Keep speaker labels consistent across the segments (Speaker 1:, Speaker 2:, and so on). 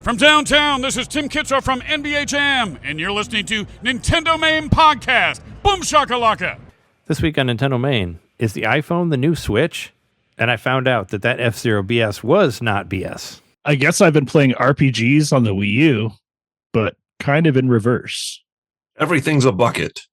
Speaker 1: From downtown, this is Tim Kitzer from NBA Jam, and you're listening to NintenDomain Podcast. Boom shakalaka!
Speaker 2: This week on NintenDomain, is the iPhone the new Switch? And I found out that F-Zero BS was not BS.
Speaker 3: I guess I've been playing RPGs on the Wii U, but kind of in reverse.
Speaker 4: Everything's a bucket.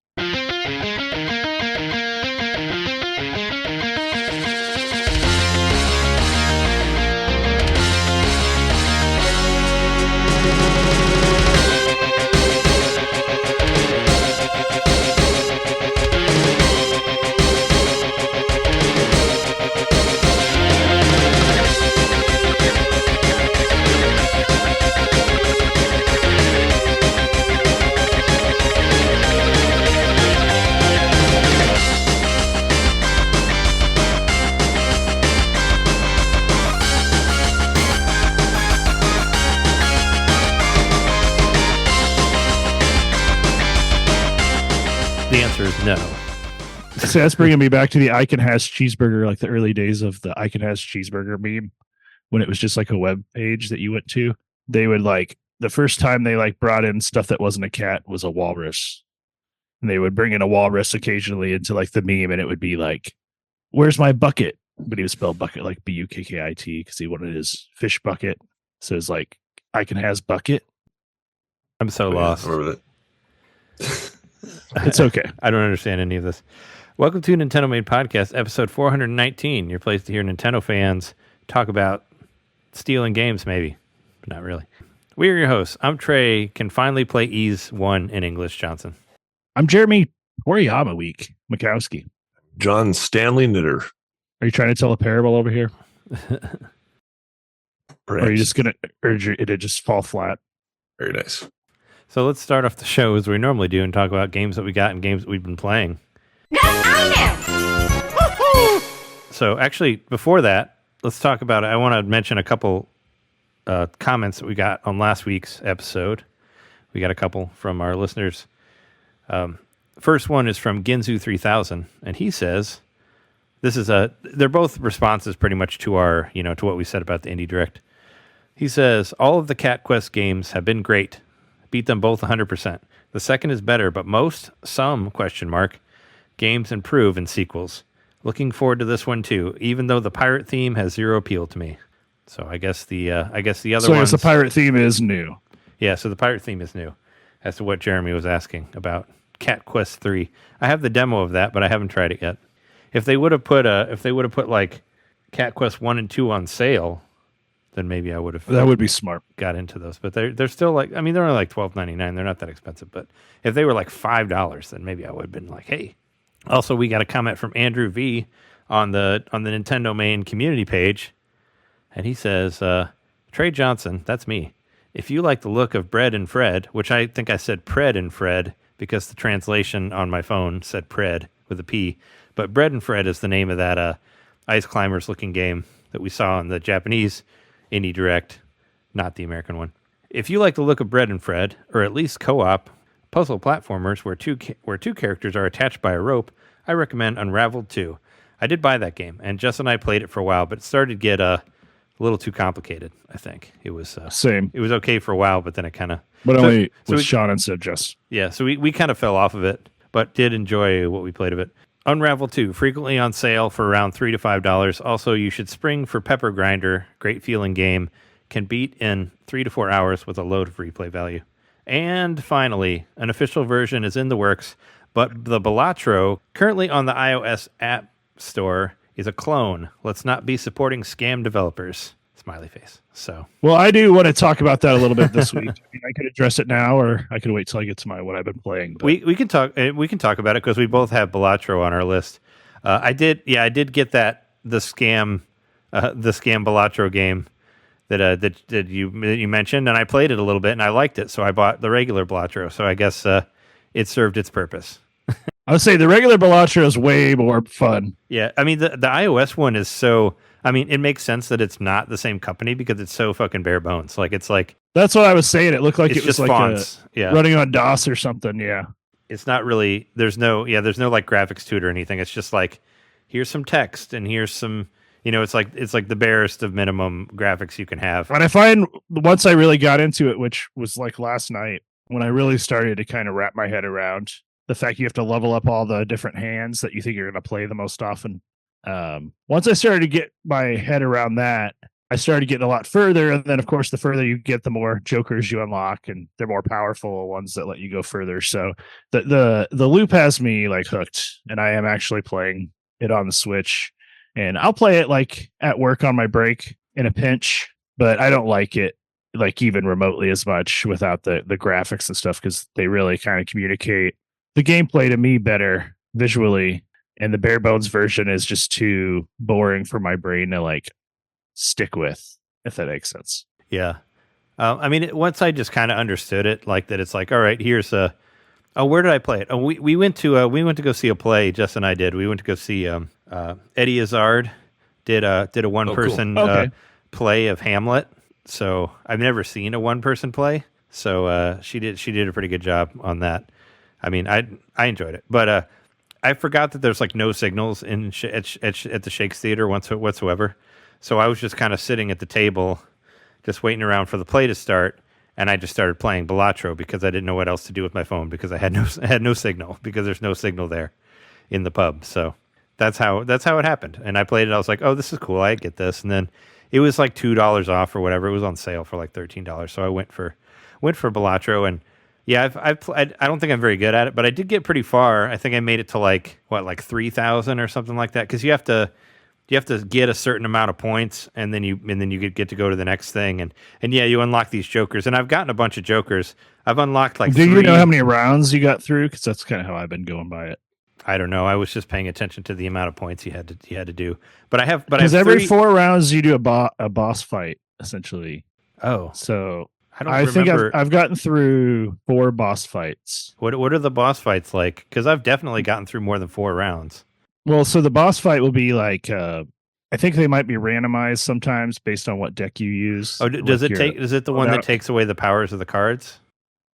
Speaker 2: The answer is no.
Speaker 3: So that's bringing me back to the I Can Has Cheeseburger, like the early days of the I Can Has Cheeseburger meme, when it was just like a web page that you went to. They would the first time they brought in stuff that wasn't a cat was a walrus. And they would bring in a walrus occasionally into the meme, and it would be like, "Where's my bucket?" But he would spell bucket like Bukkit because he wanted his fish bucket. So it's like, I Can Has bucket.
Speaker 2: I'm so lost.
Speaker 3: It's okay.
Speaker 2: I don't understand any of this. Welcome to NintenDomain Podcast, episode 419. Your place to hear Nintendo fans talk about stealing games, maybe, but not really. We are your hosts. I'm Trey, can finally play Ease 1 in English, Johnson.
Speaker 3: I'm Jeremy Horiyama Week Mikowski.
Speaker 4: John Stanley Knitter.
Speaker 3: Are you trying to tell a parable over here? Or are you just going to urge it to just fall flat?
Speaker 4: Very nice.
Speaker 2: So let's start off the show as we normally do and talk about games that we got and games that we've been playing. So actually, before that, let's talk about it. I want to mention a couple comments that we got on last week's episode. We got a couple from our listeners. First one is from Ginzu 3000, and he says, they're both responses pretty much to our, to what we said about the Indie Direct. He says, all of the Cat Quest games have been great. Beat them both 100%. The second is better, but some games improve in sequels. Looking forward to this one too, even though the pirate theme has zero appeal to me. So I guess the other one.
Speaker 3: So I guess the pirate theme is new.
Speaker 2: Yeah, so the pirate theme is new. As to what Jeremy was asking about Cat Quest 3. I have the demo of that, but I haven't tried it yet. If they would have put Cat Quest 1 and 2 on sale, then maybe I would have.
Speaker 3: That would be smart.
Speaker 2: Got into those, but they're still they're only $12.99. They're not that expensive, but if they were $5, then maybe I would have been like, hey. Also, we got a comment from Andrew V on the NintenDomain community page, and he says, Trey Johnson, that's me. If you like the look of Bread and Fred, which I think I said Pred and Fred because the translation on my phone said Pred with a P, but Bread and Fred is the name of that Ice Climbers looking game that we saw in the Japanese Indie Direct, not the American one. If you like the look of Bread and Fred, or at least co-op puzzle platformers where two characters are attached by a rope, I recommend Unraveled 2. I did buy that game, and Jess and I played it for a while, but it started to get a little too complicated, I think. It was
Speaker 3: same.
Speaker 2: It was okay for a while, but then it kind of...
Speaker 3: But only with Sean instead of Jess.
Speaker 2: Yeah, so we kind of fell off of it, but did enjoy what we played of it. Unravel 2, frequently on sale for around $3 to $5. Also, you should spring for Pepper Grinder. Great feeling game. Can beat in 3 to 4 hours with a load of replay value. And finally, an official version is in the works, but the Balatro, currently on the iOS App Store, is a clone. Let's not be supporting scam developers. Smiley face. So,
Speaker 3: well, I do want to talk about that a little bit this week. I could address it now, or I could wait till I get to what I've been playing. But.
Speaker 2: We can talk. We can talk about it because we both have Balatro on our list. I did get the scam Balatro game that you mentioned, and I played it a little bit, and I liked it, so I bought the regular Balatro. So I guess it served its purpose.
Speaker 3: I would say the regular Balatro is way more fun.
Speaker 2: Yeah, I mean the iOS one is so. I mean, it makes sense that it's not the same company because it's so fucking bare bones. It's like
Speaker 3: that's what I was saying. It looked like it was like
Speaker 2: fonts.
Speaker 3: running on DOS or something. Yeah,
Speaker 2: it's not really. There's no graphics to it or anything. It's just here's some text and here's some it's like the barest of minimum graphics you can have.
Speaker 3: And I find once I really got into it, which was like last night, when I really started to kind of wrap my head around the fact you have to level up all the different hands that you think you're going to play the most often. Once I started to get my head around that, I started getting a lot further. And then, of course, the further you get, the more jokers you unlock, and they're more powerful ones that let you go further. So the loop has me like hooked, and I am actually playing it on the Switch. And I'll play it like at work on my break in a pinch, but I don't like it like even remotely as much without the graphics and stuff, because they really kind of communicate the gameplay to me better visually. And the bare bones version is just too boring for my brain to like stick with, if that makes sense.
Speaker 2: Yeah. I mean, once I just kind of understood it, like that, it's like, all right, here's where did I play it? Oh, we went to go see a play. Jess and I did. We went to go see Eddie Izzard did a one person play of Hamlet. So I've never seen a one person play. So she did a pretty good job on that. I mean, I enjoyed it, but I forgot that there's like no signals at the Shakes Theater whatsoever. So I was just kind of sitting at the table, just waiting around for the play to start, and I just started playing Balatro because I didn't know what else to do with my phone because I had no signal, because there's no signal there in the pub. So that's how it happened. And I played it. I was like, oh, this is cool. I get this. And then it was like $2 off or whatever. It was on sale for like $13. So I went for Balatro, and yeah, I don't think I'm very good at it, but I did get pretty far. I think I made it to like 3,000 or something like that, because you have to get a certain amount of points, and then you get to go to the next thing, and yeah, you unlock these jokers. And I've gotten a bunch of jokers. I've unlocked like.
Speaker 3: Do you know how many rounds you got through? Because that's kind of how I've been going by it.
Speaker 2: I don't know. I was just paying attention to the amount of points you had to do. But I have
Speaker 3: every 4 rounds you do a boss fight essentially.
Speaker 2: Oh,
Speaker 3: so.
Speaker 2: I think
Speaker 3: I've gotten through 4 boss fights.
Speaker 2: What are the boss fights like? Because I've definitely gotten through more than 4 rounds.
Speaker 3: Well, so the boss fight will be like I think they might be randomized sometimes based on what deck you use.
Speaker 2: Oh, is it the one that takes away the powers of the cards?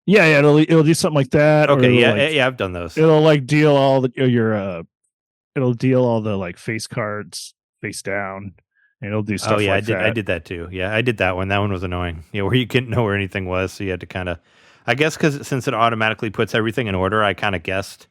Speaker 3: Yeah, it'll do something like that.
Speaker 2: Okay, yeah, I've done those.
Speaker 3: It'll like deal all it'll deal all the like face cards face down. And it'll do stuff. Oh yeah, like
Speaker 2: I did that too. Yeah, I did that one. That one was annoying. Yeah, where you couldn't know where anything was, so you had to kind of, I guess, since it automatically puts everything in order, I kind of guessed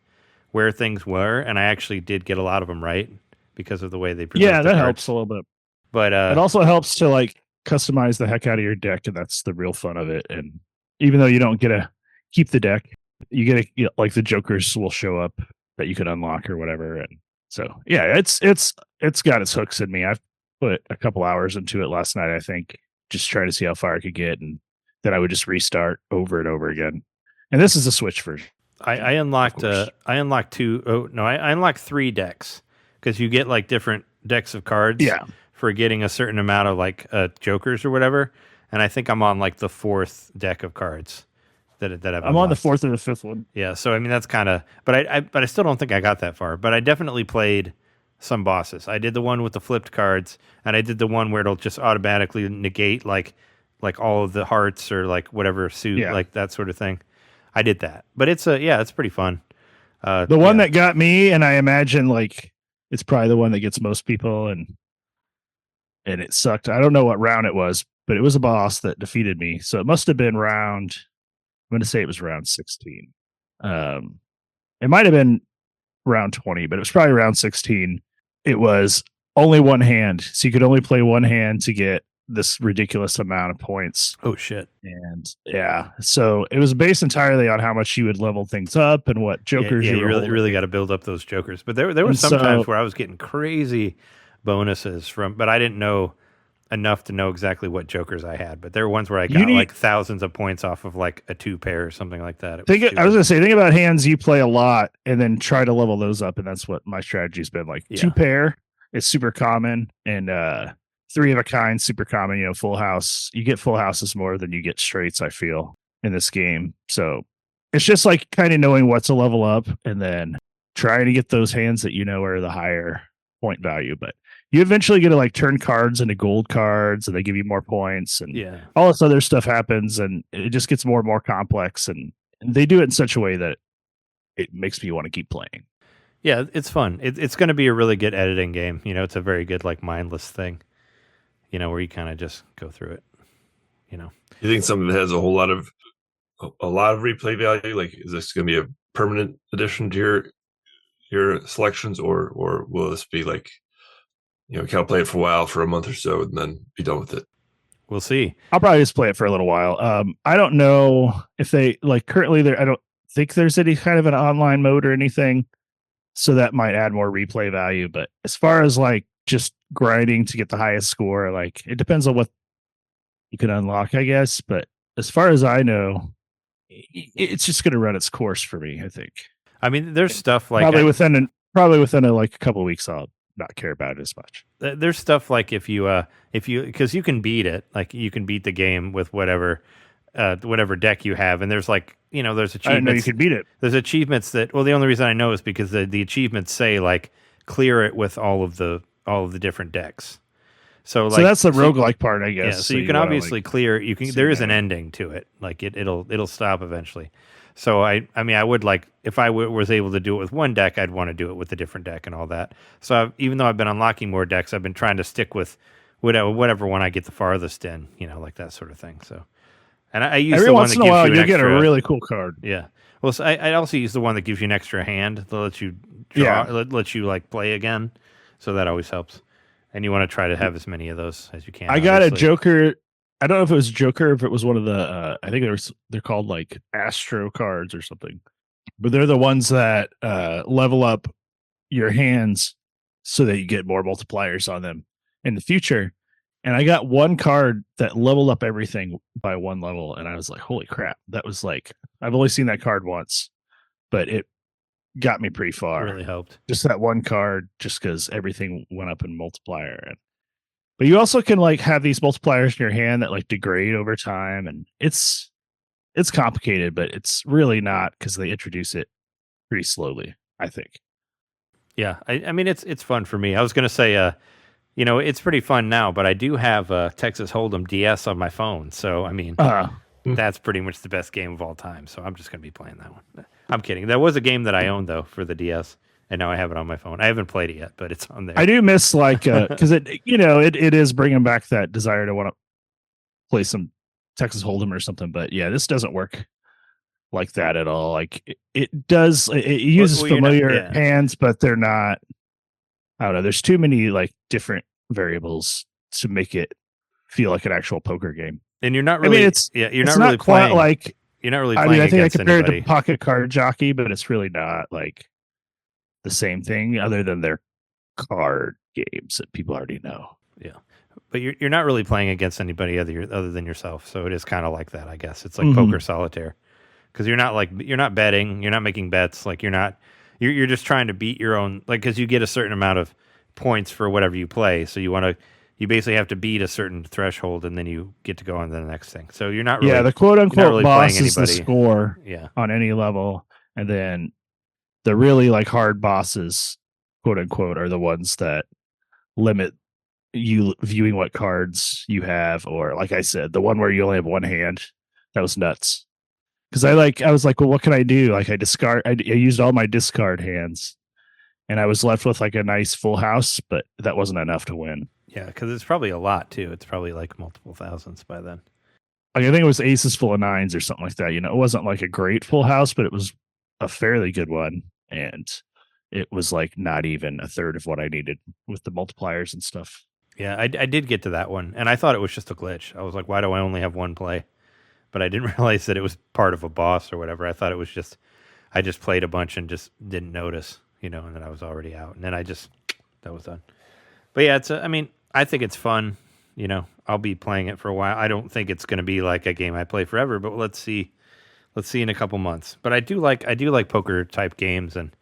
Speaker 2: where things were, and I actually did get a lot of them right because of the way they present.
Speaker 3: Yeah, that helps a little bit.
Speaker 2: But
Speaker 3: it also helps to like customize the heck out of your deck, and that's the real fun of it. And even though you don't get to keep the deck, you get like the jokers will show up that you can unlock or whatever. And so yeah, it's got its hooks in me. I've put a couple hours into it last night, I think, just trying to see how far I could get, and then I would just restart over and over again. And this is a Switch version.
Speaker 2: I unlocked 3 decks, because you get like different decks of cards for getting a certain amount of like jokers or whatever. And I think I'm on like the 4th deck of cards that I've unlocked.
Speaker 3: I'm on the 4th or the 5th one.
Speaker 2: Yeah, so I mean that's kind of, but I still don't think I got that far. But I definitely played some bosses. I did the one with the flipped cards, and I did the one where it'll just automatically negate like all of the hearts or like whatever suit, like that sort of thing. I did that, but it's pretty fun.
Speaker 3: The one that got me, and I imagine like it's probably the one that gets most people, and it sucked. I don't know what round it was, but it was a boss that defeated me. So it must have been round. I'm going to say it was round 16. It might have been round 20, but it was probably round 16. It was only one hand, so you could only play one hand to get this ridiculous amount of points.
Speaker 2: Oh shit!
Speaker 3: And yeah, so it was based entirely on how much you would level things up and what jokers.
Speaker 2: Yeah, you really got to build up those jokers. But there were some times where I was getting crazy bonuses but I didn't know enough to know exactly what jokers I had. But there were ones where I got like thousands of points off of like a 2 pair or something like that.
Speaker 3: I was gonna say, think about hands you play a lot and then try to level those up, and that's what my strategy's been like. 2 pair is super common, and 3 of a kind super common. Full house. You get full houses more than you get straights, I feel, in this game. So it's just like kind of knowing what to level up and then trying to get those hands that are the higher point value. But you eventually get to like turn cards into gold cards, and they give you more points, and all this other stuff happens, and it just gets more and more complex. And they do it in such a way that it makes me want to keep playing.
Speaker 2: Yeah, it's fun. It's going to be a really good editing game. You know, it's a very good like mindless thing. You know, where you kind of just go through it. You know,
Speaker 4: You think something that has a lot of replay value? Like, is this going to be a permanent addition to your selections, or will this be like, kind of play it for a while, for a month or so, and then be done with it?
Speaker 2: we'll see.
Speaker 3: I'll probably just play it for a little while. I don't know if they like currently there. I don't think there's any kind of an online mode or anything, so that might add more replay value. But as far as like just grinding to get the highest score, like it depends on what you can unlock, I guess. But as far as I know, it's just going to run its course for me. I think
Speaker 2: I mean, there's stuff like
Speaker 3: probably within like a couple of weeks, I'll not care about it as much.
Speaker 2: there's stuff like if you because you can beat it, like you can beat the game with whatever deck you have, and there's like there's achievements.
Speaker 3: I didn't know you could beat it.
Speaker 2: There's achievements that the only reason I know is because the achievements say like clear it with all of the different decks. So
Speaker 3: that's the roguelike part, I guess.
Speaker 2: Yeah, so you can obviously clear. You can. There is an
Speaker 3: that.
Speaker 2: ending to it. Like it'll stop eventually. So I mean, I would like if I was able to do it with one deck, I'd want to do it with a different deck and all that. So even though I've been unlocking more decks, I've been trying to stick with whatever one I get the farthest in. Like that sort of thing. So, and I use
Speaker 3: every
Speaker 2: the one
Speaker 3: once
Speaker 2: that
Speaker 3: in a
Speaker 2: gives
Speaker 3: while
Speaker 2: you an
Speaker 3: you get a
Speaker 2: extra,
Speaker 3: really cool card.
Speaker 2: Yeah. Well, so I also use the one that gives you an extra hand that lets you draw, lets you like play again. So that always helps. And you want to try to have as many of those as you can.
Speaker 3: I got a Joker. I don't know if it was Joker, if it was one of the. I think they're called like Astro cards or something, but they're the ones that level up your hands so that you get more multipliers on them in the future. And I got one card that leveled up everything by one level, and I was like, "Holy crap!" That was like I've only seen that card once, but it got me pretty far.
Speaker 2: Really helped.
Speaker 3: Just that one card, just because everything went up in multiplier. But you also can like have these multipliers in your hand that like degrade over time, and it's complicated, but it's really not because they introduce it pretty slowly, I think.
Speaker 2: Yeah, I mean it's fun for me. I was gonna say, it's pretty fun now, but I do have Texas Hold'em DS on my phone, so I mean that's pretty much the best game of all time. So I'm just gonna be playing that one. I'm kidding. There was a game that I owned though for the DS, and now I have it on my phone. I haven't played it yet, but it's on there.
Speaker 3: I do miss like because it is bringing back that desire to want to play some Texas Hold'em or something. But yeah, this doesn't work like that at all. Like it does. It uses familiar hands, but they're not. I don't know. There's too many like different variables to make it feel like an actual poker game.
Speaker 2: And you're not really. You're not really playing
Speaker 3: like.
Speaker 2: You're not really playing. I mean,
Speaker 3: I think I compared
Speaker 2: anybody.
Speaker 3: it to Pocket Card Jockey, but it's really not like the same thing, other than they're card games that people already know.
Speaker 2: Yeah, but you're not really playing against anybody other than yourself. So it is kind of like that, I guess. It's like poker solitaire, because you're not betting, you're not making bets. Like you're just trying to beat your own. Like because you get a certain amount of points for whatever you play, so you basically have to beat a certain threshold, and then you get to go on to the next thing. So you're not really
Speaker 3: the quote unquote really boss is the score
Speaker 2: yeah.
Speaker 3: on any level, and then the really like hard bosses, quote unquote, are the ones that limit you viewing what cards you have, or like I said, the one where you only have one hand. That was nuts. Because I was like, well, what can I do? Like I used all my discard hands, and I was left with like a nice full house, but that wasn't enough to win.
Speaker 2: Yeah, because it's probably a lot too. It's probably like multiple thousands by then.
Speaker 3: Like I think it was aces full of nines or something like that. It wasn't like a great full house, but it was a fairly good one, and it was like not even a third of what I needed with the multipliers and stuff.
Speaker 2: Yeah, I did get to that one, and I thought it was just a glitch. I was like, why do I only have one play? But I didn't realize that it was part of a boss or whatever. I thought it was I just played a bunch and just didn't notice, and then I was already out, and then that was done. But yeah, I think it's fun. I'll be playing it for a while. I don't think it's going to be like a game I play forever, but let's see in a couple months. But I do like poker type games, and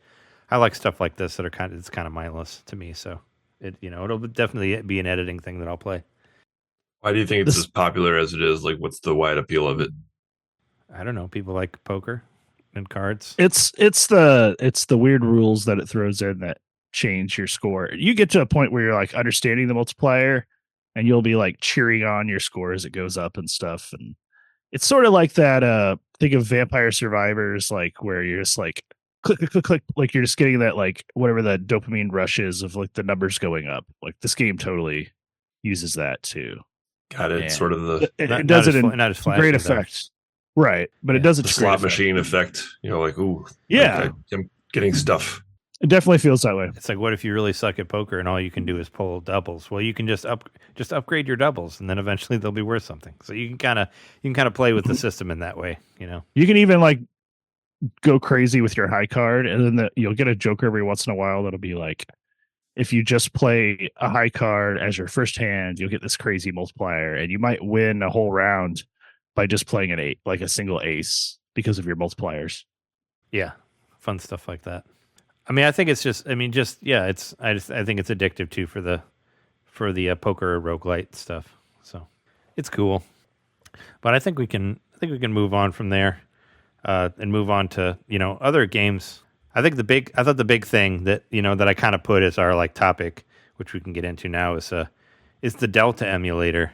Speaker 2: I like stuff like this that are kind of mindless to me. So it'll definitely be an editing thing that I'll play.
Speaker 4: Why do you think it's as popular as it is? Like, what's the wide appeal of it?
Speaker 2: I don't know. People like poker and cards.
Speaker 3: It's the weird rules that it throws in that change your score. You get to a point where you're like understanding the multiplier, and you'll be like cheering on your score as it goes up and stuff. And it's sort of like that. Think of Vampire Survivors, like where you're just like click, click, click, click. Like you're just getting that, like whatever the dopamine rush is of like the numbers going up. Like this game totally uses that too.
Speaker 4: Got it.
Speaker 3: And
Speaker 4: Sort of the
Speaker 3: it does it in
Speaker 2: not as
Speaker 3: great
Speaker 2: flashy, though.
Speaker 3: effect. Right. But it does it
Speaker 4: the
Speaker 3: to
Speaker 4: slot
Speaker 3: great effect.
Speaker 4: machine effect. Like, ooh,
Speaker 3: Yeah.
Speaker 4: I'm getting stuff.
Speaker 3: It definitely feels that way.
Speaker 2: It's like, what if you really suck at poker and all you can do is pull doubles? Well, you can just upgrade your doubles, and then eventually they'll be worth something. So you can kind of play with the system in that way,
Speaker 3: You can even like go crazy with your high card, and then you'll get a joker every once in a while that'll be like, if you just play a high card as your first hand, you'll get this crazy multiplier, and you might win a whole round by just playing an eight, like a single ace, because of your multipliers.
Speaker 2: Yeah, fun stuff like that. I mean, I think it's just, I think it's addictive too for the poker roguelite stuff. So it's cool. But I think we can move on from there and move on to, other games. I thought the big thing that, that I kind of put as our like topic, which we can get into now, is the Delta Emulator,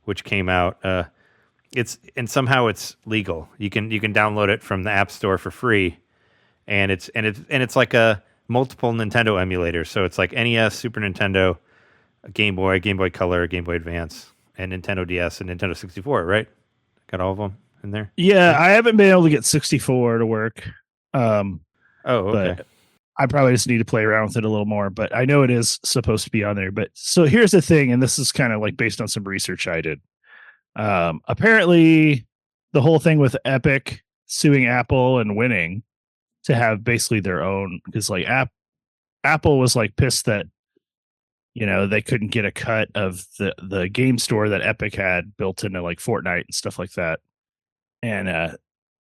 Speaker 2: which came out. Somehow it's legal. You can download it from the App Store for free. And it's like a multiple Nintendo emulator. So it's like NES, Super Nintendo, Game Boy Color, Game Boy Advance, and Nintendo DS and Nintendo 64, right? Got all of them in there?
Speaker 3: Yeah, I haven't been able to get 64 to work.
Speaker 2: Oh, okay.
Speaker 3: But I probably just need to play around with it a little more, but I know it is supposed to be on there. But so here's the thing, and this is kind of like based on some research I did. Apparently the whole thing with Epic suing Apple and winning to have basically their own, because like Apple was like pissed that they couldn't get a cut of the game store that Epic had built into like Fortnite and stuff like that, and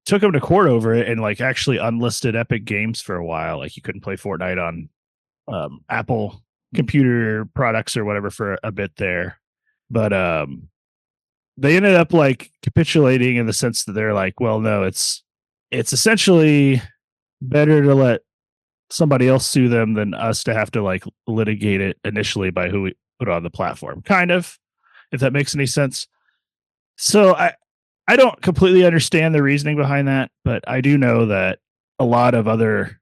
Speaker 3: took them to court over it and like actually unlisted Epic games for a while. Like you couldn't play Fortnite on Apple computer products or whatever for a bit there, but they ended up like capitulating in the sense that they're like, well, no, it's essentially better to let somebody else sue them than us to have to like litigate it initially by who we put on the platform, kind of, if that makes any sense. So I don't completely understand the reasoning behind that, but I do know that a lot of other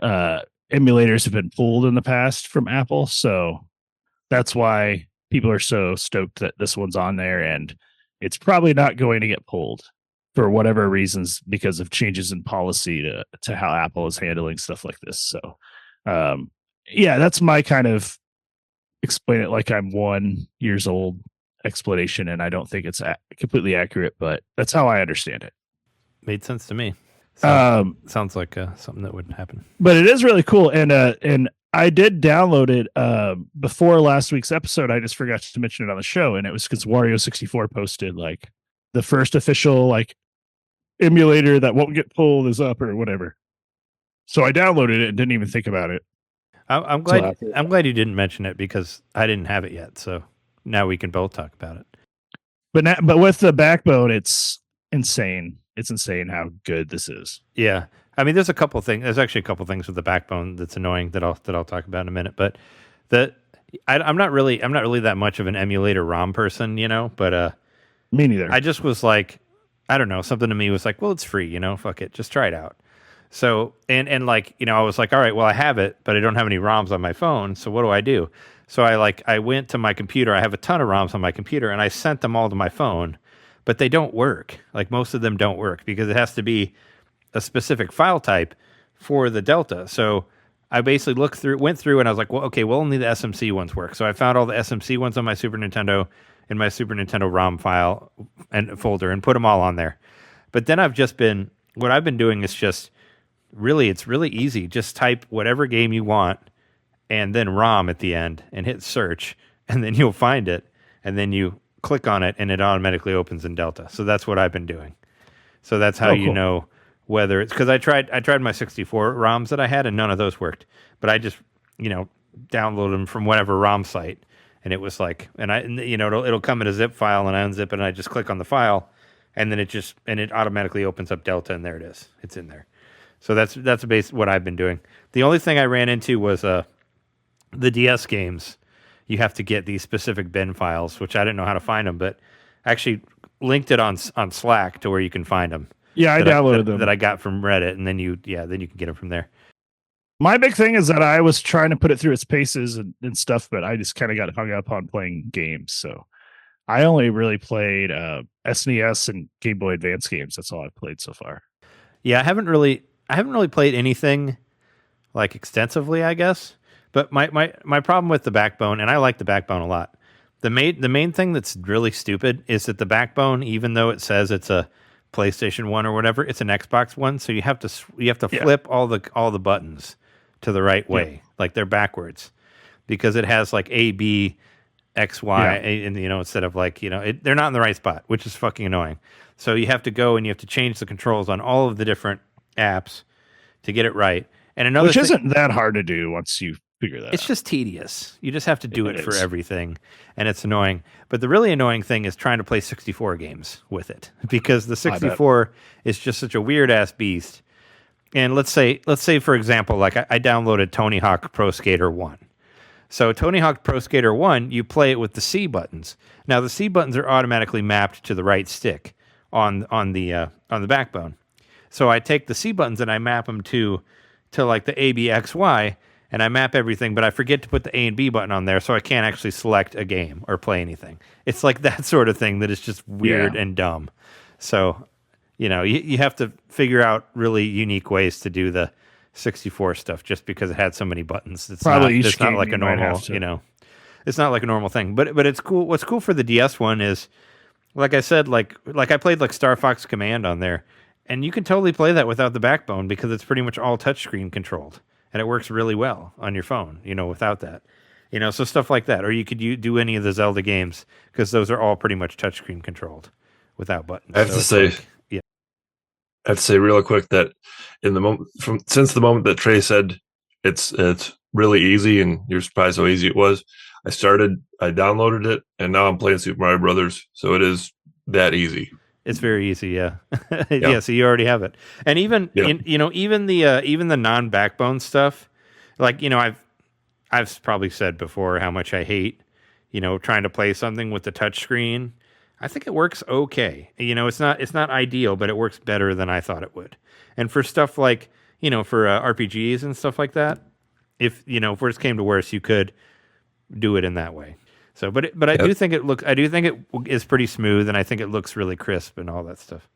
Speaker 3: emulators have been pulled in the past from Apple, so that's why people are so stoked that this one's on there, and it's probably not going to get pulled for whatever reasons because of changes in policy to how Apple is handling stuff like this. So, yeah, that's my kind of explain it like I'm 1 year old explanation, and I don't think it's completely accurate, but that's how I understand it.
Speaker 2: Made sense to me. Sounds like something that would happen.
Speaker 3: But it is really cool, and I did download it before last week's episode. I just forgot to mention it on the show, and it was because Wario64 posted like the first official like emulator that won't get pulled is up or whatever. So I downloaded it and didn't even think about it.
Speaker 2: I'm glad you didn't mention it because I didn't have it yet. So now we can both talk about it.
Speaker 3: But with the backbone, it's insane. It's insane how good this is.
Speaker 2: Yeah. I mean, there's actually a couple things with the backbone that's annoying that I'll talk about in a minute. But I'm not really that much of an emulator ROM person, but
Speaker 3: me neither.
Speaker 2: I just was like, I don't know, something to me was like, well, it's free, fuck it, just try it out. So and like, I was like, all right, well, I have it, but I don't have any ROMs on my phone. So what do I do? So I went to my computer. I have a ton of ROMs on my computer, and I sent them all to my phone, but they don't work. Like most of them don't work because it has to be a specific file type for the Delta. So I basically went through, and I was like, well, okay, well, only the SMC ones work. So I found all the SMC ones on my Super Nintendo in my Super Nintendo ROM file and folder and put them all on there. But then what I've been doing is just it's really easy. Just type whatever game you want and then ROM at the end and hit search, and then you'll find it, and then you click on it and it automatically opens in Delta. So that's what I've been doing. So that's how you know whether it's, because I tried my 64 ROMs that I had and none of those worked, but I just download them from whatever ROM site, and it was like, it'll come in a zip file, and I unzip it and I just click on the file, and then it automatically opens up Delta, and there it is. It's in there. So that's basically what I've been doing. The only thing I ran into was the DS games. You have to get these specific bin files, which I didn't know how to find them, but I actually linked it on Slack to where you can find them.
Speaker 3: Yeah, I downloaded them.
Speaker 2: that I got from Reddit, and then you can get them from there.
Speaker 3: My big thing is that I was trying to put it through its paces and stuff, but I just kind of got hung up on playing games. So I only really played SNES and Game Boy Advance games. That's all I've played so far.
Speaker 2: Yeah, I haven't really played anything like extensively, I guess. But my problem with the Backbone, and I like the Backbone a lot. The main thing that's really stupid is that the Backbone, even though it says it's a PlayStation 1 or whatever, it's an Xbox One, so you have to flip all the buttons to the right way, like they're backwards, because it has like A, B, X, Y, and instead of like they're not in the right spot, which is fucking annoying. So you have to go and you have to change the controls on all of the different apps to get it right. And another
Speaker 3: which isn't that hard to do once you figure that.
Speaker 2: It's
Speaker 3: out.
Speaker 2: just tedious. You just have to do it for
Speaker 3: is.
Speaker 2: everything, and it's annoying. But the really annoying thing is trying to play 64 games with it, because the 64 is just such a weird ass beast. And let's say for example, like I downloaded Tony Hawk Pro Skater 1. So Tony Hawk Pro Skater 1, you play it with the C buttons. Now the C buttons are automatically mapped to the right stick on the Backbone. So I take the C buttons and I map them to like the A, B, X, Y, and I map everything, but I forget to put the A and B button on there, so I can't actually select a game or play anything. It's like that sort of thing that is just weird and dumb. So, you have to figure out really unique ways to do the 64 stuff just because it had so many buttons. It's not like a normal, it's not like a normal thing. But it's cool. What's cool for the DS one is, like I said, like I played like Star Fox Command on there, and you can totally play that without the Backbone because it's pretty much all touchscreen controlled, and it works really well on your phone, without that. So stuff like that. Or you could do any of the Zelda games because those are all pretty much touchscreen controlled without buttons.
Speaker 4: I have to say real quick that since the moment that Trey said it's really easy and you're surprised how easy it was, I downloaded it, and now I'm playing Super Mario Brothers, so it is that easy.
Speaker 2: It's very easy, yeah. Yeah, so you already have it. And even even the non-Backbone stuff, like, I've probably said before how much I hate, trying to play something with the touchscreen. I think it works okay. It's not ideal, but it works better than I thought it would. And for stuff like, for RPGs and stuff like that, if worst came to worst, you could do it in that way. So, but I do think it is pretty smooth, and I think it looks really crisp and all that stuff.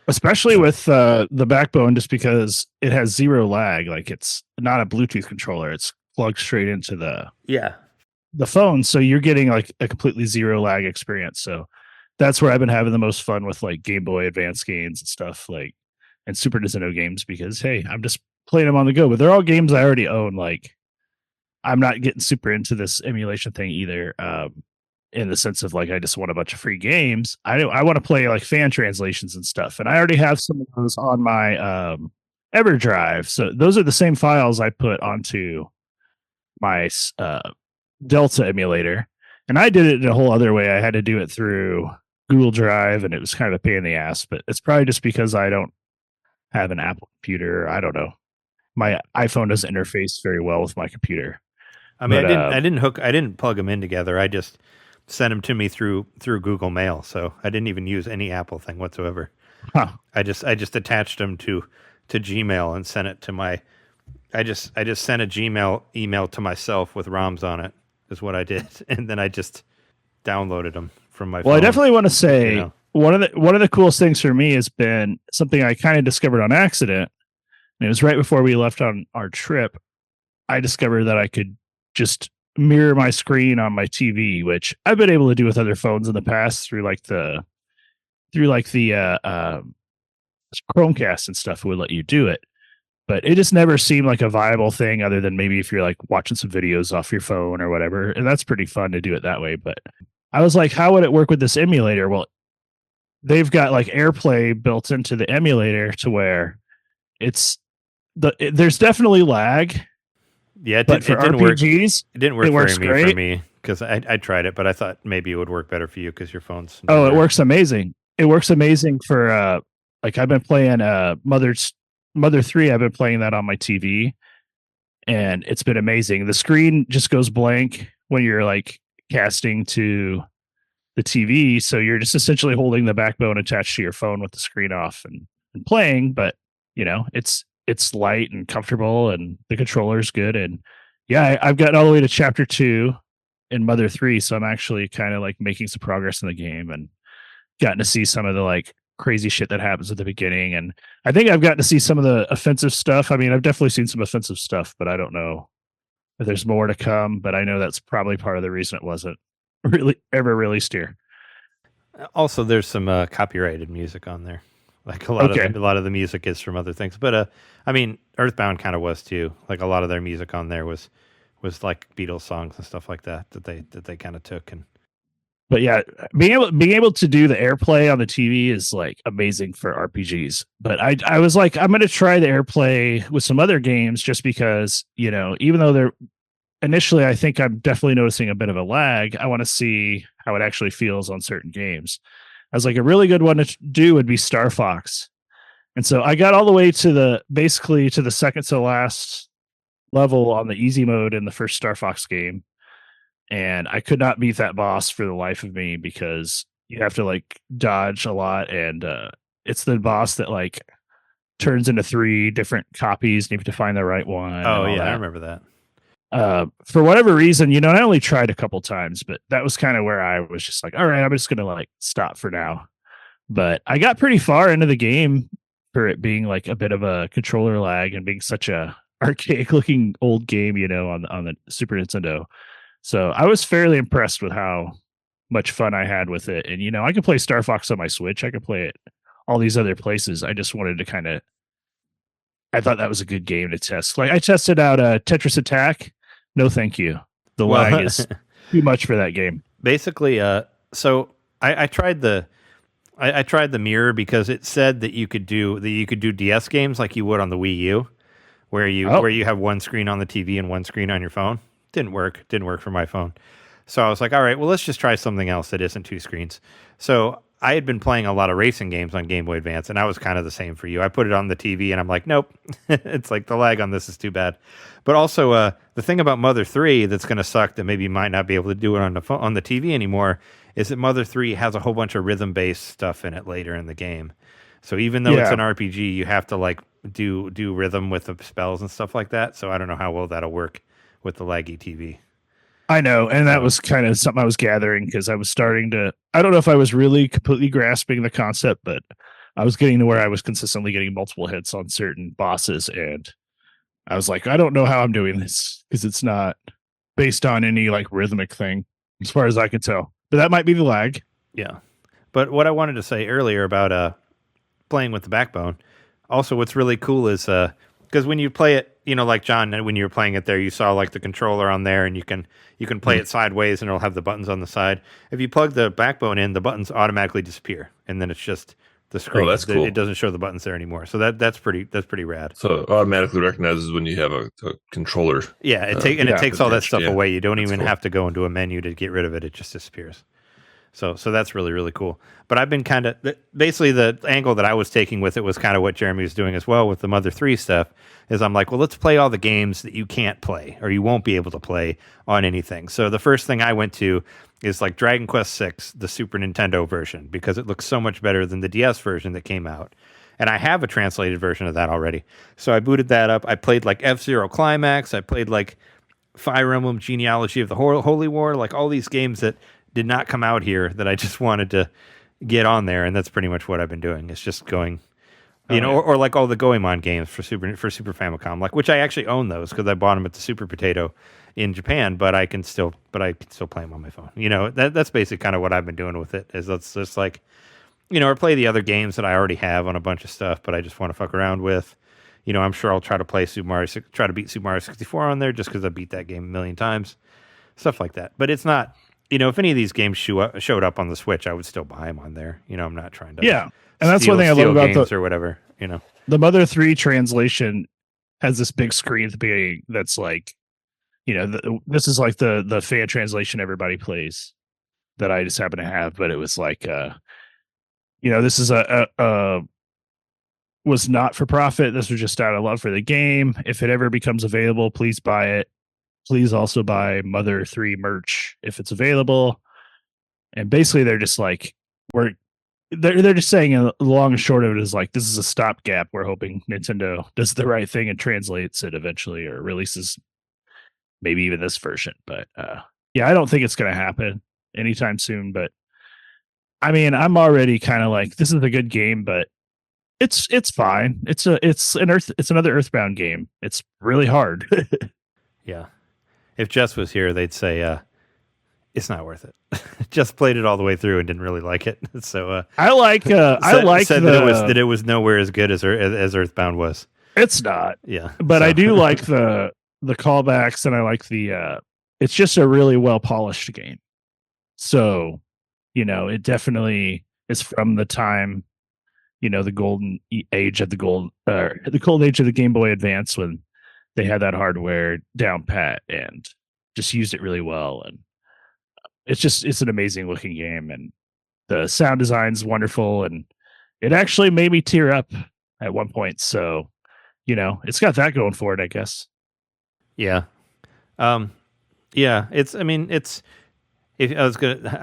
Speaker 3: Especially with the Backbone, just because it has zero lag. Like, it's not a Bluetooth controller; it's plugged straight into the phone, so you're getting like a completely zero lag experience. So that's where I've been having the most fun with like Game Boy Advance games and stuff, like, and Super Nintendo games, because hey, I'm just playing them on the go. But they're all games I already own. Like, I'm not getting super into this emulation thing either, in the sense of like I just want a bunch of free games. I want to play like fan translations and stuff, and I already have some of those on my EverDrive. So those are the same files I put onto my Delta emulator, and I did it in a whole other way. I had to do it through Google Drive, and it was kind of a pain in the ass. But it's probably just because I don't have an Apple computer. I don't know. My iPhone doesn't interface very well with my computer.
Speaker 2: I mean, I didn't plug them in together. I just sent them to me through Google Mail, so I didn't even use any Apple thing whatsoever.
Speaker 3: Huh.
Speaker 2: I just attached them to Gmail and sent it to my. I just sent a Gmail email to myself with ROMs on it. Is what I did, and then I just downloaded them from my phone.
Speaker 3: Well, I definitely want to say one of the coolest things for me has been something I kind of discovered on accident. And it was right before we left on our trip. I discovered that I could just mirror my screen on my TV, which I've been able to do with other phones in the past through the Chromecast and stuff would let you do it. But it just never seemed like a viable thing, other than maybe if you're like watching some videos off your phone or whatever. And that's pretty fun to do it that way. But I was like, how would it work with this emulator? Well, they've got like AirPlay built into the emulator to where there's definitely lag.
Speaker 2: Yeah,
Speaker 3: but for RPGs,
Speaker 2: it didn't work
Speaker 3: for
Speaker 2: me because I tried it, but I thought maybe it would work better for you because your phone's.
Speaker 3: Oh, it works amazing. It works amazing for like I've been playing Mother 3. I've been playing that on my TV, and it's been amazing. The screen just goes blank when you're like casting to the TV, so you're just essentially holding the Backbone attached to your phone with the screen off, and and playing, but it's light and comfortable, and the controller's good. And yeah, I've gotten all the way to chapter 2 in Mother 3, so I'm actually kind of like making some progress in the game and gotten to see some of the like crazy shit that happens at the beginning. And I think I've gotten to see some of the offensive stuff. I mean, I've definitely seen some offensive stuff, but I don't know if there's more to come. But I know that's probably part of the reason it wasn't really ever released here.
Speaker 2: Also, there's some copyrighted music on there. Like a lot of the music is from other things, but I mean, Earthbound kind of was too. Like a lot of their music on there was like Beatles songs and stuff like that they kind of took. And
Speaker 3: but yeah, being able to do the AirPlay on the TV is like amazing for RPGs. But I was like, I'm going to try the AirPlay with some other games just because, even though they're initially, I think I'm definitely noticing a bit of a lag. I want to see how it actually feels on certain games. I was like, a really good one to do would be Star Fox. And so I got all the way to the second to last level on the easy mode in the first Star Fox game. And I could not beat that boss for the life of me because you have to like dodge a lot. And it's the boss that like turns into 3 different copies and you have to find the right one.
Speaker 2: Oh, yeah, I remember that.
Speaker 3: For whatever reason, I only tried a couple times, but that was kind of where I was just like, all right, I'm just going to like stop for now. But I got pretty far into the game for it being like a bit of a controller lag and being such a archaic looking old game, on the Super Nintendo. So I was fairly impressed with how much fun I had with it. And, I could play Star Fox on my Switch. I could play it all these other places. I just wanted to I thought that was a good game to test. Like I tested out Tetris Attack. No, thank you. The lag is too much for that game.
Speaker 2: Basically, so I tried I tried the mirror because it said that you could do DS games like you would on the Wii U, where you have one screen on the TV and one screen on your phone. Didn't work for my phone. So I was like, all right, well, let's just try something else that isn't 2 screens. So I had been playing a lot of racing games on Game Boy Advance, and I was kind of the same for you. I put it on the TV, and I'm like, nope, it's like the lag on this is too bad. But also, the thing about Mother 3 that's going to suck that maybe you might not be able to do it on the TV anymore is that Mother 3 has a whole bunch of rhythm-based stuff in it later in the game. So even though it's an RPG, you have to like do rhythm with the spells and stuff like that. So I don't know how well that'll work with the laggy TV.
Speaker 3: I know, and that was kind of something I was gathering because I was starting to. I don't know if I was really completely grasping the concept, but I was getting to where I was consistently getting multiple hits on certain bosses, and I was like, I don't know how I'm doing this because it's not based on any like rhythmic thing, as far as I can tell. But that might be the lag.
Speaker 2: Yeah, but what I wanted to say earlier about playing with the Backbone, also what's really cool is because when you play it, like John, when you were playing it there, you saw like the controller on there, and you can play it sideways, and it'll have the buttons on the side. If you plug the Backbone in, the buttons automatically disappear, and then it's just the screen.
Speaker 4: Oh, that's cool.
Speaker 2: It doesn't show the buttons there anymore. So that's pretty rad.
Speaker 4: So it automatically recognizes when you have a controller.
Speaker 2: Yeah, it takes all that stuff away. You don't even
Speaker 4: cool.
Speaker 2: have to go into a menu to get rid of it. It just disappears. So that's really, really cool. But I've been basically the angle that I was taking with it was kind of what Jeremy was doing as well with the Mother 3 stuff, is I'm like, well, let's play all the games that you can't play or you won't be able to play on anything. So the first thing I went to is like Dragon Quest VI, the Super Nintendo version, because it looks so much better than the DS version that came out. And I have a translated version of that already. So I booted that up. I played like F-Zero Climax. I played like Fire Emblem Genealogy of the Holy War, like all these games that did not come out here that I just wanted to get on there, and that's pretty much what I've been doing. It's just going, or like all the Goemon games for Super Famicom, like which I actually own those because I bought them at the Super Potato in Japan, but I can still play them on my phone. That's basically kind of what I've been doing with it. Is let's just like, or play the other games that I already have on a bunch of stuff, but I just want to fuck around with. I'm sure I'll try to play try to beat Super Mario 64 on there just because I beat that game a million times, stuff like that. But it's not. If any of these games showed up on the Switch, I would still buy them on there. I'm not trying to.
Speaker 3: Yeah, and that's one thing I love about
Speaker 2: games or whatever.
Speaker 3: The Mother 3 translation has this big screen at the beginning that's like, this is like the fan translation everybody plays that I just happen to have, but it was like, this is was not for profit. This was just out of love for the game. If it ever becomes available, please buy it. Please also buy Mother 3 merch if it's available. And basically they're just like, we're they're just saying the long and short of it is like this is a stopgap. We're hoping Nintendo does the right thing and translates it eventually or releases maybe even this version. But yeah, I don't think it's going to happen anytime soon. But I mean, I'm already kind of like this is a good game, but it's fine. It's another Earthbound game. It's really hard.
Speaker 2: Yeah. If Jess was here, they'd say it's not worth it. Just played it all the way through and didn't really like it. So
Speaker 3: I like
Speaker 2: said that it was nowhere as good as Earthbound was.
Speaker 3: It's not.
Speaker 2: Yeah.
Speaker 3: But I do like the callbacks and I like the it's just a really well polished game. So, it definitely is from the time, the golden age of the golden age of the Game Boy Advance when they had that hardware down pat and just used it really well. And it's an amazing looking game and the sound design's wonderful and it actually made me tear up at one point. So, it's got that going for it, I guess.
Speaker 2: Yeah. Yeah, I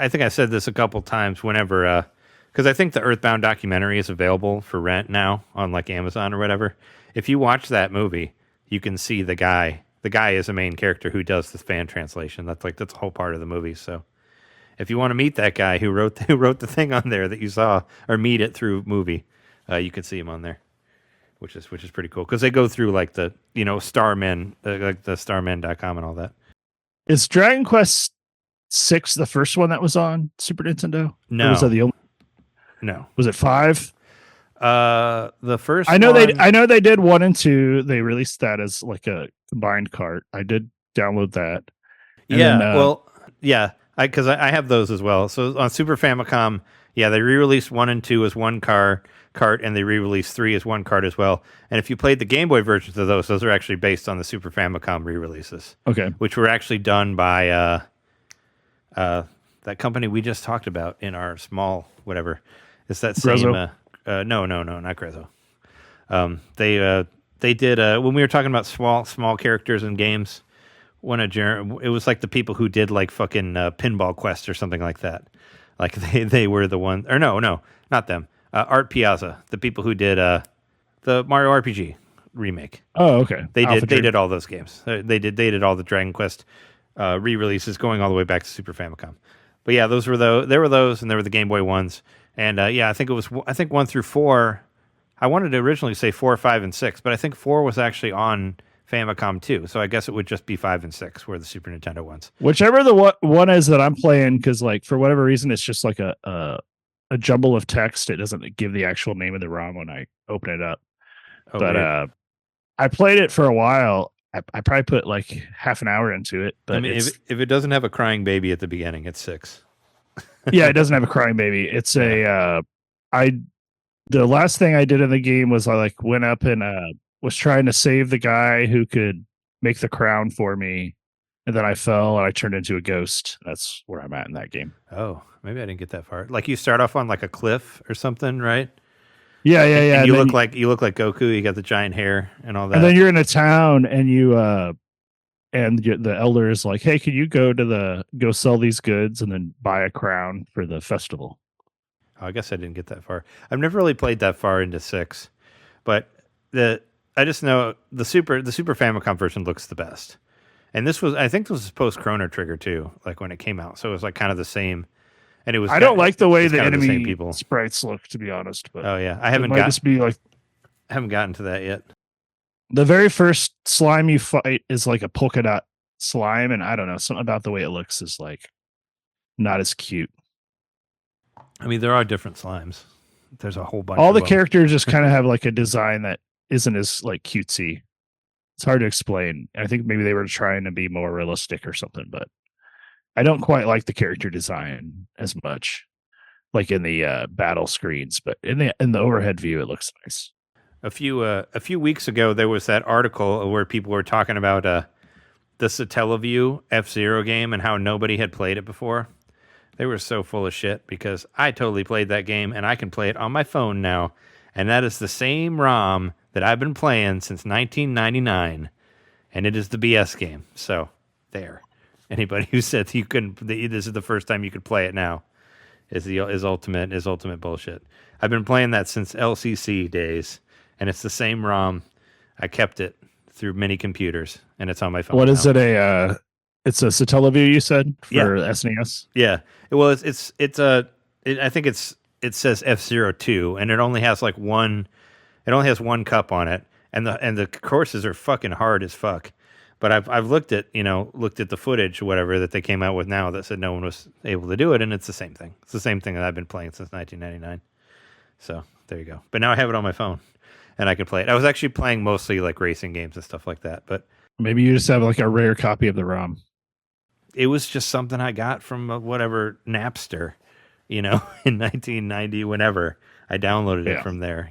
Speaker 2: think I said this a couple times whenever, because I think the Earthbound documentary is available for rent now on like Amazon or whatever. If you watch that movie, you can see the guy is a main character who does the fan translation. That's a whole part of the movie. So if you want to meet that guy who wrote the thing on there that you saw or meet it through movie, you can see him on there. Which is pretty cool because they go through like the Starmen, like the Starmen.com and all that.
Speaker 3: Is Dragon Quest 6 the first one that was on Super Nintendo?
Speaker 2: No,
Speaker 3: or was that the only?
Speaker 2: No,
Speaker 3: was it 5?
Speaker 2: The first.
Speaker 3: I know they did 1 and 2. They released that as like a combined cart. I did download that.
Speaker 2: And because I have those as well. So on Super Famicom, they re-released 1 and 2 as one cart, and they re-released 3 as one cart as well. And if you played the Game Boy versions of those are actually based on the Super Famicom re-releases.
Speaker 3: Okay.
Speaker 2: Which were actually done by that company we just talked about in our small whatever. It's that same.
Speaker 3: Grezzo?
Speaker 2: No, not Grezzo. They did when we were talking about small characters in games. It was like the people who did like fucking Pinball Quest or something like that. Like they were the one, or no, not them. Art Piazza, the people who did the Mario RPG remake.
Speaker 3: Oh, okay.
Speaker 2: They did all those games. They did all the Dragon Quest re-releases going all the way back to Super Famicom. But yeah, there were those, and there were the Game Boy ones. And I think 1 through 4. I wanted to originally say 4, 5, and 6, but I think 4 was actually on Famicom too. So I guess it would just be 5 and 6 were the Super Nintendo ones.
Speaker 3: Whichever the one is that I'm playing, because like for whatever reason it's just like a jumble of text. It doesn't give the actual name of the ROM when I open it up.
Speaker 2: Oh,
Speaker 3: but
Speaker 2: weird.
Speaker 3: I played it for a while. I probably put like half an hour into it. But
Speaker 2: I mean, if it doesn't have a crying baby at the beginning, it's 6.
Speaker 3: Yeah, it doesn't have a crying baby. It's the last thing I did in the game was I like went up and was trying to save the guy who could make the crown for me, and then I fell and I turned into a ghost. That's where I'm at in that game.
Speaker 2: Oh, maybe I didn't get that far. Like you start off on like a cliff or something, right?
Speaker 3: Yeah.
Speaker 2: And you look like Goku. You got the giant hair and all that.
Speaker 3: And then you're in a town, and the elder is like, "Hey, can you go sell these goods and then buy a crown for the festival?"
Speaker 2: Oh, I guess I didn't get that far. I've never really played that far into 6, but I just know the Super Famicom version looks the best. And I think this was post Chrono Trigger too, like when it came out. So it was like kind of the same. And it was.
Speaker 3: I don't like the way the enemy
Speaker 2: people
Speaker 3: sprites look, to be honest. But
Speaker 2: oh yeah, I haven't gotten to that yet.
Speaker 3: The very first slime you fight is like a polka dot slime, and I don't know, something about the way it looks is like not as cute.
Speaker 2: I mean, there are different slimes. There's a whole bunch.
Speaker 3: All
Speaker 2: of
Speaker 3: the
Speaker 2: them.
Speaker 3: characters just kind of have like a design that isn't as like cutesy. It's hard to explain. I think maybe they were trying to be more realistic or something, but I don't quite like the character design as much, like in the battle screens. But in the overhead view, it looks nice.
Speaker 2: A few weeks ago, there was that article where people were talking about the Satellaview F-Zero game and how nobody had played it before. They were so full of shit because I totally played that game and I can play it on my phone now. And that is the same ROM that I've been playing since 1999. And it is the BS game. So there. Anybody who said you couldn't, this is the first time you could play it now is ultimate bullshit. I've been playing that since LCC days, and it's the same ROM. I kept it through many computers, and it's on my phone.
Speaker 3: What
Speaker 2: now.
Speaker 3: is it? It's a Satellaview, you said, for
Speaker 2: Yeah.
Speaker 3: SNES?
Speaker 2: Yeah. Well, I think it says F-02, and it only has like one. It only has one cup on it, and the courses are fucking hard as fuck. But I've looked at the footage or whatever that they came out with now that said no one was able to do it, and it's the same thing. It's the same thing that I've been playing since 1999. So there you go. But now I have it on my phone, and I can play it. I was actually playing mostly like racing games and stuff like that, but
Speaker 3: Maybe you just have like a rare copy of the ROM.
Speaker 2: it was just something I got from whatever Napster, in 1990, whenever I downloaded it from there,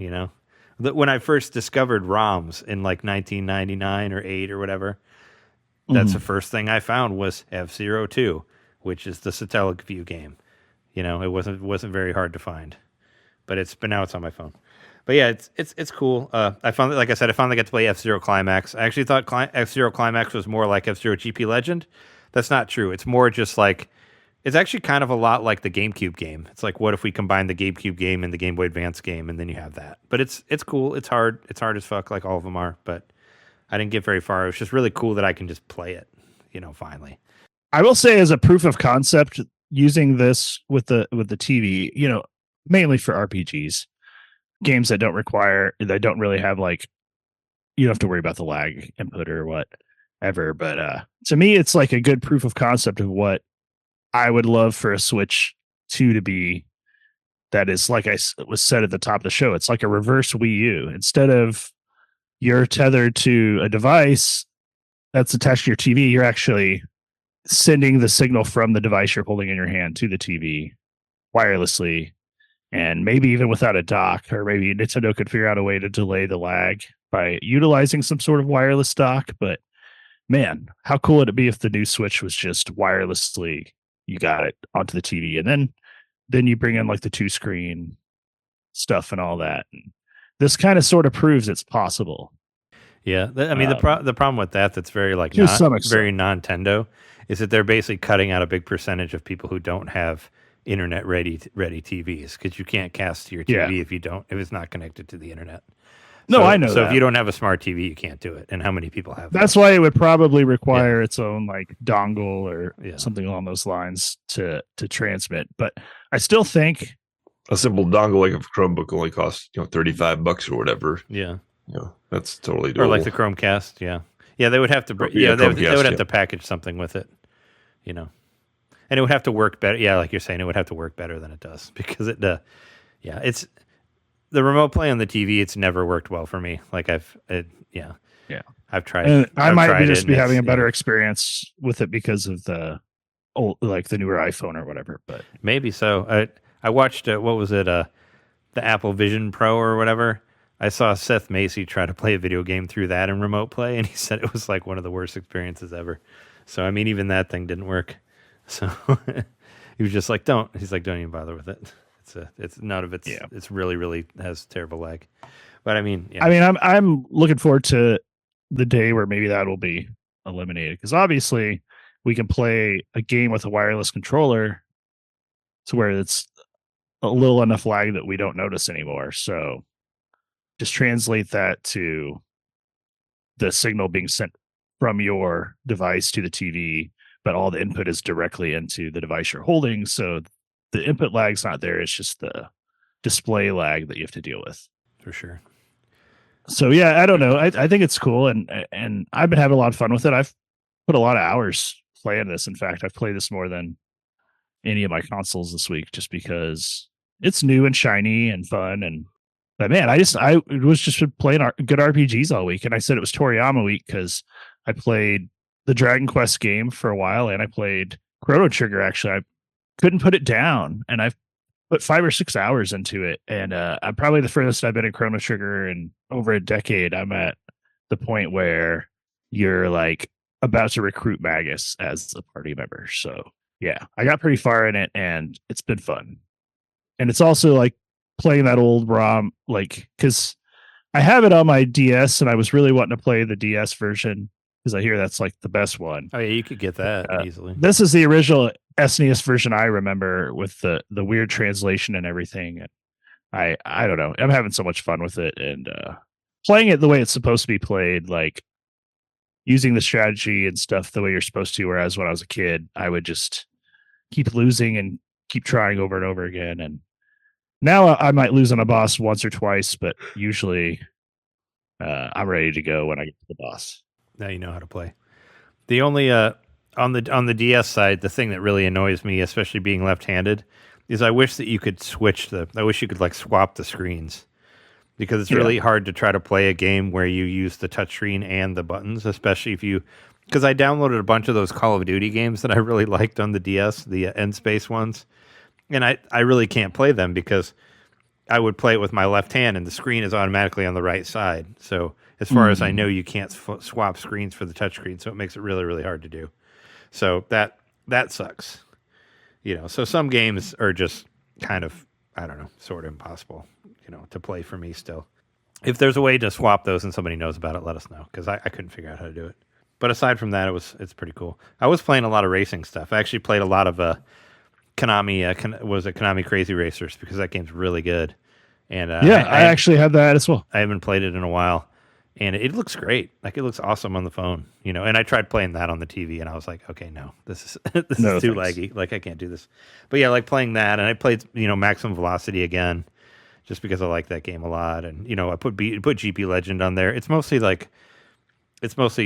Speaker 2: When I first discovered ROMs in like 1999 or 8 or whatever, that's the first thing I found was F-02, which is the Satellaview game. It wasn't very hard to find, but now it's on my phone. But yeah, it's cool. I finally got to play F-Zero Climax. I actually thought F-Zero Climax was more like F-Zero GP Legend. That's not true. It's more just like, it's actually kind of a lot like the GameCube game. It's like, what if we combine the GameCube game and the Game Boy Advance game, and then you have that. But it's cool. It's hard. It's hard as fuck, like all of them are. But I didn't get very far. It was just really cool that I can just play it, finally.
Speaker 3: I will say, as a proof of concept, using this with the TV, mainly for RPGs, games that don't really have like, you don't have to worry about the lag input or whatever. But to me, it's like a good proof of concept of what I would love for a Switch 2 to be. That is, like I was said at the top of the show, it's like a reverse Wii U. Instead of you're tethered to a device that's attached to your TV, you're actually sending the signal from the device you're holding in your hand to the TV wirelessly, and maybe even without a dock, or maybe Nintendo could figure out a way to delay the lag by utilizing some sort of wireless dock. But man, how cool would it be if the new Switch was just wirelessly, you got it onto the TV, and then you bring in like the 2-screen stuff and all that. And this kind of sort of proves it's possible.
Speaker 2: Yeah, the problem with that's very like very non-Nintendo is that they're basically cutting out a big percentage of people who don't have internet ready TVs, because you can't cast to your TV if it's not connected to the internet.
Speaker 3: No, I know.
Speaker 2: So if you don't have a smart TV, you can't do it. And how many people have?
Speaker 3: That's why it would probably require its own like dongle or something along those lines to transmit. But I still think
Speaker 4: a simple dongle like a Chromebook only costs $35 or whatever.
Speaker 2: Yeah,
Speaker 4: that's totally doable.
Speaker 2: Or like the Chromecast. Yeah, they would have to. They would have to package something with it. And it would have to work better. Yeah, like you're saying, it would have to work better than it does, because it's. The remote play on the TV, it's never worked well for me. Like I've tried.
Speaker 3: And I might just be having a better experience with it because of the newer iPhone or whatever. But
Speaker 2: maybe so. I watched what was it? The Apple Vision Pro or whatever. I saw Seth Macy try to play a video game through that in remote play, and he said it was like one of the worst experiences ever. So I mean, even that thing didn't work. So he was just like, don't even bother with it. It's none of it's really, really has terrible lag. But I mean,
Speaker 3: I'm looking forward to the day where maybe that will be eliminated, because obviously we can play a game with a wireless controller to where it's a little enough lag that we don't notice anymore. So just translate that to the signal being sent from your device to the TV, but all the input is directly into the device you're holding. So the input lag's not there. It's just the display lag that you have to deal with.
Speaker 2: For sure.
Speaker 3: So yeah, I don't know. I think it's cool, and I've been having a lot of fun with it. I've put a lot of hours playing this. In fact, I've played this more than any of my consoles this week, just because it's new and shiny and fun. But man, I was just playing good RPGs all week, and I said it was Toriyama week because I played the Dragon Quest game for a while, and I played Chrono Trigger. Actually, I couldn't put it down, and I've put 5 or 6 hours into it, and I'm probably the furthest I've been in Chrono Trigger in over a decade. I'm at the point where you're like about to recruit Magus as a party member. So yeah, I got pretty far in it, and it's been fun. And it's also like playing that old ROM, like, because I have it on my DS, and I was really wanting to play the DS version because I hear that's like the best one.
Speaker 2: Oh yeah, you could get that easily.
Speaker 3: This is the original SNES version I remember with the weird translation and everything. I don't know. I'm having so much fun with it and playing it the way it's supposed to be played, like using the strategy and stuff the way you're supposed to. Whereas when I was a kid, I would just keep losing and keep trying over and over again. And now I might lose on a boss once or twice, but usually I'm ready to go when I get to the boss.
Speaker 2: Now you know how to play. The only on the DS side, the thing that really annoys me, especially being left-handed, is I wish that you could I wish you could like swap the screens, because it's really hard to try to play a game where you use the touchscreen and the buttons, especially because I downloaded a bunch of those Call of Duty games that I really liked on the DS, the End Space ones, and I really can't play them because I would play it with my left hand and the screen is automatically on the right side. So as far as I know, you can't swap screens for the touchscreen, so it makes it really, really hard to do. So that sucks. So some games are just kind of, I don't know, sort of impossible, to play for me still. If there's a way to swap those and somebody knows about it, let us know, because I couldn't figure out how to do it. But aside from that, it's pretty cool. I was playing a lot of racing stuff. I actually played a lot of Konami Crazy Racers, because that game's really good. And
Speaker 3: I actually have that as well.
Speaker 2: I haven't played it in a while, and it looks great. Like, it looks awesome on the phone, And I tried playing that on the TV, and I was like, okay, no, this is too laggy. Like, I can't do this. But yeah, like playing that, and I played Maximum Velocity again, just because I like that game a lot. And I put GP Legend on there. It's mostly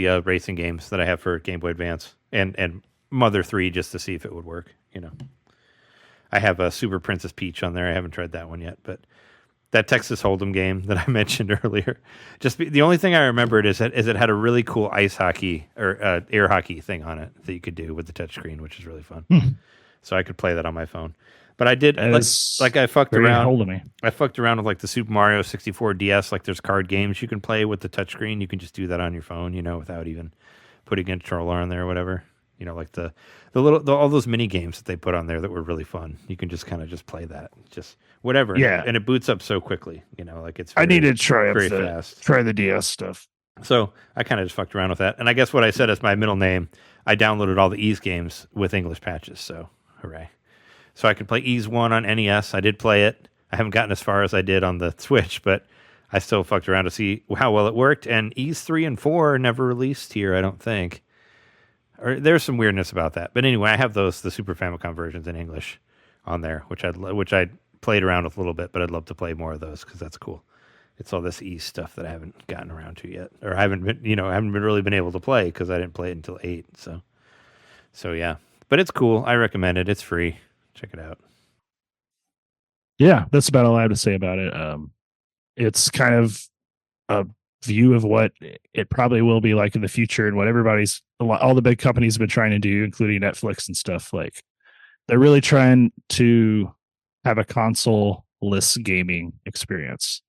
Speaker 2: racing games that I have for Game Boy Advance and Mother 3, just to see if it would work. I have a Super Princess Peach on there. I haven't tried that one yet, but that Texas Hold'em game that I mentioned earlier, the only thing I remembered is it had a really cool ice hockey or air hockey thing on it that you could do with the touchscreen, which is really fun. So I could play that on my phone. But I did I fucked around. I fucked around with like the Super Mario 64 DS. Like, there's card games you can play with the touchscreen. You can just do that on your phone, without even putting a controller on there or whatever. Like all those mini games that they put on there that were really fun. You can just kind of just play that, just whatever.
Speaker 3: Yeah,
Speaker 2: and it boots up so quickly. Like, it's.
Speaker 3: I need to try
Speaker 2: fast.
Speaker 3: Try the DS stuff.
Speaker 2: So I kind of just fucked around with that, and I guess what I said as my middle name, I downloaded all the Ys games with English patches. So hooray! So I could play Ys 1 on NES. I did play it. I haven't gotten as far as I did on the Switch, but I still fucked around to see how well it worked. And Ys 3 and 4 are never released here, I don't think. Or there's some weirdness about that. But anyway, I have the Super Famicom versions in English on there, which I played around with a little bit, but I'd love to play more of those because that's cool. It's all this Ys stuff that I haven't gotten around to yet, or I haven't really been able to play because I didn't play it until 8. So yeah, but it's cool. I recommend it. It's free. Check it out.
Speaker 3: Yeah, that's about all I have to say about it. It's kind of a view of what it probably will be like in the future, and what all the big companies have been trying to do, including Netflix and stuff. Like, they're really trying to have a console-less gaming experience,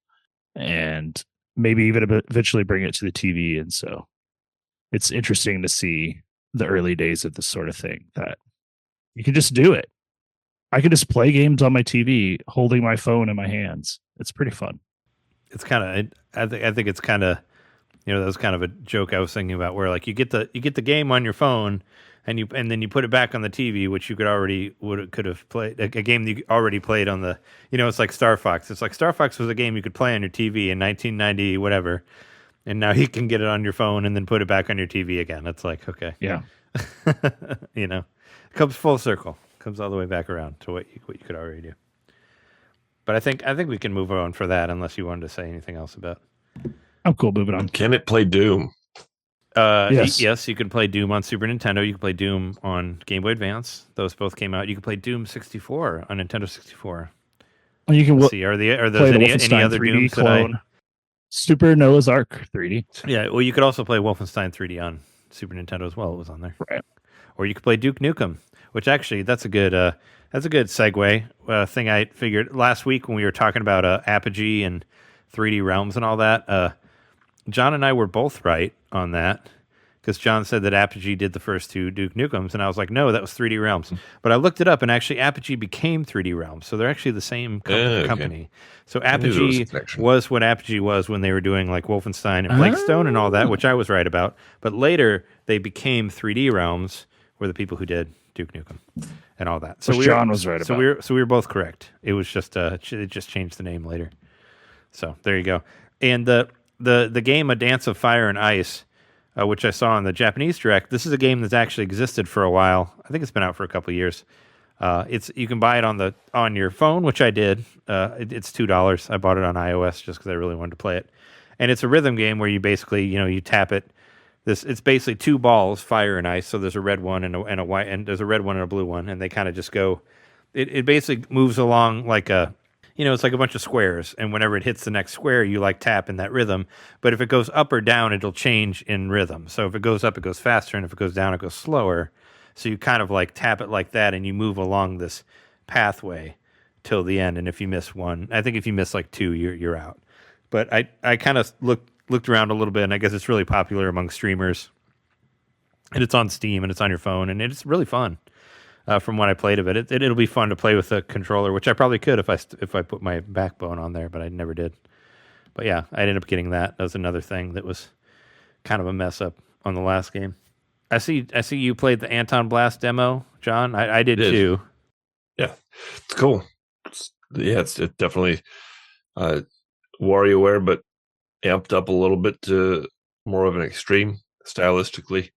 Speaker 3: and maybe even eventually bring it to the TV. And so it's interesting to see the early days of this sort of thing, that you can just do it. I can just play games on my TV holding my phone in my hands. It's pretty fun.
Speaker 2: It's kind of, I think it's kind of, that was kind of a joke I was thinking about, where like you get the game on your phone and then you put it back on the TV, which you could have played a game that you already played on the, it's like Star Fox. It's like Star Fox was a game you could play on your TV in 1990, whatever. And now you can get it on your phone and then put it back on your TV again. It's like, okay.
Speaker 3: Yeah.
Speaker 2: It comes full circle. Comes all the way back around to what you could already do. But I think we can move on for that, unless you wanted to say anything else about.
Speaker 3: I'm cool moving on.
Speaker 4: Can it play Doom?
Speaker 2: Yes, you can play Doom on Super Nintendo. You can play Doom on Game Boy Advance. Those both came out. You can play Doom 64 on Nintendo 64.
Speaker 3: And you can
Speaker 2: see. Are those any other Dooms clone?
Speaker 3: Super Noah's Ark 3D.
Speaker 2: Yeah, well, you could also play Wolfenstein 3D on Super Nintendo as well. It was on there.
Speaker 3: Right.
Speaker 2: Or you could play Duke Nukem, which actually that's a good segue thing. I figured last week when we were talking about Apogee and 3D Realms and all that. John and I were both right on that, because John said that Apogee did the first 2 Duke Nukems, and I was like, no, that was 3D Realms. But I looked it up, and actually Apogee became 3D Realms, so they're actually the same company. So Apogee was what Apogee was when they were doing like Wolfenstein and Plaguestone and all that, which I was right about. But later they became 3D Realms, were the people who did Duke Nukem and all that. So
Speaker 3: John was right about.
Speaker 2: So we were both correct. It was just it just changed the name later. So there you go. And the game A Dance of Fire and Ice, which I saw on the Japanese Direct, this is a game that's actually existed for a while. I think it's been out for a couple of years. You can buy it on your phone, which I did. It's $2. I bought it on iOS just because I really wanted to play it. And it's a rhythm game where you basically, you tap it. It's basically 2 balls, fire and ice. So there's a red one and a white, and there's a red one and a blue one, and they kind of just go. It basically moves along like it's like a bunch of squares, and whenever it hits the next square, you like tap in that rhythm. But if it goes up or down, it'll change in rhythm. So if it goes up, it goes faster, and if it goes down, it goes slower. So you kind of like tap it like that, and you move along this pathway till the end. And if you miss one, I think if you miss like 2, you're out. But I kind of looked around a little bit, and I guess it's really popular among streamers. And it's on Steam, and it's on your phone, and it's really fun. From what I played of it, it'll be fun to play with a controller, which I probably could if I put my backbone on there, but I never did. But yeah, I ended up getting that. That was another thing that was kind of a mess up on the last game. I see you played the Anton Blast demo, John. I did too.
Speaker 4: Yeah, it's cool. It's definitely WarioWare, but amped up a little bit to more of an extreme stylistically.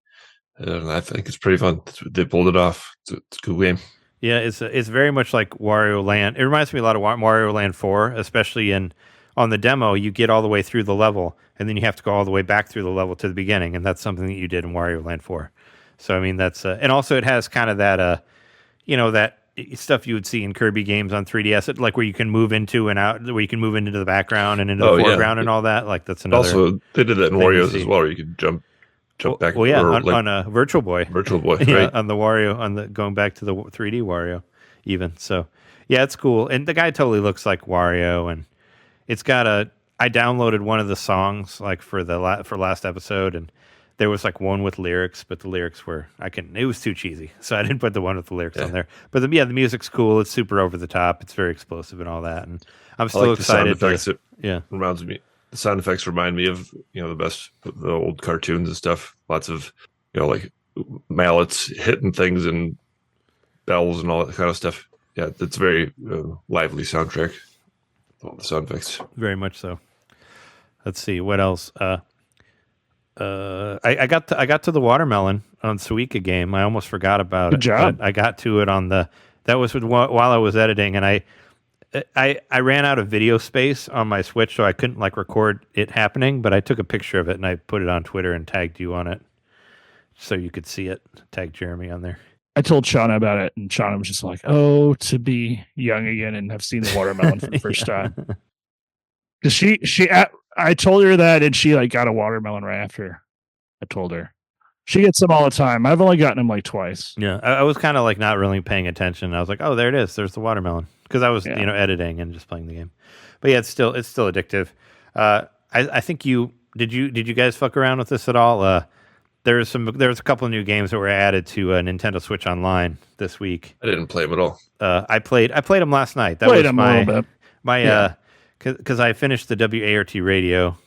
Speaker 4: And I think it's pretty fun. They pulled it off. It's a good game.
Speaker 2: Yeah, it's very much like Wario Land. It reminds me a lot of Wario Land 4, especially on the demo. You get all the way through the level, and then you have to go all the way back through the level to the beginning, and that's something that you did in Wario Land 4. So I mean, that's and also it has kind of that that stuff you would see in Kirby games on 3DS, like where you can move into and out, where you can move into the background and into the foreground and all that. Like that's another.
Speaker 4: Also, they did that in Wario's as well, where you could jump back.
Speaker 2: Well, yeah, on a Virtual Boy.
Speaker 4: Virtual Boy,
Speaker 2: yeah,
Speaker 4: right?
Speaker 2: On the Wario, going back to the 3D Wario, even. So, yeah, it's cool. And the guy totally looks like Wario, and it's got I downloaded one of the songs like for last episode, and there was like one with lyrics, but the lyrics it was too cheesy, so I didn't put the one with the lyrics on there. But the music's cool. It's super over the top. It's very explosive and all that, and I'm still excited.
Speaker 4: The sound effects, reminds me. The sound effects remind me of the old cartoons and stuff. Lots of like mallets hitting things and bells and all that kind of stuff. Yeah, it's very lively soundtrack. All the sound effects,
Speaker 2: very much so. Let's see what else. I got to the watermelon on Suika game. I almost forgot about
Speaker 3: Good job.
Speaker 2: But I got to it that was while I was editing, and I ran out of video space on my Switch, so I couldn't like record it happening, but I took a picture of it and I put it on Twitter and tagged you on it so you could see it. Tagged Jeremy on there.
Speaker 3: I told Shauna about it, and Shauna was just like, "Oh, to be young again and have seen the watermelon for the first time." Because I told her that, and she like got a watermelon right after I told her. She gets them all the time. I've only gotten them like twice.
Speaker 2: Yeah, I was kind of like not really paying attention. I was like, "Oh, there it is. There's the watermelon." Because I was editing and just playing the game. But yeah, it's still addictive. I think did you guys fuck around with this at all? There's a couple of new games that were added to Nintendo Switch Online this week.
Speaker 4: I didn't play them at all.
Speaker 2: I played them last night. That
Speaker 3: played
Speaker 2: was
Speaker 3: them a little bit.
Speaker 2: Because I finished the WART radio,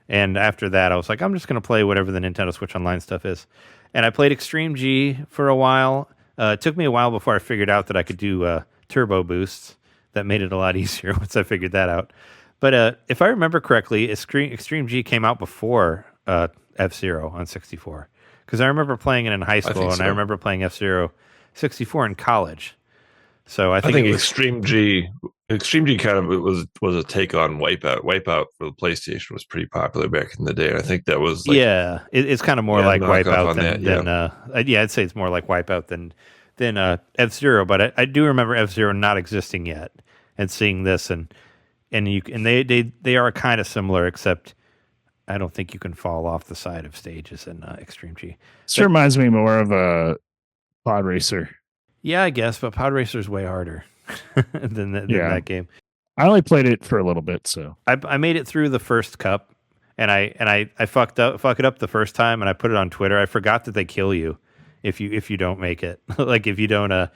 Speaker 2: and after that I was like, I'm just going to play whatever the Nintendo Switch Online stuff is. And I played Extreme G for a while. It took me a while before I figured out that I could do turbo boosts. That made it a lot easier once I figured that out. But if I remember correctly, Extreme G came out before F-Zero on 64. Because I remember playing it in high school, and I remember playing F-Zero 64 in college. So I think
Speaker 4: Extreme G kind of was a take on Wipeout. Wipeout for the PlayStation was pretty popular back in the day. I think that was
Speaker 2: it's kind of more like Wipeout than I'd say it's more like Wipeout than F-Zero. But I do remember F-Zero not existing yet, and seeing this and they are kind of similar, except I don't think you can fall off the side of stages in Extreme G.
Speaker 3: This reminds me more of a Pod Racer.
Speaker 2: Yeah, I guess, but Pod Racer is way harder than that game.
Speaker 3: I only played it for a little bit, so
Speaker 2: I made it through the first cup, and I fucked it up the first time, and I put it on Twitter. I forgot that they kill you if you don't make it. Like if you don't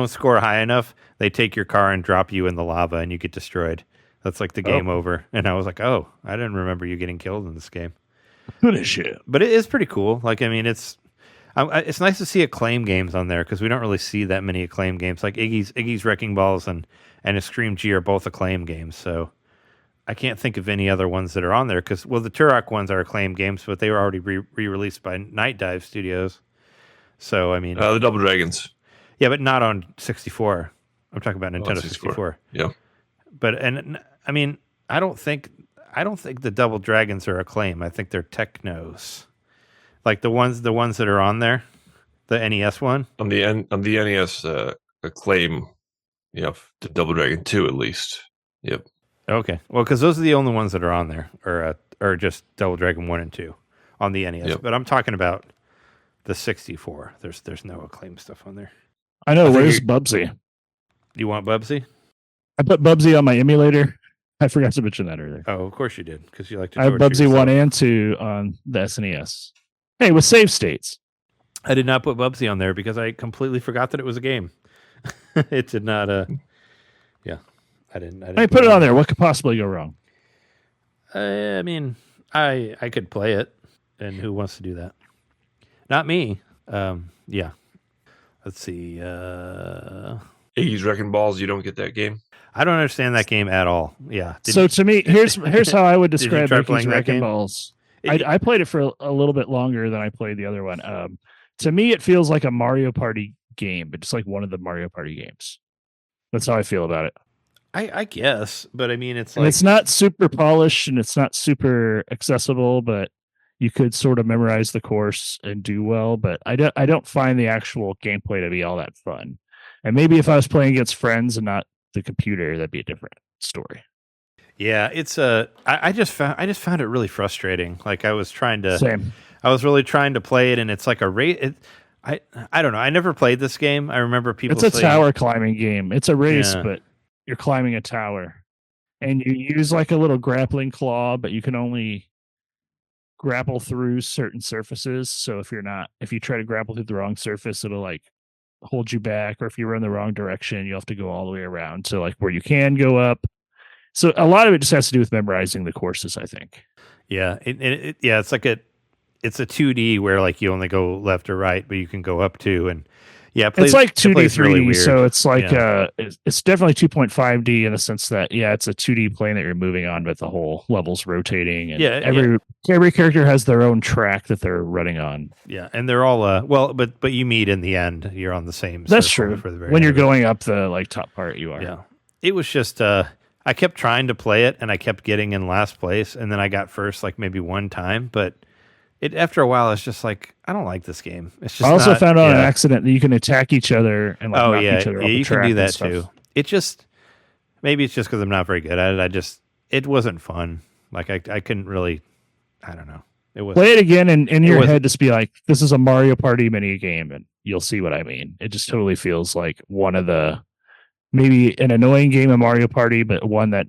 Speaker 2: score high enough, they take your car and drop you in the lava, and you get destroyed. That's like the game over. And I was like, oh, I didn't remember you getting killed in this game.
Speaker 3: Good as shit.
Speaker 2: But it is pretty cool. Like, I mean, it's nice to see Acclaim games on there because we don't really see that many Acclaim games. Like Iggy's Wrecking Balls and Extreme G are both Acclaim games. So I can't think of any other ones that are on there because, well, the Turok ones are Acclaim games, but they were already re-released by Night Dive Studios. So, I mean...
Speaker 4: the Double Dragons.
Speaker 2: Yeah, but not on 64. I'm talking about Nintendo 64.
Speaker 4: Yeah.
Speaker 2: But, and I mean, I don't think the Double Dragons are Acclaim. I think they're Technos. Like the ones that are on there, the NES one.
Speaker 4: On the NES, Acclaim, the Double Dragon 2 at least. Yep.
Speaker 2: Okay. Well, because those are the only ones that are on there, or just Double Dragon 1 and 2 on the NES.
Speaker 4: Yep.
Speaker 2: But I'm talking about the 64. There's no Acclaim stuff on there.
Speaker 3: I know. Where's Bubsy?
Speaker 2: You want Bubsy?
Speaker 3: I put Bubsy on my emulator. I forgot to mention that earlier.
Speaker 2: Oh, of course you did, because you like to.
Speaker 3: I have Bubsy 1 and 2 on the SNES. Hey, with save states.
Speaker 2: I did not put Bubsy on there because I completely forgot that it was a game. It did not. Yeah, I didn't. I
Speaker 3: put it on there. What could possibly go wrong?
Speaker 2: I mean, I could play it, and who wants to do that? Not me. Yeah. Let's see.
Speaker 4: Iggy's Wrecking Balls. You don't get that game.
Speaker 2: I don't understand that game at all. Yeah.
Speaker 3: To me, here's how I would describe
Speaker 2: Iggy's
Speaker 3: Wrecking Balls. I played it for a little bit longer than I played the other one. To me, it feels like a Mario Party game, but just like one of the Mario Party games. That's how I feel about it.
Speaker 2: I guess, but I mean, it's
Speaker 3: it's not super polished and it's not super accessible, but you could sort of memorize the course and do well. But I don't find the actual gameplay to be all that fun. And maybe if I was playing against friends and not the computer, that'd be a different story.
Speaker 2: Yeah, it's I just found it really frustrating. Like I was really trying to play it, and it's like a race. I don't know. I never played this game. I remember people.
Speaker 3: It's a tower climbing game. It's a race, but you're climbing a tower, and you use like a little grappling claw, but you can only grapple through certain surfaces. So if you try to grapple through the wrong surface, it'll like hold you back, or if you run the wrong direction, you'll have to go all the way around to like where you can go up. So a lot of it just has to do with memorizing the courses, I think.
Speaker 2: Yeah, it's like it's a 2D where like you only go left or right, but you can go up too, and
Speaker 3: it's like 2D, 3D. Really so it's like it's definitely 2.5D in the sense that it's a 2D plane that you're moving on, but the whole level's rotating, and every character has their own track that they're running on.
Speaker 2: Yeah, and they're all but you meet in the end. You're on the same.
Speaker 3: That's true. For the very when you're going up the like top part, you are.
Speaker 2: Yeah, it was just I kept trying to play it, and I kept getting in last place, and then I got first like maybe one time, but after a while, it's just like I don't like this game. It's just.
Speaker 3: I also found out on accident that you can attack each other and knock each other off the
Speaker 2: you
Speaker 3: track
Speaker 2: can do that too. It just maybe it's just because I'm not very good at it. It wasn't fun. Like I couldn't really. I don't know. It was
Speaker 3: play it again and in your head just be like, this is a Mario Party mini game, and you'll see what I mean. It just totally feels like one of the. Maybe an annoying game of Mario Party, but one that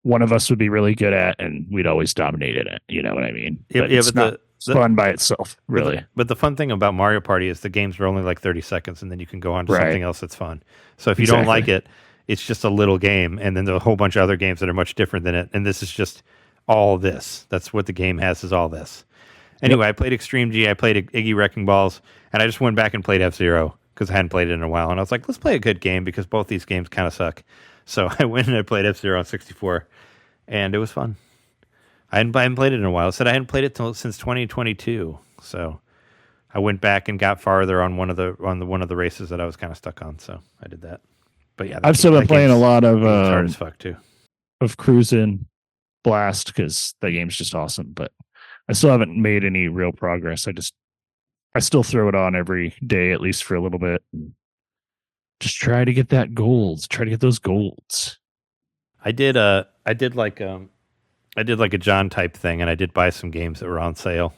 Speaker 3: one of us would be really good at, and we'd always dominated it. You know what I mean? But it's not fun by itself, really.
Speaker 2: But the fun thing about Mario Party is the games are only like 30 seconds, and then you can go on to something else that's fun. So if you don't like it, it's just a little game, and then there's a whole bunch of other games that are much different than it. And this is just all this. That's what the game has, is all this. Anyway, I played Extreme G, I played Iggy Wrecking Balls, and I just went back and played F-Zero. Because I hadn't played it in a while. And I was like, let's play a good game because both these games kind of suck. So I went and I played F-Zero on 64. And it was fun. I hadn't played it in a while. I said I hadn't played it since 2022. So I went back and got farther on one of the races that I was kind of stuck on. So I did that. But yeah.
Speaker 3: I've still been playing a lot of
Speaker 2: hard as fuck too.
Speaker 3: Of Cruisin' Blast because that game's just awesome. But I still haven't made any real progress. I still throw it on every day, at least for a little bit. Just try to get that gold. Try to get those golds.
Speaker 2: I did like a John type thing, and I did buy some games that were on sale.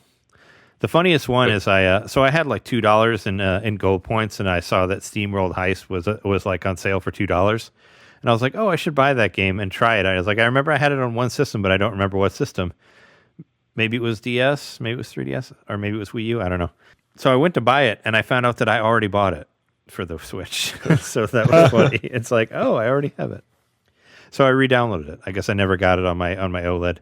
Speaker 2: The funniest one is I had like $2 in gold points, and I saw that SteamWorld Heist was like on sale for $2, and I was like, oh, I should buy that game and try it. I was like, I remember I had it on one system, but I don't remember what system. Maybe it was DS, maybe it was 3DS, or maybe it was Wii U. I don't know. So I went to buy it, and I found out that I already bought it for the Switch. So that was funny. It's like, oh, I already have it. So I re-downloaded it. I guess I never got it on my OLED.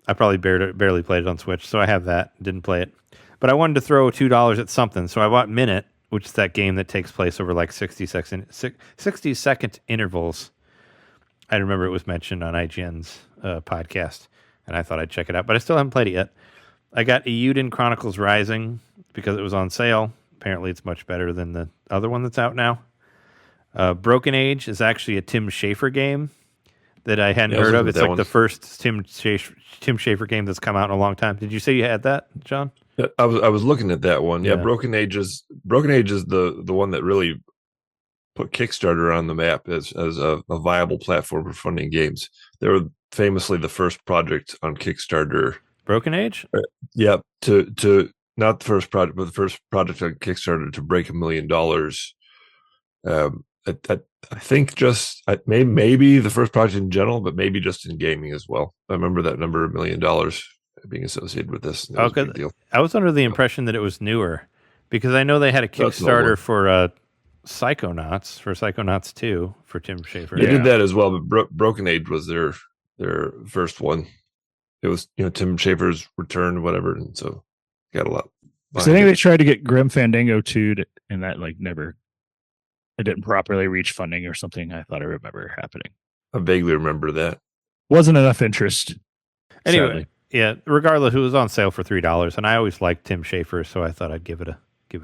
Speaker 2: I probably barely played it on Switch, so I have that. Didn't play it. But I wanted to throw $2 at something, so I bought Minute, which is that game that takes place over like 60-second intervals. I remember it was mentioned on IGN's podcast, and I thought I'd check it out, but I still haven't played it yet. I got Eiyuden Chronicles Rising because it was on sale. Apparently it's much better than the other one that's out now. Broken Age is actually a Tim Schafer game that I hadn't heard of. It's like the first Tim Schafer game that's come out in a long time. Did you say you had that, John?
Speaker 4: Yeah, I was looking at that one. Yeah, Broken Age is the one that really put Kickstarter on the map as a viable platform for funding games. They were famously the first project on Kickstarter.
Speaker 2: Broken Age?
Speaker 4: Yeah, to not the first project, but the first project on Kickstarter to break $1 million. I think just maybe the first project in general, but maybe just in gaming as well. I remember that number $1 million being associated with this. Was a big deal.
Speaker 2: I was under the impression that it was newer because I know they had a Kickstarter for Psychonauts 2 for Tim Schafer.
Speaker 4: They did that as well, but Broken Age was their first one. It was Tim Schafer's return, whatever, and so got a lot.
Speaker 3: So I think they tried to get Grim Fandango 2, and that never. It didn't properly reach funding or something. I thought I remember happening.
Speaker 4: I vaguely remember that.
Speaker 3: Wasn't enough interest.
Speaker 2: Anyway,
Speaker 3: sadly.
Speaker 2: Yeah. Regardless, it was on sale for $3, and I always liked Tim Schafer, so I thought I'd give it a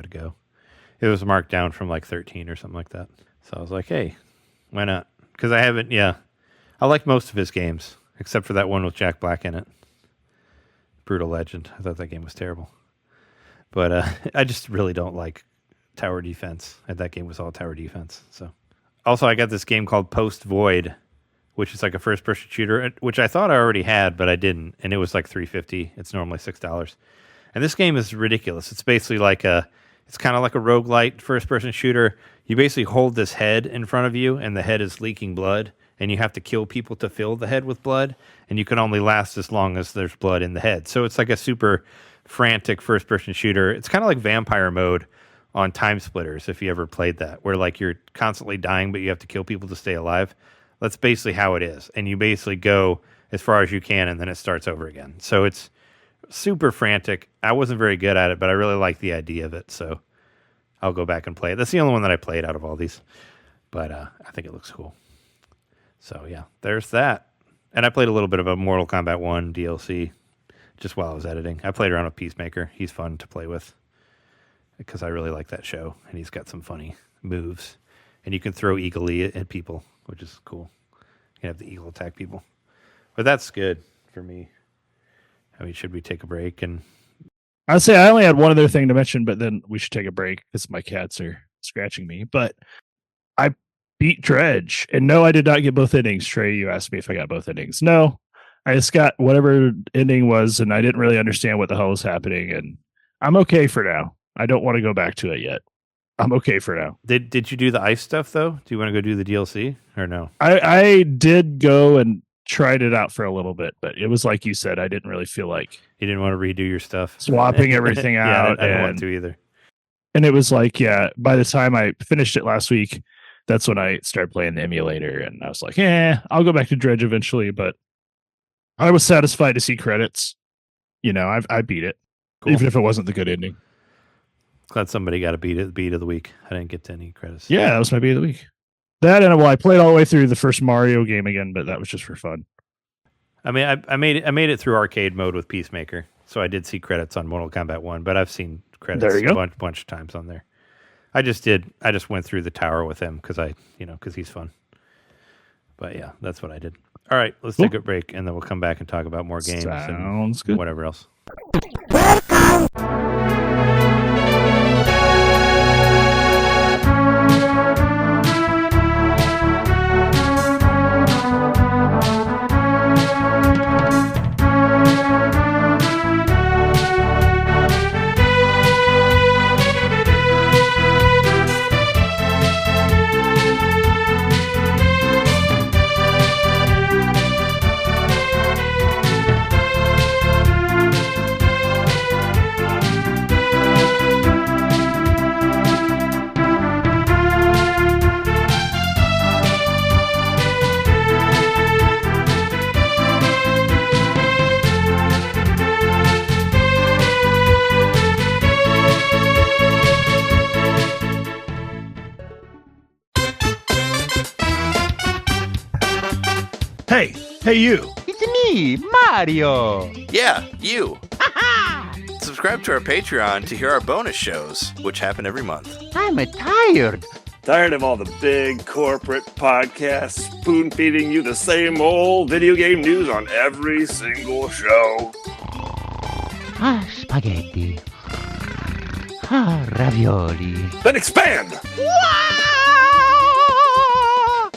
Speaker 2: go. It was marked down from like 13 or something like that. So I was like, hey, why not? Because I haven't. Yeah, I like most of his games except for that one with Jack Black in it. Brutal Legend. I thought that game was terrible, but I just really don't like tower defense, and that game was all tower defense. So also I got this game called Post Void, which is like a first person shooter, which I thought I already had, but I didn't, and it was like $3.50. It's normally $6. And this game is ridiculous. It's basically it's kind of like a roguelite first person shooter. You basically hold this head in front of you, and the head is leaking blood, and you have to kill people to fill the head with blood, and you can only last as long as there's blood in the head. So it's like a super frantic first person shooter. It's kind of like vampire mode on Time Splitters, if you ever played that, where like you're constantly dying, but you have to kill people to stay alive. That's basically how it is. And you basically go as far as you can, and then it starts over again. So it's super frantic. I wasn't very good at it, but I really like the idea of it. So I'll go back and play it. That's the only one that I played out of all these, but I think it looks cool. So yeah, there's that. And I played a little bit of a Mortal Kombat 1 DLC just while I was editing. I played around with Peacemaker. He's fun to play with, because I really like that show, and he's got some funny moves. And you can throw eagerly at people, which is cool. You can have the eagle attack people. But that's good for me. I mean, should we take a break? And
Speaker 3: I'd say I only had one other thing to mention, but then we should take a break because my cats are scratching me. But I beat Dredge. And no, I did not get both endings. Trey, you asked me if I got both endings. No, I just got whatever ending was, and I didn't really understand what the hell was happening. And I'm okay for now. I don't want to go back to it yet. I'm okay for now.
Speaker 2: Did you do the ice stuff, though? Do you want to go do the DLC or no?
Speaker 3: I did go and tried it out for a little bit, but it was like you said, I didn't really feel like...
Speaker 2: You didn't want to redo your stuff?
Speaker 3: Swapping everything out.
Speaker 2: I don't want to either.
Speaker 3: And it was like, by the time I finished it last week, that's when I started playing the emulator, and I was like, I'll go back to Dredge eventually, but I was satisfied to see credits. I beat it, cool. Even if it wasn't the good ending.
Speaker 2: Glad somebody got a beat of the week. I didn't get to any credits.
Speaker 3: Yeah, that was my beat of the week. That, and I played all the way through the first Mario game again, but that was just for fun.
Speaker 2: I mean, I made it through arcade mode with Peacemaker, so I did see credits on Mortal Kombat 1, but I've seen credits a bunch of times on there. I just went through the tower with him because he's fun. But yeah, that's what I did. All right, let's take a break, and then we'll come back and talk about more games and
Speaker 3: good.
Speaker 2: Whatever else.
Speaker 3: Hey, you.
Speaker 5: It's me, Mario.
Speaker 6: Yeah, you. Subscribe to our Patreon to hear our bonus shows, which happen every month.
Speaker 5: I'm tired.
Speaker 7: Tired of all the big corporate podcasts spoon-feeding you the same old video game news on every single show?
Speaker 5: Spaghetti. Ravioli.
Speaker 7: Then expand!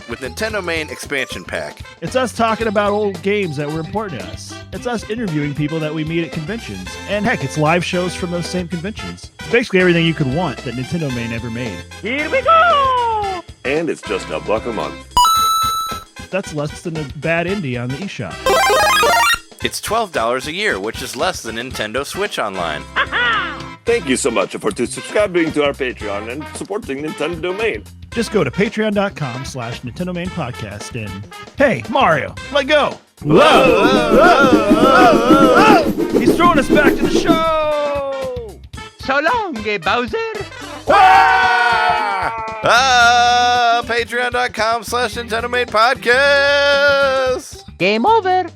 Speaker 6: With NintenDomain Expansion Pack.
Speaker 3: It's us talking about old games that were important to us. It's us interviewing people that we meet at conventions. And heck, it's live shows from those same conventions. It's basically everything you could want that NintenDomain ever made.
Speaker 5: Here we go!
Speaker 7: And it's just $1 a month.
Speaker 3: That's less than a bad indie on the eShop.
Speaker 6: It's $12 a year, which is less than Nintendo Switch Online.
Speaker 7: Thank you so much for subscribing to our Patreon and supporting NintenDomain.
Speaker 3: Just go to patreon.com/NintenDomain podcast and, hey, Mario, let go. Whoa! He's throwing us back to the show.
Speaker 5: So long, Bowser.
Speaker 6: Patreon.com/NintenDomain podcast.
Speaker 5: Game over.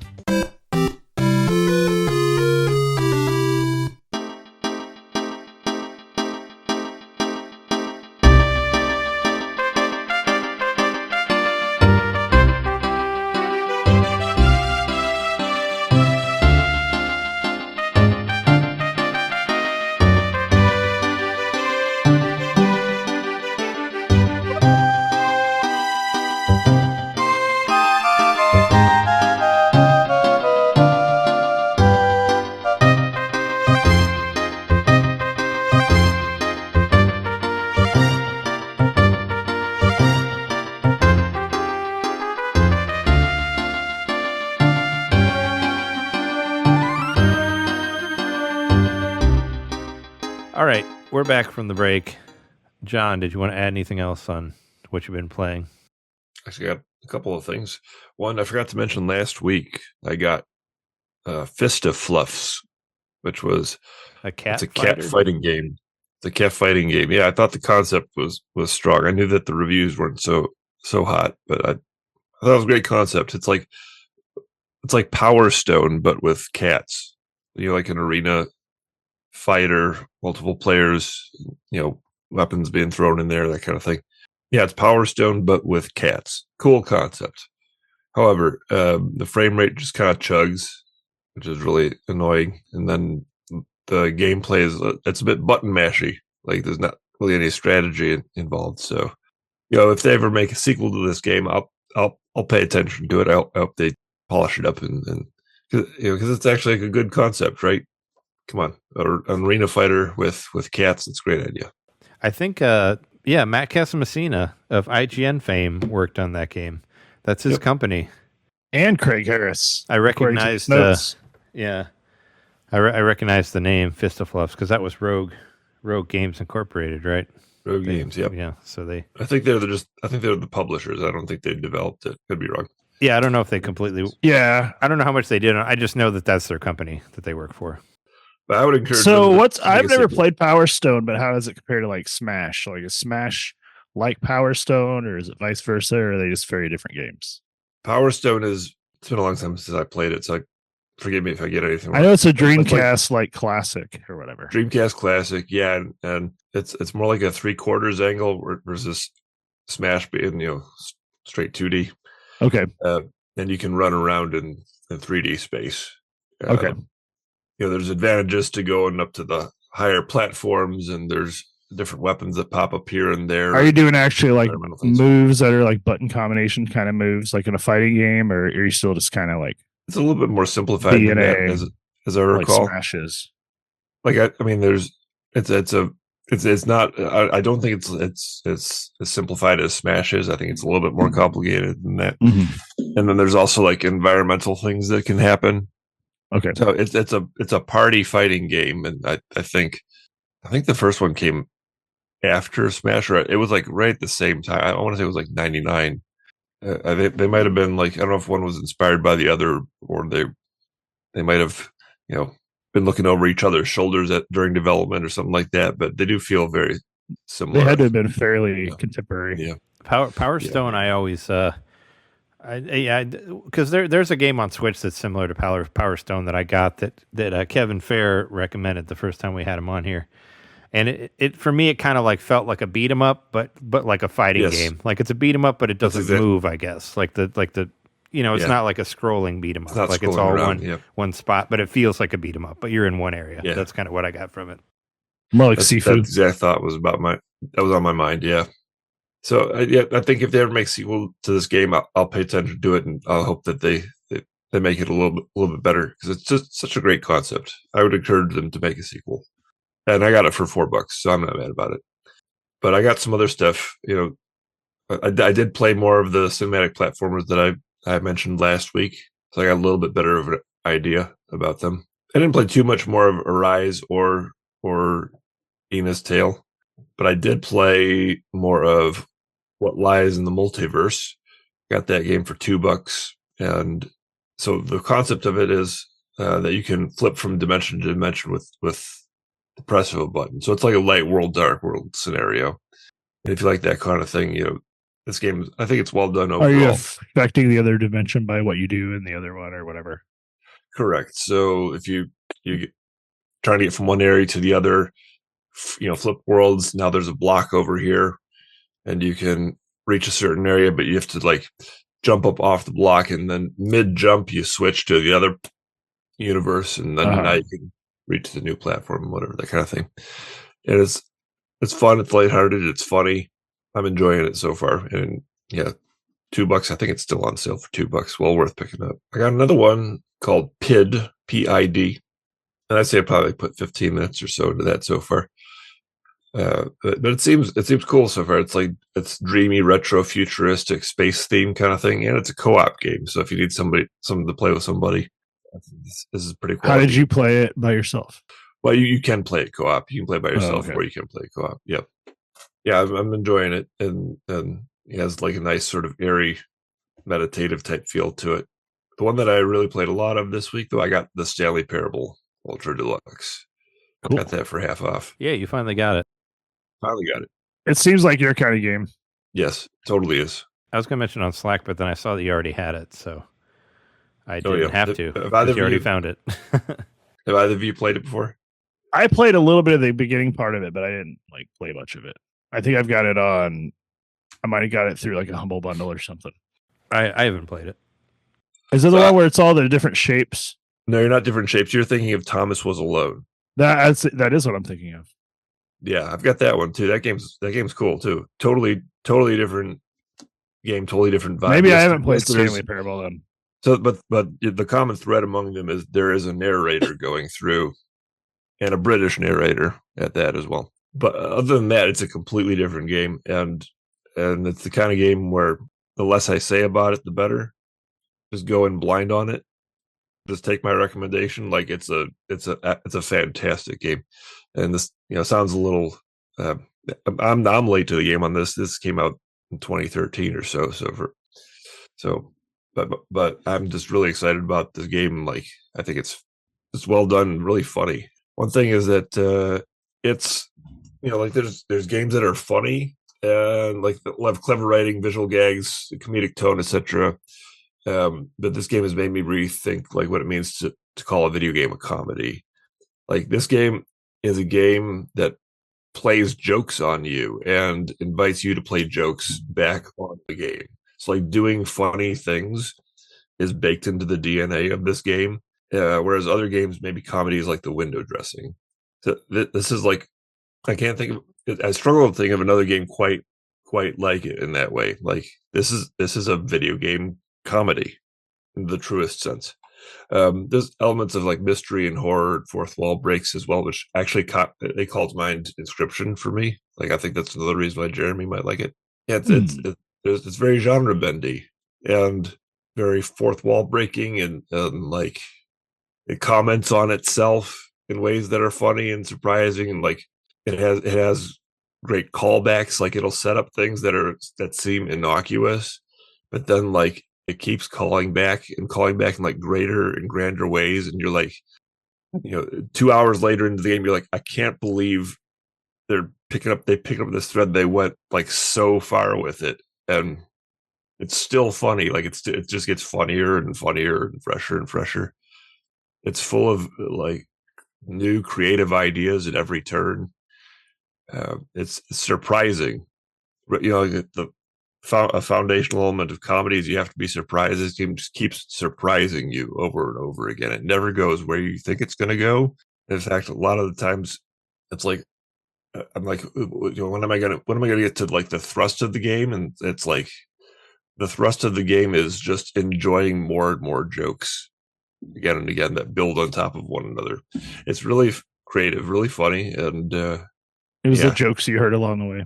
Speaker 2: All right, we're back from the break. John, did you want to add anything else on what you've been playing?
Speaker 4: Actually, got a couple of things. One, I forgot to mention last week, I got Fisti-fluffs, which was
Speaker 2: It's
Speaker 4: a cat fighting game. The cat fighting game. Yeah, I thought the concept was strong. I knew that the reviews weren't so hot, but I thought it was a great concept. It's like Power Stone, but with cats. Like an arena fighter, multiple players, weapons being thrown in there, that kind of thing. Yeah, it's Power Stone, but with cats. Cool concept. However, the frame rate just kind of chugs, which is really annoying. And then the gameplay it's a bit button mashy. Like there's not really any strategy involved. So, if they ever make a sequel to this game, I'll pay attention to it. I hope they polish it up and because it's actually like a good concept, right? Come on, an arena fighter with cats. It's a great idea.
Speaker 2: I think, Matt Casamassina of IGN fame worked on that game. That's his company.
Speaker 3: And Craig Harris.
Speaker 2: I recognized, I recognized the name Fisti-fluffs because that was Rogue Games Incorporated, right?
Speaker 4: Rogue Games, yep.
Speaker 2: Yeah. So
Speaker 4: I think they're the publishers. I don't think they developed it. Could be wrong.
Speaker 2: Yeah, I don't know if they completely.
Speaker 3: Yeah,
Speaker 2: I don't know how much they did. I just know that that's their company that they work for.
Speaker 4: But I would encourage.
Speaker 3: So I've never played Power Stone, but how does it compare to like Smash? Like is Smash like Power Stone, or is it vice versa, or are they just very different games?
Speaker 4: Power Stone it's been a long time since I played it, so forgive me if I get anything wrong.
Speaker 3: I know it's a Dreamcast like classic or whatever.
Speaker 4: Dreamcast classic, yeah, and it's more like a 3/4 angle versus Smash being straight 2D.
Speaker 3: Okay,
Speaker 4: and you can run around in 3D space.
Speaker 3: Okay.
Speaker 4: There's advantages to going up to the higher platforms, and there's different weapons that pop up here and there.
Speaker 3: Are you doing actually like moves that are like button combination kind of moves, like in a fighting game, or are you still just kind of like?
Speaker 4: It's a little bit more simplified than that, as I recall.
Speaker 3: Like Smashes.
Speaker 4: Like it's not. I don't think it's as simplified as Smash is. I think it's a little bit more complicated than that.
Speaker 3: Mm-hmm.
Speaker 4: And then there's also like environmental things that can happen.
Speaker 3: Okay,
Speaker 4: so it's a party fighting game, and I think the first one came after Smash, or it was like right at the same time. I want to say it was like 99. They might have been like, I don't know if one was inspired by the other, or they might have been looking over each other's shoulders during development or something like that. But they do feel very similar.
Speaker 3: They had to have been fairly contemporary.
Speaker 4: Yeah.
Speaker 2: Power Stone. I always Because there's a game on Switch that's similar to Power Stone that I got that Kevin Fair recommended the first time we had him on here, and it for me it kind of like felt like a beat 'em up, but like a fighting game. Like it's a beat 'em up, but it doesn't move. I guess like the it's not like a scrolling beat 'em up. Like it's all one spot, but it feels like a beat 'em up. But you're in one area. Yeah. That's kind of what I got from it.
Speaker 3: More like seafood.
Speaker 4: That exact thought was that was on my mind. Yeah. So I think if they ever make a sequel to this game, I'll pay attention to it, and I'll hope that they make it a little bit better, because it's just such a great concept. I would encourage them to make a sequel, and I got it for $4, so I'm not mad about it. But I got some other stuff. I did play more of the cinematic platformers that I mentioned last week, so I got a little bit better of an idea about them. I didn't play too much more of Arise or Ina's Tale, but I did play more of What Lies in the Multiverse. Got that game for $2, and so the concept of it is that you can flip from dimension to dimension with the press of a button. So it's like a light world, dark world scenario. And if you like that kind of thing, this game, I think it's well done overall.
Speaker 3: Are you affecting the other dimension by what you do in the other one or whatever?
Speaker 4: Correct. So if you trying to get from one area to the other, flip worlds. Now there's a block over here, and you can reach a certain area, but you have to like jump up off the block, and then mid jump you switch to the other universe, and then now you can reach the new platform, whatever, that kind of thing. And it's fun, it's lighthearted, it's funny. I'm enjoying it so far. And yeah, $2. I think it's still on sale for $2. Well worth picking up. I got another one called PID, PID. And I'd say I probably put 15 minutes or so into that so far. But it seems cool so far. It's dreamy, retro, futuristic, space theme kind of thing, and it's a co-op game. So if you need something to play with somebody, this is pretty cool.
Speaker 3: How did you play it by yourself?
Speaker 4: Well, you can play it co-op. You can play by yourself, or you can play co-op. Yep. Yeah, I'm enjoying it, and it has like a nice sort of airy, meditative type feel to it. The one that I really played a lot of this week, though, I got the Stanley Parable Ultra Deluxe. Cool. Got that for half off.
Speaker 2: Yeah, you finally got it.
Speaker 4: Finally got it.
Speaker 3: It seems like your kind of game.
Speaker 4: Yes, totally is.
Speaker 2: I was going to mention on Slack, but then I saw that you already had it, so I didn't have to. You already found it.
Speaker 4: Have either of you played it before?
Speaker 3: I played a little bit of the beginning part of it, but I didn't play much of it. I think I've got it on. I might have got it through like a Humble Bundle or something.
Speaker 2: I haven't played it.
Speaker 3: Is it the one where it's all the different shapes?
Speaker 4: No, you're not different shapes. You're thinking of Thomas Was Alone.
Speaker 3: That is what I'm thinking of.
Speaker 4: Yeah, I've got that one too. That game's cool too. Totally different game. Totally different vibe.
Speaker 3: Maybe I haven't played Stanley Parable then.
Speaker 4: So, but the common thread among them is there is a narrator going through, and a British narrator at that as well. But other than that, it's a completely different game, and it's the kind of game where the less I say about it, the better. Just go in blind on it. Just take my recommendation. Like it's a fantastic game, and this sounds a little. I'm late to the game on this. This came out in 2013 or so. But I'm just really excited about this game. Like I think it's well done, really funny. One thing is that it's like there's games that are funny and like have clever writing, visual gags, comedic tone, etc. But this game has made me rethink like what it means to call a video game a comedy. Like this game is a game that plays jokes on you and invites you to play jokes back on the game. It's like doing funny things is baked into the DNA of this game. Whereas other games, maybe comedy is like the window dressing. So this is like, I can't think of, I struggle to think of another game quite like it in that way. Like this is a video game comedy in the truest sense. There's elements of like mystery and horror, fourth wall breaks as well, which actually they call to mind Inscription for me. Like I think that's another reason why Jeremy might like it. Yeah, it's very genre bendy and very fourth wall breaking, and like it comments on itself in ways that are funny and surprising, and like it has great callbacks. Like it'll set up things that seem innocuous, but then like it keeps calling back in like greater and grander ways, and you're like, 2 hours later into the game, you're like, I can't believe they pick up this thread. They went like so far with it, and it's still funny. Like it just gets funnier and funnier and fresher and fresher. It's full of like new creative ideas at every turn. It's surprising. You know, a foundational element of comedy is you have to be surprised. This game just keeps surprising you over and over again. It never goes where you think it's going to go. In fact, a lot of the times, it's like I'm like, you know, when am I gonna get to like the thrust of the game? And it's like the thrust of the game is just enjoying more and more jokes again and again that build on top of one another. It's really creative, really funny, and
Speaker 3: It was
Speaker 4: yeah.
Speaker 3: the jokes you heard along the way.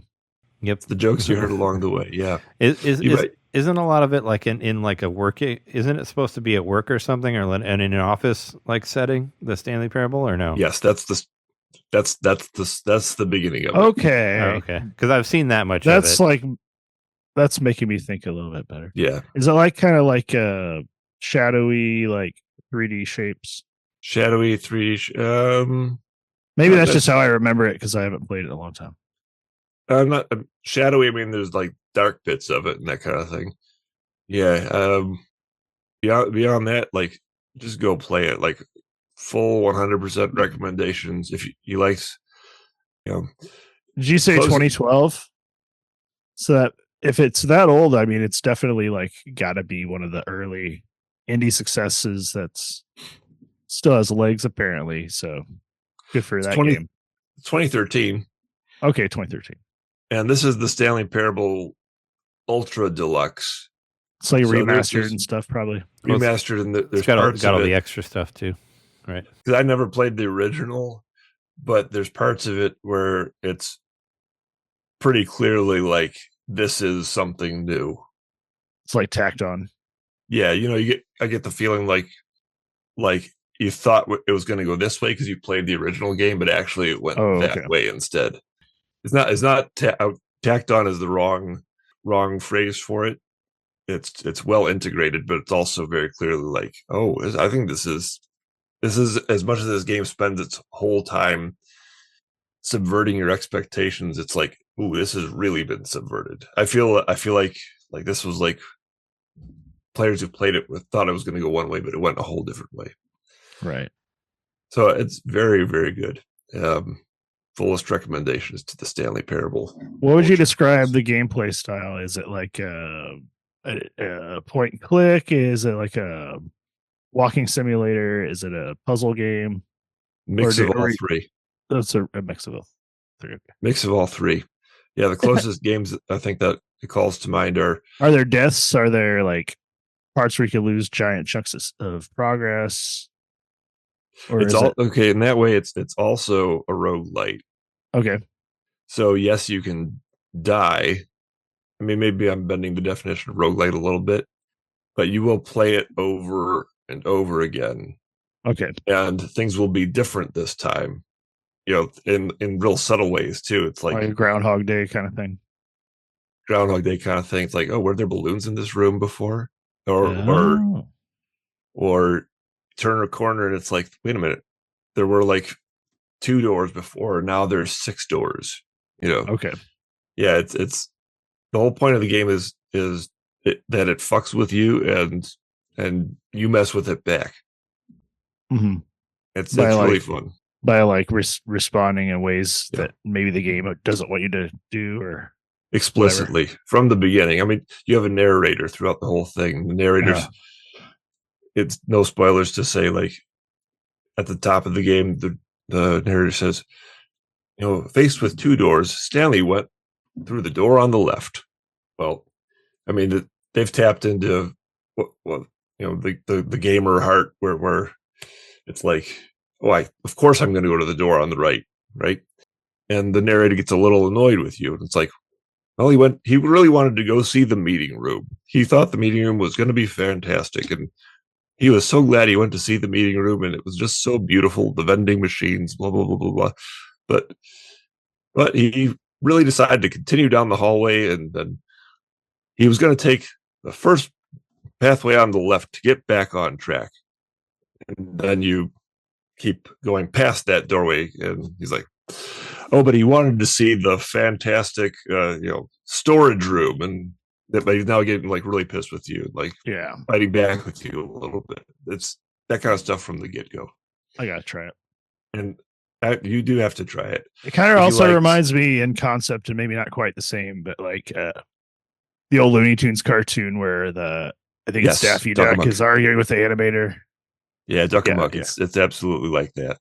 Speaker 2: Yep.
Speaker 4: the jokes you heard along the way. Yeah,
Speaker 2: Isn't a lot of it like in like a work? Isn't it supposed to be at work or something, or in an office like setting? The Stanley Parable, or no?
Speaker 4: yes, that's the beginning of it.
Speaker 3: Okay.
Speaker 2: Oh, okay. Because I've seen that much.
Speaker 3: That's
Speaker 2: of it.
Speaker 3: like that's making me think a little bit better.
Speaker 4: Yeah,
Speaker 3: Is it like kind of like shadowy, like 3D shapes?
Speaker 4: shadowy 3D.
Speaker 3: Maybe
Speaker 4: Not
Speaker 3: that's just how I remember it because I haven't played it in a long time.
Speaker 4: Not shadowy. I mean, there's like dark bits of it and that kind of thing. Yeah. Beyond that, like just go play it. Like full 100% recommendations if you like. You know,
Speaker 3: Did you say
Speaker 4: Close-
Speaker 3: 2012? So that if it's that old, I mean, it's definitely like got to be one of the early indie successes that's still has legs apparently. So good for that game.
Speaker 4: 2013,
Speaker 3: Okay, 2013.
Speaker 4: and this is the Stanley Parable Ultra Deluxe
Speaker 3: It's like
Speaker 4: So there's
Speaker 3: remastered
Speaker 4: this-
Speaker 3: and stuff, probably.
Speaker 4: remastered, and there's
Speaker 2: It's got
Speaker 4: parts
Speaker 2: all
Speaker 4: of
Speaker 2: the
Speaker 4: it
Speaker 2: extra stuff too, right?
Speaker 4: because I never played the original, but there's parts of it where it's pretty clearly like this is something new.
Speaker 3: It's like tacked on.
Speaker 4: Yeah, you know, I get the feeling like you thought it was going to go this way because you played the original game, but actually it went
Speaker 3: Oh,
Speaker 4: that
Speaker 3: okay.
Speaker 4: way instead. It's not tacked on is the wrong phrase for it. It's well integrated, but it's also very clearly like, oh, I think this is as much as this game spends its whole time subverting your expectations. It's like, ooh, this has really been subverted. I feel like this was like players who played it thought it was going to go one way, but it went a whole different way.
Speaker 3: Right.
Speaker 4: So it's very, very good. Fullest recommendations to the Stanley Parable.
Speaker 3: What would you describe the gameplay style? Is it like a point and click? Is it like a walking simulator? Is it a puzzle game?
Speaker 4: Mix of
Speaker 3: or-
Speaker 4: all three.
Speaker 3: That's a mix of all three. Okay.
Speaker 4: Mix of all three. Yeah, the closest games I think that it calls to mind are
Speaker 3: Are there deaths? Are there like parts where you can lose giant chunks of progress? Or
Speaker 4: it's
Speaker 3: is
Speaker 4: all
Speaker 3: it
Speaker 4: okay. In that way, it's also a roguelite.
Speaker 3: okay?
Speaker 4: So yes, you can die. I mean, maybe I'm bending the definition of roguelite a little bit, but you will play it over and over again,
Speaker 3: Okay.
Speaker 4: and things will be different this time. You know, in real subtle ways too. It's
Speaker 3: Like
Speaker 4: like
Speaker 3: a Groundhog Day kind of thing.
Speaker 4: Groundhog Day kind of thing. It's like, oh, were there balloons in this room before?
Speaker 3: Oh.
Speaker 4: Or turn a corner and it's like, wait a minute, there were like 2 doors before, now there's 6 doors. You know,
Speaker 3: Okay.
Speaker 4: yeah, it's the whole point of the game is that it fucks with you and you mess with it back.
Speaker 3: hmm
Speaker 4: It's
Speaker 3: By,
Speaker 4: really
Speaker 3: like,
Speaker 4: fun.
Speaker 3: By like responding in ways
Speaker 4: Yeah.
Speaker 3: that maybe the game doesn't want you to do, or
Speaker 4: Explicitly from the beginning. I mean, you have a narrator throughout the whole thing. The narrator's it's no spoilers to say, like at the top of the game, the narrator says, you know, faced with 2 doors, Stanley went through the door on the left. Well, I mean, they've tapped into what you know, the gamer heart where it's like, oh, of course I'm going to go to the door on the right, and the narrator gets a little annoyed with you, and it's like, well, he really wanted to go see the meeting room. He thought the meeting room was going to be fantastic, and he was so glad he went to see the meeting room, and it was just so beautiful, the vending machines, blah blah blah blah blah. But he really decided to continue down the hallway, and then he was going to take the first pathway on the left to get back on track. And then you keep going past that doorway, and he's like, oh, but he wanted to see the fantastic storage room. And but he's now getting like really pissed with you, like
Speaker 3: Yeah,
Speaker 4: fighting back with you a little bit. It's that kind of stuff from the get go,
Speaker 3: I gotta try it.
Speaker 4: and you do have to try it.
Speaker 3: It kind of
Speaker 4: If you
Speaker 3: also
Speaker 4: liked-
Speaker 3: reminds me in concept, and maybe not quite the same, but like the old Looney Tunes cartoon where I think it's
Speaker 4: Yes,
Speaker 3: Daffy
Speaker 4: Duck
Speaker 3: Duck
Speaker 4: Amuck.
Speaker 3: is arguing with the animator.
Speaker 4: Yeah, Duck
Speaker 3: Yeah,
Speaker 4: Amuck.
Speaker 3: yeah.
Speaker 4: It's absolutely like that.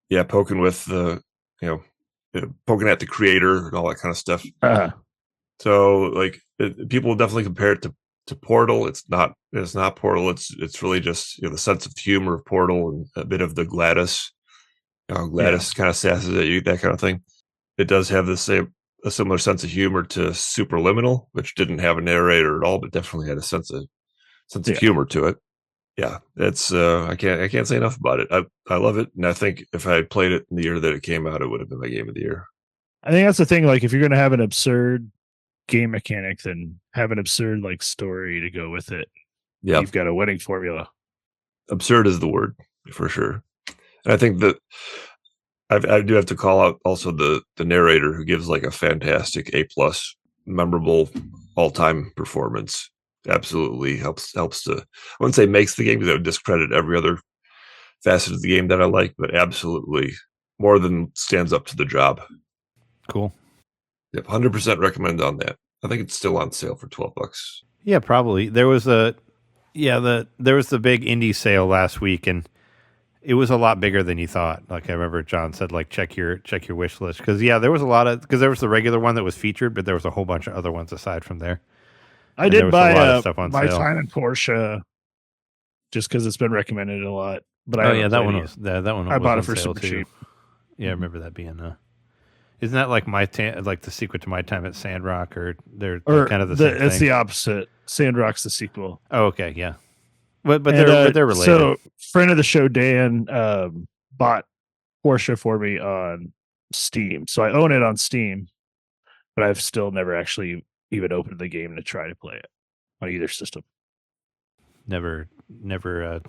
Speaker 4: Yeah, poking with poking at the creator and all that kind of stuff. So like people will definitely compare it to Portal. It's not Portal. It's really just the sense of humor of Portal and a bit of the Gladys kind of sasses at you, that kind of thing. It does have a similar sense of humor to Superliminal, which didn't have a narrator at all, but definitely had a sense of humor to it. Yeah, it's I can't say enough about it. I love it, and I think if I had played it in the year that it came out, it would have been my game of the year.
Speaker 3: I think that's the thing. Like, if you're going to have an absurd game mechanic, then have an absurd like story to go with it.
Speaker 4: Yeah,
Speaker 3: You've got a winning formula.
Speaker 4: Absurd is the word for sure. And I think that I do have to call out also the narrator, who gives like a fantastic A+, memorable all time performance. Absolutely helps to, I wouldn't say makes the game, because that would discredit every other facet of the game that I like, but absolutely more than stands up to the job.
Speaker 2: Cool.
Speaker 4: Yep, 100% recommend on that. I think it's still on sale for $12.
Speaker 2: Yeah, probably. There was the big indie sale last week, and it was a lot bigger than you thought. Like I remember John said, like check your wish list, because there was there was the regular one that was featured, but there was a whole bunch of other ones aside from there.
Speaker 3: I did buy
Speaker 2: stuff on
Speaker 3: my
Speaker 2: sale.
Speaker 3: time in Porsche just because it's been recommended a lot. But
Speaker 2: that one was that one.
Speaker 3: I bought it
Speaker 2: on
Speaker 3: for
Speaker 2: sale
Speaker 3: super
Speaker 2: too.
Speaker 3: cheap.
Speaker 2: Yeah, I remember that being isn't that like like the sequel to My Time at Sandrock, or they're kind of the same thing?
Speaker 3: It's the opposite. Sandrock's the sequel.
Speaker 2: Oh, okay, yeah, but they're related.
Speaker 3: So, friend of the show Dan bought Porsche for me on Steam, so I own it on Steam, but I've still never actually even opened the game to try to play it on either system.
Speaker 2: Never ran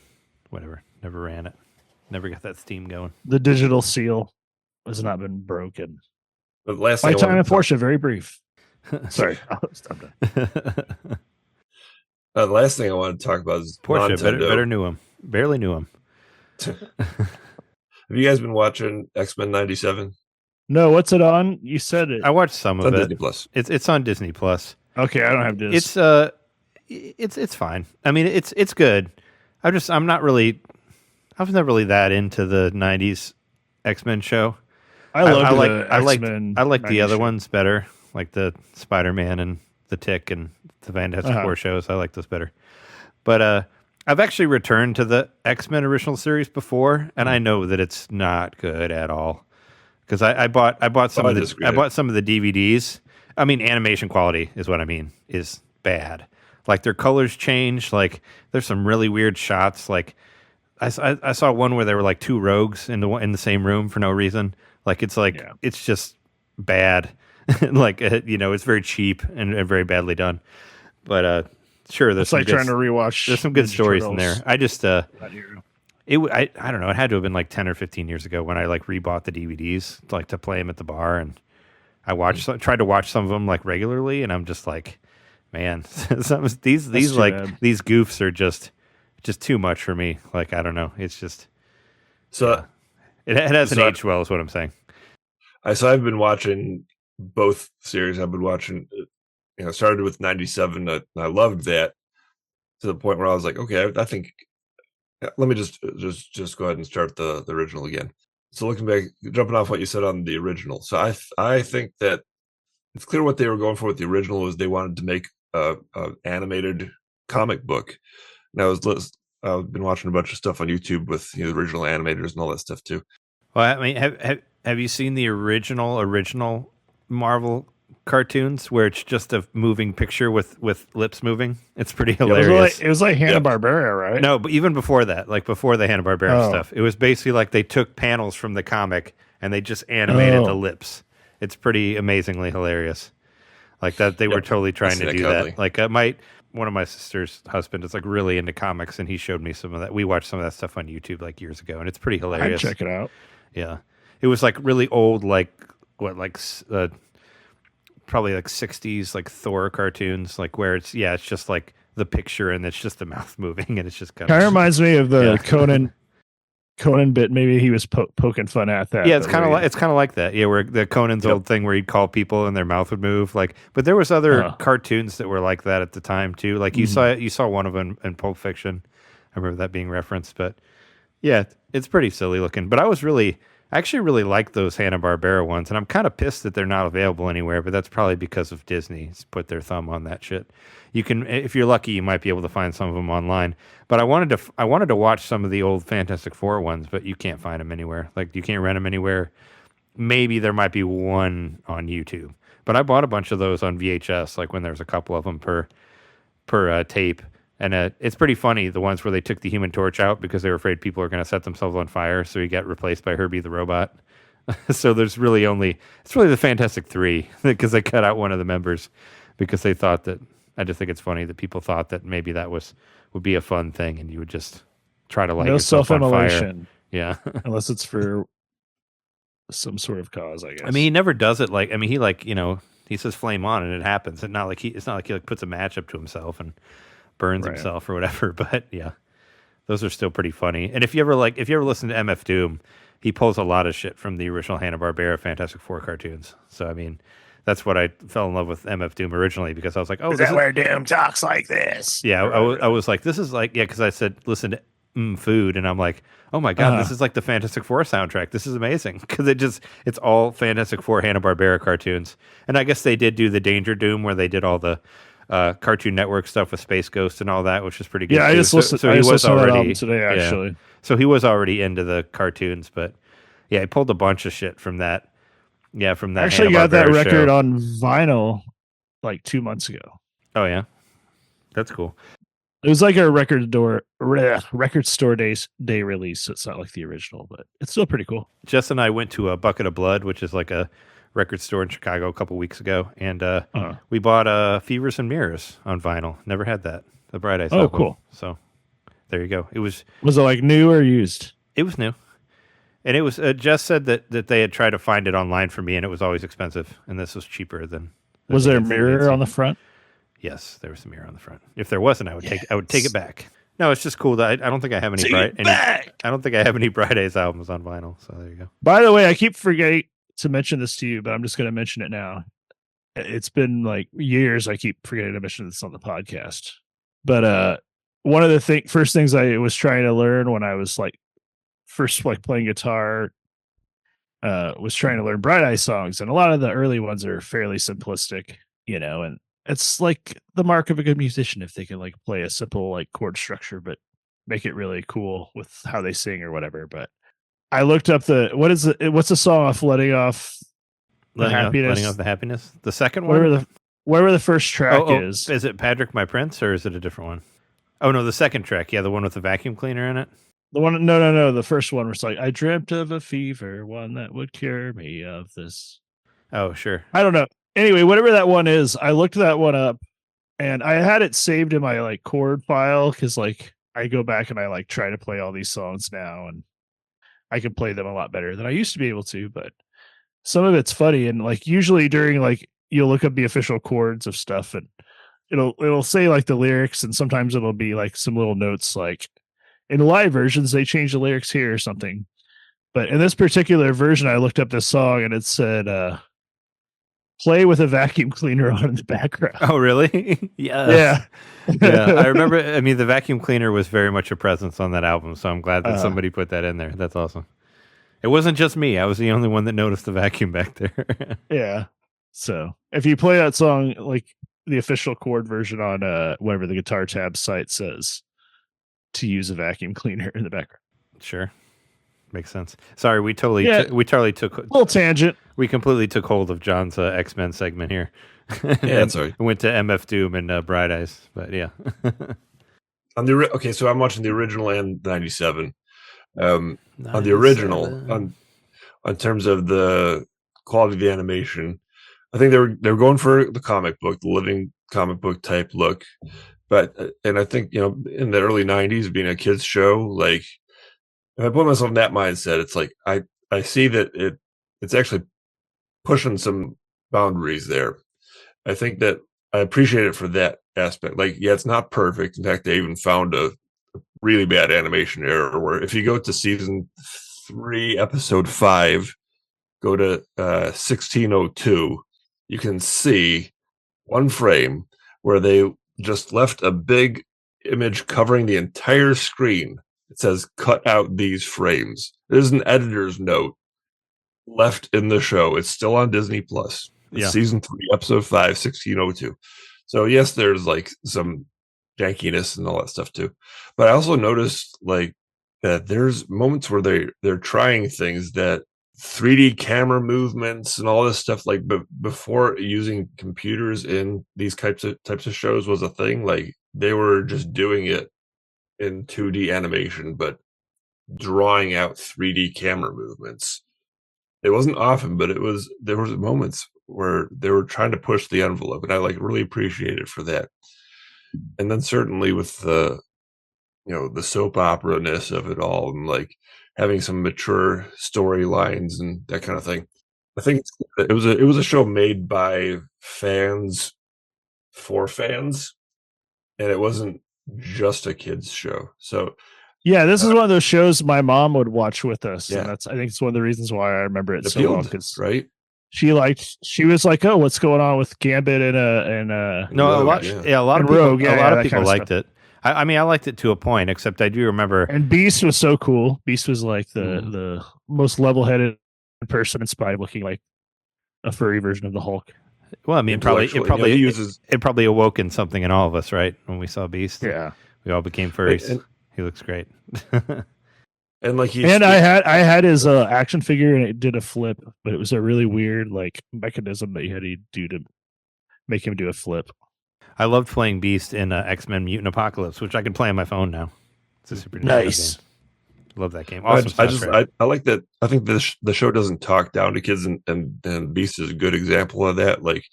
Speaker 2: it. Never got that Steam going.
Speaker 3: The digital seal has not been broken.
Speaker 4: But last
Speaker 3: My
Speaker 4: thing
Speaker 3: time in Porsche, very brief. Sorry, I'm done.
Speaker 4: The last thing I want to talk about is
Speaker 2: Porsche.
Speaker 4: Nintendo.
Speaker 2: Better knew him. Barely knew him.
Speaker 4: Have you guys been watching X-Men 97?
Speaker 3: No, what's it on? You said it.
Speaker 2: I watched some
Speaker 4: It's
Speaker 2: of
Speaker 4: on
Speaker 2: it.
Speaker 4: Disney Plus.
Speaker 2: It's on Disney Plus.
Speaker 3: Okay, I don't have this.
Speaker 2: It's fine. I mean, it's good. I was never really that into the '90s X-Men show.
Speaker 3: I
Speaker 2: like the other ones better, like the Spider-Man and the Tick and the Fantastic Four shows. I like those better. But I've actually returned to the X-Men original series before, and I know that it's not good at all. Because I bought some of the DVDs. I mean, animation quality is what I mean, is bad. Like their colors change. Like there's some really weird shots. Like I saw one where there were like two rogues in the same room for no reason. Like it's just bad. Like it's very cheap and very badly done. But sure, there's
Speaker 3: like trying to rewatch.
Speaker 2: There's some good stories in there. I just
Speaker 3: I
Speaker 2: don't know. It had to have been like 10 or 15 years ago when I like rebought the DVDs like to play them at the bar, and I tried to watch some of them like regularly, and I'm just like, man, these goofs are just too much for me. Like I don't know. It's just it hasn't aged well, is what I'm saying.
Speaker 4: I've been watching both series. I've been watching. Started with 97. I loved that to the point where I was like, okay, I think. Let me just go ahead and start the original again. So looking back, jumping off what you said on the original. So I think that it's clear what they were going for with the original was they wanted to make a animated comic book. Now I've been watching a bunch of stuff on YouTube with the original animators and all that stuff too.
Speaker 2: Well, I mean, have you seen the original Marvel cartoons where it's just a moving picture with lips moving? It's pretty hilarious.
Speaker 3: It was like Hanna-Barbera, right?
Speaker 2: No, but even before that, like before the Hanna-Barbera stuff, it was basically like they took panels from the comic and they just animated the lips. It's pretty amazingly hilarious. Like that, they were totally trying to do that. Like one of my sister's husband is like really into comics, and he showed me some of that. We watched some of that stuff on YouTube like years ago, and it's pretty hilarious.
Speaker 3: I'd check it out.
Speaker 2: Yeah, it was like really old, probably like 60s like Thor cartoons, like where it's just like the picture and it's just the mouth moving and it's just kind
Speaker 3: Kind of
Speaker 2: of
Speaker 3: reminds me of the
Speaker 2: Yeah.
Speaker 3: Conan bit. Maybe he was poking fun at that.
Speaker 2: Yeah, it's
Speaker 3: but
Speaker 2: kind of
Speaker 3: where
Speaker 2: like that. Yeah, where the Conan's
Speaker 4: Yep.
Speaker 2: old thing where he'd call people and their mouth would move. Like, but there was other
Speaker 3: Uh-huh.
Speaker 2: cartoons that were like that at the time too. Like you saw one of them in Pulp Fiction. I remember that being referenced. But yeah, it's pretty silly looking. But I actually really like those Hanna-Barbera ones, and I'm kind of pissed that they're not available anywhere. But that's probably because of Disney's put their thumb on that shit. You can, if you're lucky, you might be able to find some of them online. But I wanted to watch some of the old Fantastic Four ones, but you can't find them anywhere. Like you can't rent them anywhere. Maybe there might be one on YouTube. But I bought a bunch of those on VHS, like when there was a couple of them per tape. And it's pretty funny, the ones where they took the Human Torch out because they were afraid people were going to set themselves on fire. So he got replaced by Herbie the Robot. So it's really the Fantastic Three because they cut out one of the members because they thought that. I just think it's funny that people thought that maybe that would be a fun thing, and you would just try to light
Speaker 3: no
Speaker 2: yourself on fire.
Speaker 3: self-immolation,
Speaker 2: Yeah,
Speaker 3: unless it's for some sort of cause, I guess.
Speaker 2: I mean, he never does it. Like, I mean, he says "flame on" and it happens. It's not like he like puts a match up to himself and burns
Speaker 3: Right.
Speaker 2: himself or whatever. But yeah, those are still pretty funny. And if you ever listen to MF Doom, he pulls a lot of shit from the original Hanna-Barbera Fantastic Four cartoons. So I mean. That's what I fell in love with MF Doom originally because I was like, oh,
Speaker 3: is that where Doom talks like this?
Speaker 2: Yeah, I was like, this is like, because I said, listen to Food, and I'm like, oh my God, this is like the Fantastic Four soundtrack. This is amazing because it's all Fantastic Four Hanna-Barbera cartoons. And I guess they did do the Danger Doom where they did all the Cartoon Network stuff with Space Ghost and all that, which is pretty good.
Speaker 3: Yeah, I just listened.
Speaker 2: So
Speaker 3: I
Speaker 2: he
Speaker 3: just
Speaker 2: was
Speaker 3: listened to that
Speaker 2: already
Speaker 3: album today, actually.
Speaker 2: Yeah. So he was already into the cartoons, but yeah, he pulled a bunch of shit from that. Yeah, from that.
Speaker 3: I actually got that
Speaker 2: Hanna-Barbera
Speaker 3: record
Speaker 2: show.
Speaker 3: on vinyl like 2 months ago.
Speaker 2: Oh yeah, that's cool.
Speaker 3: It was like a record store day release. So it's not like the original, but it's still pretty cool.
Speaker 2: Jess and I went to a Bucket of Blood, which is like a record store in Chicago a couple weeks ago, and we bought Fevers and Mirrors on vinyl. Never had that. The Bright Eyes album.
Speaker 3: Cool.
Speaker 2: So there you go.
Speaker 3: Was it like new or used?
Speaker 2: It was new. And it was, Jess said that they had tried to find it online for me, and it was always expensive, and this was cheaper than.
Speaker 3: Was there a mirror on the front?
Speaker 2: Yes, there was a mirror on the front. If there wasn't, I would take it back. No, it's just cool that I don't think I have any I don't think I have any Bright Eyes albums on vinyl. So there you go.
Speaker 3: By the way, I keep forgetting to mention this to you, but I'm just going to mention it now. It's been like years. I keep forgetting to mention this on the podcast. But one of the first things I was trying to learn when I was like first like playing guitar was trying to learn Bright Eye songs, and a lot of the early ones are fairly simplistic, and it's like the mark of a good musician if they can like play a simple like chord structure but make it really cool with how they sing or whatever. But I looked up what's the song off Letting Off the Happiness?
Speaker 2: The second one?
Speaker 3: Whatever the first track is.
Speaker 2: Is it Patrick My Prince or is it a different one? Oh no, the second track, the one with the vacuum cleaner in it.
Speaker 3: The one, no. The first one was like, I dreamt of a fever, one that would cure me of this.
Speaker 2: Oh, sure.
Speaker 3: I don't know. Anyway, whatever that one is, I looked that one up, and I had it saved in my like chord file because like I go back and I like try to play all these songs now, and I can play them a lot better than I used to be able to. But some of it's funny, and like usually during like you'll look up the official chords of stuff, and it'll say like the lyrics, and sometimes it'll be like some little notes like. In live versions, they change the lyrics here or something. But in this particular version, I looked up this song and it said, play with a vacuum cleaner on in the background.
Speaker 2: Oh, really?
Speaker 3: Yeah.
Speaker 2: I remember, I mean, the vacuum cleaner was very much a presence on that album, so I'm glad that somebody put that in there. That's awesome. It wasn't just me. I was the only one that noticed the vacuum back there.
Speaker 3: Yeah. So if you play that song, like the official chord version on whatever the Guitar Tab site says, to use a vacuum cleaner in the background.
Speaker 2: Sure. Makes sense. Sorry, we totally took
Speaker 3: a little tangent.
Speaker 2: We completely took hold of John's X-Men segment here.
Speaker 4: Yeah, sorry.
Speaker 2: Went to MF Doom and Bright Eyes, but yeah.
Speaker 4: So I'm watching the original and 97. On the original, on terms of the quality of the animation, I think they were going for the comic book, the living comic book type look. But and I think in the early 90s, being a kids show, like if I put myself in that mindset, it's like I see that it's actually pushing some boundaries there. I think that I appreciate it for that aspect. Like, yeah, it's not perfect. In fact, they even found a really bad animation error where if you go to season 3, episode 5, go to 1602, you can see one frame where they just left a big image covering the entire screen. It says, cut out these frames. There's an editor's note left in the show. It's still on Disney Plus. It's season 3, episode 5, 1602. So yes, there's like some jankiness and all that stuff too. But I also noticed like that there's moments where they're trying things that 3D camera movements and all this stuff, like before using computers in these types of shows was a thing. Like they were just doing it in 2D animation, but drawing out 3D camera movements. It wasn't often, but there was moments where they were trying to push the envelope, and I like really appreciate it for that. And then certainly with the the soap opera-ness of it all, and like having some mature storylines and that kind of thing. I think it was a show made by fans for fans, and it wasn't just a kids show. So
Speaker 3: yeah, this is one of those shows my mom would watch with us,
Speaker 4: Yeah.
Speaker 3: and I think it's one of the reasons why I remember it
Speaker 4: it
Speaker 3: so well,
Speaker 4: appealed,
Speaker 3: because
Speaker 4: right?
Speaker 3: she was like, "Oh, what's going on with Gambit and
Speaker 2: No,
Speaker 4: Rogue,
Speaker 2: a lot.
Speaker 4: yeah.
Speaker 2: Yeah, a lot of
Speaker 3: And
Speaker 2: people.
Speaker 3: Rogue, yeah,
Speaker 2: a lot
Speaker 3: that
Speaker 2: of people
Speaker 3: kind of
Speaker 2: liked it. I mean, I liked it to a point, except I do remember.
Speaker 3: and Beast was so cool. Beast was like the most level-headed person in Spy, looking like a furry version of the Hulk.
Speaker 2: Well, I mean,
Speaker 4: Intellectually, he uses
Speaker 2: it probably awoken something in all of us, right? When we saw Beast,
Speaker 3: Yeah,
Speaker 2: we all became furries.
Speaker 4: and,
Speaker 2: He looks great.
Speaker 4: and like he's
Speaker 3: and I had his action figure, and it did a flip, but it was a really weird like mechanism that you had to do to make him do a flip.
Speaker 2: I loved playing Beast in X-Men Mutant Apocalypse, which I can play on my phone now. It's a Super Nintendo
Speaker 3: Nice.
Speaker 2: game. Love that game. Awesome
Speaker 4: I like that. I think the show doesn't talk down to kids, and Beast is a good example of that. Like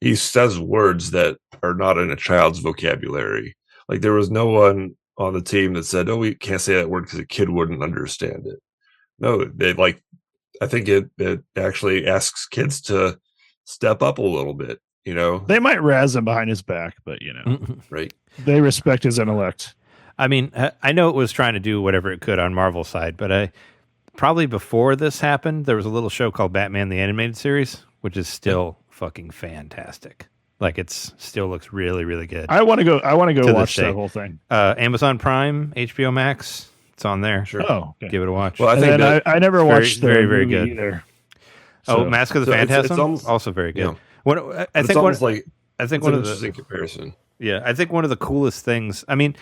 Speaker 4: he says words that are not in a child's vocabulary. Like there was no one on the team that said, "Oh, we can't say that word because a kid wouldn't understand it." No, they like. I think it actually asks kids to step up a little bit.
Speaker 3: They might razz him behind his back, but
Speaker 4: Right?
Speaker 3: they respect his intellect.
Speaker 2: I mean, I know it was trying to do whatever it could on Marvel's side, but probably before this happened, there was a little show called Batman the Animated Series, which is still fucking fantastic. Like it's still looks really, really good.
Speaker 3: I want to go
Speaker 2: this
Speaker 3: watch
Speaker 2: day.
Speaker 3: that whole thing.
Speaker 2: Amazon Prime, HBO Max, it's on there.
Speaker 4: Sure.
Speaker 3: Oh, okay.
Speaker 2: Give it a watch.
Speaker 4: Well, I
Speaker 3: And
Speaker 4: think
Speaker 3: then
Speaker 4: that
Speaker 3: I never watched the
Speaker 2: very, very
Speaker 3: movie
Speaker 2: good.
Speaker 3: either.
Speaker 2: Mask of the
Speaker 4: so it's
Speaker 2: Phantasm,
Speaker 4: almost-
Speaker 2: also very good.
Speaker 4: yeah.
Speaker 2: I
Speaker 4: it's
Speaker 2: think
Speaker 4: almost like
Speaker 2: I think
Speaker 4: it's
Speaker 2: one
Speaker 4: an
Speaker 2: of the
Speaker 4: interesting comparison.
Speaker 2: Yeah, I think one of the coolest things. I mean,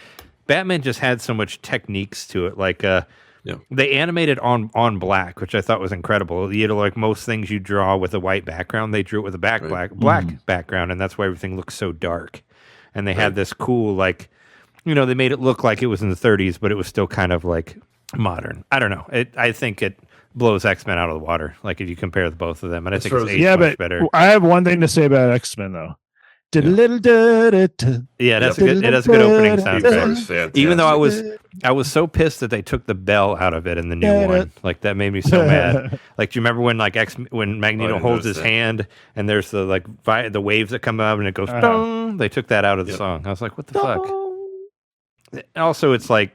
Speaker 2: Batman just had so much techniques to it. Like, they animated on black, which I thought was incredible. Like most things you draw with a white background, they drew it with a black background, and that's why everything looks so dark. And they had this cool, like, they made it look like it was in the 30s, but it was still kind of like modern. I don't know. I think it blows X-Men out of the water. Like if you compare the both of them, and I think it's aged much better.
Speaker 3: I have one thing to say about X-Men though.
Speaker 2: Yeah, it has a good opening soundtrack.
Speaker 4: Fantastic.
Speaker 2: Even though I was so pissed that they took the bell out of it in the new one. Like that made me so mad. Like, do you remember when when Magneto holds his hand and there's the the waves that come out and it goes dong? They took that out of the song. I was like, what the fuck? Also, it's like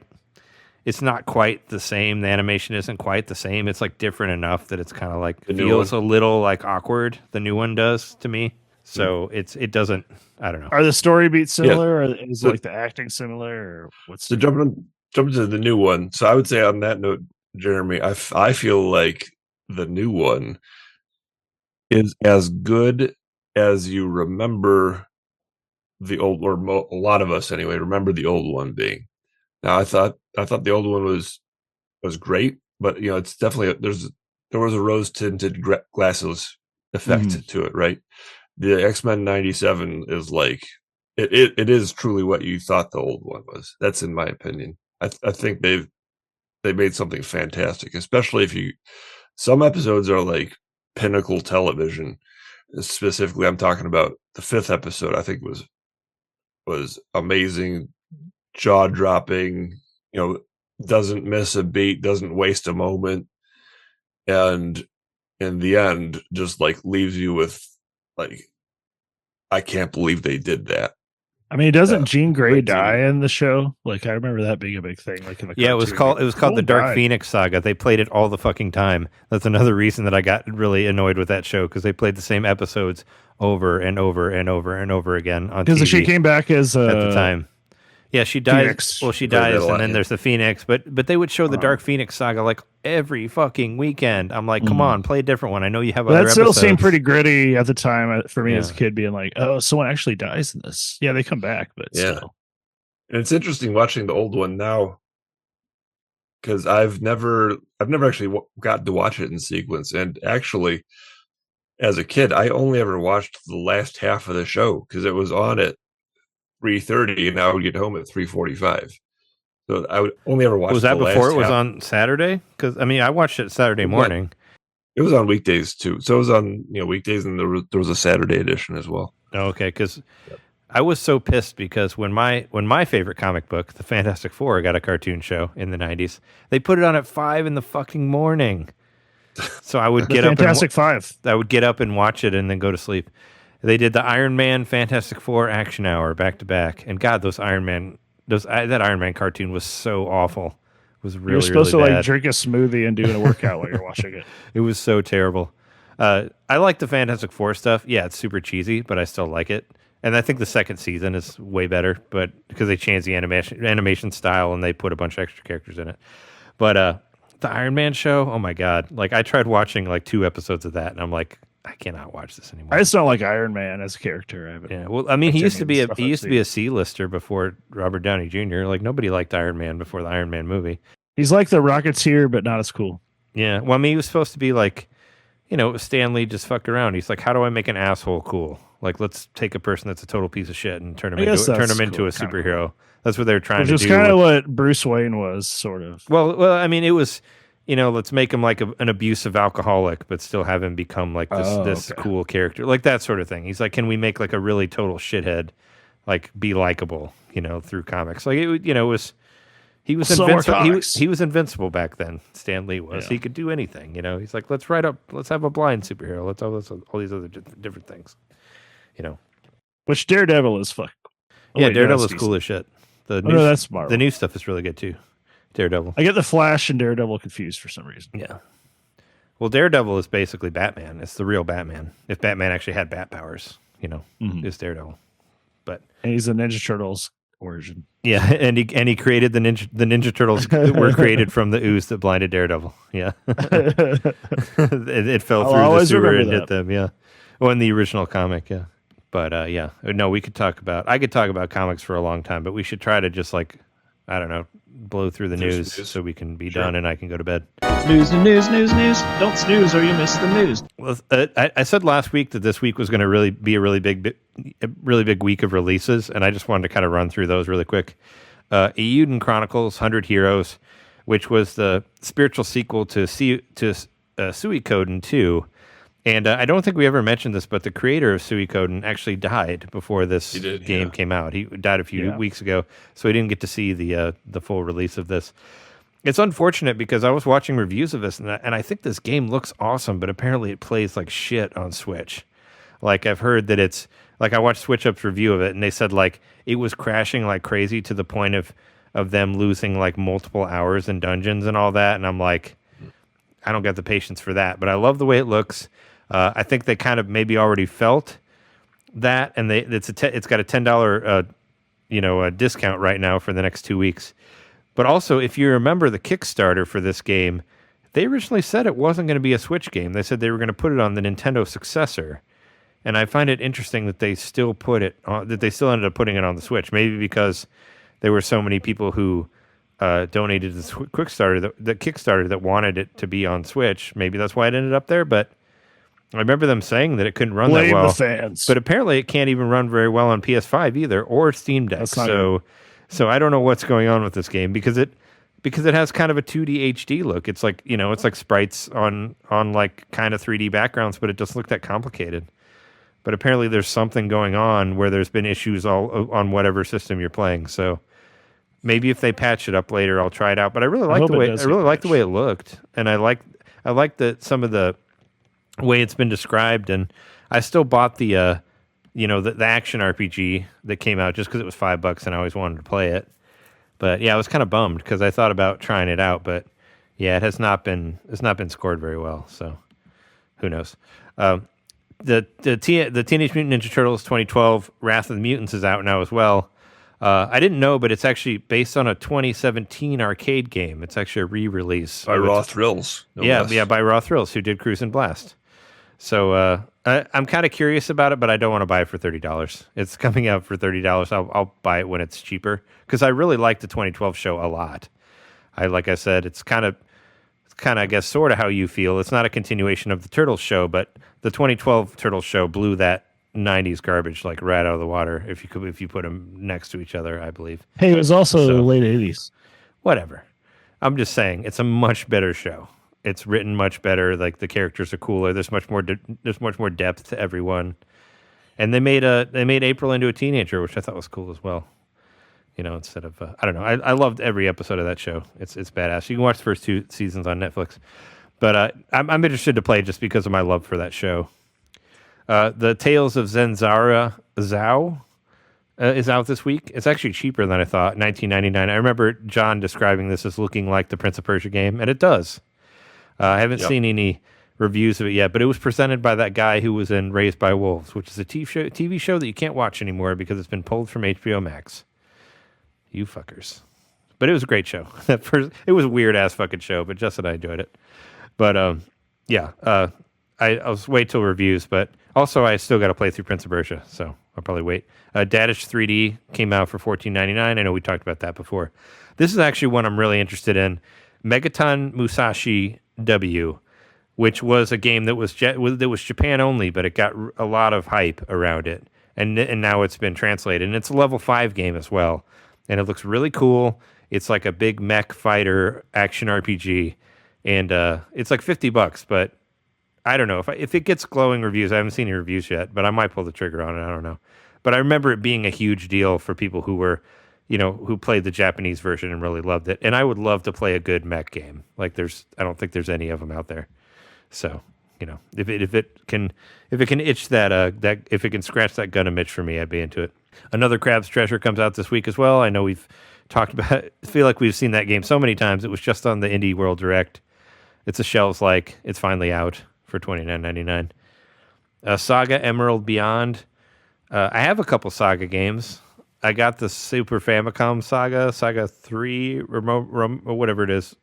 Speaker 2: it's not quite the same. The animation isn't quite the same. It's like different enough that it's kind of like feels a little like awkward. The new one does to me. So it doesn't. I don't know.
Speaker 3: Are the story beats similar, or is like the acting similar, or what's?
Speaker 4: So jumping to the new one. So I would say on that note, Jeremy, I feel like the new one is as good as you remember the old, or a lot of us anyway, remember the old one being. Now I thought the old one was great, but it's definitely there was a rose tinted glasses effect to it, right? The X-Men 97 is like it is truly what you thought the old one was. That's in my opinion. I think they made something fantastic, especially if some episodes are like pinnacle television. Specifically, I'm talking about the 5th episode. I think was amazing, jaw dropping. Doesn't miss a beat, doesn't waste a moment, and in the end, just like leaves you with like I can't believe they did that.
Speaker 3: I mean, doesn't
Speaker 4: Uh,
Speaker 3: Jean Grey
Speaker 4: great
Speaker 3: die
Speaker 4: TV.
Speaker 3: in the show? Like, I remember that being a big thing. Like in the
Speaker 2: Yeah, it was
Speaker 3: cartoon.
Speaker 2: called the Dark
Speaker 3: died.
Speaker 2: Phoenix Saga. They played it all the fucking time. That's another reason that I got really annoyed with that show, because they played the same episodes over and over and over and over again on TV
Speaker 3: Because she came back as
Speaker 2: at the time. Yeah, she dies.
Speaker 3: Phoenix.
Speaker 2: Well, she
Speaker 4: I've heard that
Speaker 2: dies,
Speaker 4: a lot,
Speaker 2: and then
Speaker 4: yeah.
Speaker 2: there's the Phoenix. But they would show the Dark Phoenix Saga like every fucking weekend. I'm like, come on, play a different one. I know you have other
Speaker 3: that still
Speaker 2: episodes.
Speaker 3: seemed pretty gritty at the time for me as a
Speaker 2: Yeah.
Speaker 3: kid, being like, "Oh, someone actually dies in this." Yeah, they come back, but
Speaker 4: Yeah.
Speaker 3: still.
Speaker 4: And it's interesting watching the old one now, because I've never actually gotten to watch it in sequence. And actually, as a kid, I only ever watched the last half of the show because it was on at 3:30, and I would get home at 3:45. So I would only ever watch.
Speaker 2: Was that
Speaker 4: the
Speaker 2: before
Speaker 4: last
Speaker 2: it was
Speaker 4: half.
Speaker 2: on Saturday? Because I mean, I watched it Saturday morning.
Speaker 4: It was on weekdays too. So it was on weekdays, and there was a Saturday edition as well.
Speaker 2: Oh, okay, because I was so pissed because when my favorite comic book, the Fantastic Four, got a cartoon show in the 90s, they put it on at 5 in the fucking morning. So I would
Speaker 3: The
Speaker 2: get up.
Speaker 3: Fantastic Five.
Speaker 2: I would get up and watch it and then go to sleep. They did the Iron Man Fantastic Four action hour back to back, and God, that Iron Man cartoon was so awful. It was really,
Speaker 3: You're supposed
Speaker 2: really
Speaker 3: to
Speaker 2: bad.
Speaker 3: like drink a smoothie and doing a workout while you're watching it.
Speaker 2: It was so terrible. I like the Fantastic Four stuff. Yeah, it's super cheesy, but I still like it. And I think the second season is way better, but because they changed the animation style and they put a bunch of extra characters in it. But the Iron Man show, oh my God! Like I tried watching like 2 episodes of that, and I'm like, I cannot watch this anymore.
Speaker 3: I just don't like Iron Man as a character. I haven't.
Speaker 2: Yeah, well, I mean, he used to be
Speaker 3: stuff I've
Speaker 2: a C-lister before Robert Downey Jr. Like nobody liked Iron Man before the Iron Man movie.
Speaker 3: He's like the Rocketeer, but not as cool.
Speaker 2: Yeah, well, I mean, he was supposed to be like, Stanley just fucked around. He's like, how do I make an asshole cool? Like, let's take a person that's a total piece of shit and turn him into a superhero. That's what they're trying
Speaker 3: Which
Speaker 2: to
Speaker 3: is
Speaker 2: do.
Speaker 3: kind of what Bruce Wayne was, sort of.
Speaker 2: Well, I mean, it was, let's make him like an abusive alcoholic, but still have him become like this cool character, like that sort of thing. He's like, can we make like a really total shithead, like be likable, through comics? Like it was. He was invincible. He was invincible back then. Stan Lee was. Yeah. He could do anything. He's like, let's have a blind superhero. Let's have all these other different things.
Speaker 3: Which Daredevil is fuck.
Speaker 2: Yeah, Daredevil is cool as shit.
Speaker 3: That's Marvel.
Speaker 2: The new stuff is really good too. Daredevil.
Speaker 3: I get the Flash and Daredevil confused for some reason.
Speaker 2: Yeah. Well, Daredevil is basically Batman. It's the real Batman. If Batman actually had bat powers, it's Daredevil. And
Speaker 3: he's the Ninja Turtles origin.
Speaker 2: Yeah, and he created the Ninja Turtles that were created from the ooze that blinded Daredevil. Yeah. it fell through the sewer and hit them, yeah. Well, in the original comic, yeah. But no, I could talk about comics for a long time, but we should try to just blow through the news so we can be done and I can go to bed.
Speaker 3: News. Don't snooze or you miss the news.
Speaker 2: Well, I said last week that this week was going to really be a really big week of releases, and I just wanted to kind of run through those really quick. Eiyuden Chronicles 100 Heroes, which was the spiritual sequel to Suikoden 2. And I don't think we ever mentioned this, but the creator of Suikoden actually died before this game came out. He died a few weeks ago, so we didn't get to see the full release of this. It's unfortunate because I was watching reviews of this, and I think this game looks awesome, but apparently it plays like shit on Switch. Like I've heard that it's like I watched Switch Up's review of it, and they said like it was crashing like crazy to the point of them losing like multiple hours in dungeons and all that. And I'm like, I don't got the patience for that, but I love the way it looks. I think they kind of maybe already felt that, and it's got a $10 discount right now for the next 2 weeks. But also, if you remember the Kickstarter for this game, they originally said it wasn't going to be a Switch game. They said they were going to put it on the Nintendo successor, and I find it interesting that they still ended up putting it on the Switch. Maybe because there were so many people who donated to the Kickstarter that wanted it to be on Switch. Maybe that's why it ended up there, but I remember them saying that it couldn't run that well.
Speaker 3: The fans.
Speaker 2: But apparently it can't even run very well on PS5 either, or Steam Deck. So I don't know what's going on with this game because it has kind of a 2D HD look. It's like, it's like sprites on like kind of 3D backgrounds, but it doesn't look that complicated. But apparently there's something going on where there's been issues all on whatever system you're playing. So maybe if they patch it up later, I'll try it out. But I really like the way it looked, and I like some of the way it's been described, and I still bought the the action RPG that came out just because it was $5 and I always wanted to play it. But yeah, I was kind of bummed because I thought about trying it out, but yeah, it's not been scored very well. So who knows? The Teenage Mutant Ninja Turtles 2012 Wrath of the Mutants is out now as well. I didn't know, but it's actually based on a 2017 arcade game. It's actually a re-release
Speaker 4: by Raw Thrills.
Speaker 2: By Raw Thrills, who did Cruise and Blast. So I'm kind of curious about it, but I don't want to buy it for $30. It's coming out for $30. I'll buy it when it's cheaper because I really like the 2012 show a lot. Like I said, it's kind of I guess sort of how you feel. It's not a continuation of the Turtles show, but the 2012 Turtles show blew that 90s garbage like right out of the water. If you put them next to each other, I believe.
Speaker 3: Hey, it was also late 80s.
Speaker 2: Whatever. I'm just saying it's a much better show. It's written much better. Like the characters are cooler. There's much more depth to everyone. And they made April into a teenager, which I thought was cool as well. Instead of I don't know. I loved every episode of that show. It's badass. You can watch the first 2 seasons on Netflix. But I'm interested to play just because of my love for that show. The Tales of Zenzara Zhao is out this week. It's actually cheaper than I thought, $19.99. I remember John describing this as looking like the Prince of Persia game, and it does. I haven't seen any reviews of it yet, but it was presented by that guy who was in Raised by Wolves, which is a TV show that you can't watch anymore because it's been pulled from HBO Max. You fuckers. But it was a great show. It was a weird-ass fucking show, but Jess and I enjoyed it. But, I'll wait till reviews, but also I still got to play through Prince of Persia, so I'll probably wait. Dadish 3D came out for $14.99. I know we talked about that before. This is actually one I'm really interested in. Megaton Musashi W, which was a game that was Japan only, but it got a lot of hype around it, and now it's been translated, and it's a level 5 game as well, and it looks really cool. It's like a big mech fighter action RPG, and it's like $50, but I don't know if it gets glowing reviews. I haven't seen any reviews yet, but I might pull the trigger on it. I don't know, but I remember it being a huge deal for people who were, who played the Japanese version and really loved it. And I would love to play a good mech game. Like I don't think there's any of them out there. So, if it can itch if it can scratch that Gundam itch for me, I'd be into it. Another Crab's Treasure comes out this week as well. I know we've talked about it. I feel like we've seen that game so many times. It was just on the Indie World Direct. It's a shelves like. It's finally out for $29.99. Saga Emerald Beyond. I have a couple Saga games. I got the Super Famicom Saga 3, or whatever it is.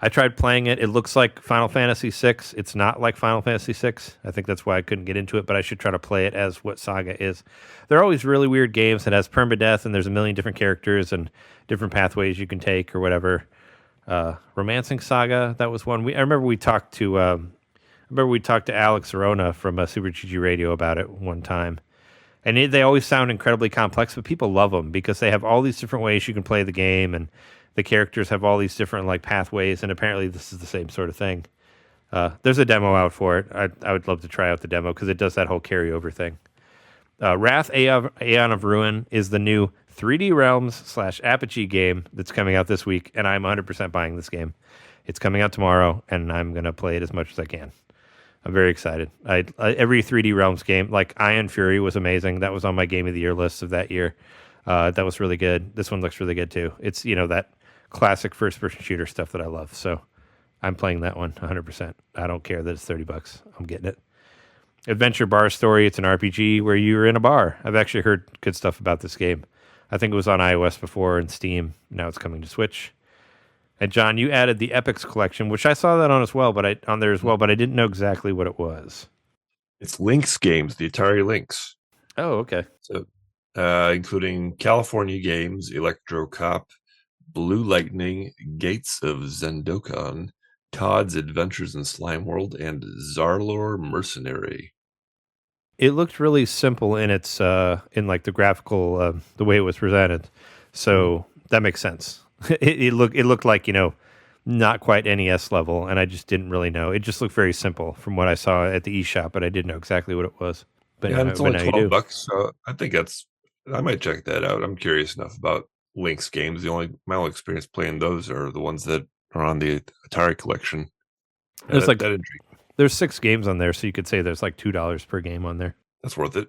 Speaker 2: I tried playing it. It looks like Final Fantasy VI. It's not like Final Fantasy VI. I think that's why I couldn't get into it, but I should try to play it as what Saga is. They're always really weird games that has permadeath, and there's a million different characters and different pathways you can take or whatever. Romancing Saga, that was one. I remember we talked to Alex Arona from Super GG Radio about it one time. And they always sound incredibly complex, but people love them because they have all these different ways you can play the game, and the characters have all these different pathways, and apparently this is the same sort of thing. There's a demo out for it. I would love to try out the demo because it does that whole carryover thing. Wrath Aeon of Ruin is the new 3D Realms / Apogee game that's coming out this week, and I'm 100% buying this game. It's coming out tomorrow, and I'm going to play it as much as I can. I'm very excited. Every 3D Realms game, like Iron Fury was amazing. That was on my Game of the Year list of that year. That was really good. This one looks really good too. It's, that classic first-person shooter stuff that I love. So I'm playing that one 100%. I don't care that it's $30. I'm getting it. Adventure Bar Story. It's an RPG where you're in a bar. I've actually heard good stuff about this game. I think it was on iOS before and Steam. Now it's coming to Switch. And John, you added the Epics collection, which I saw that on there as well, but I didn't know exactly what it was.
Speaker 4: It's Lynx games, the Atari Lynx.
Speaker 2: Oh, okay.
Speaker 4: So, including California Games, Electro Cop, Blue Lightning, Gates of Zendokan, Todd's Adventures in Slime World, and Zarlor Mercenary.
Speaker 2: It looked really simple in its the graphical the way it was presented, so that makes sense. It looked like not quite NES level, and I just didn't really know. It just looked very simple from what I saw at the eShop, but I didn't know exactly what it was. But
Speaker 4: yeah, it's only $12, so I think I might check that out. I'm curious enough about Lynx games. My only experience playing those are the ones that are on the Atari collection.
Speaker 2: There's there's 6 games on there, so you could say there's $2 per game on there.
Speaker 4: That's worth it.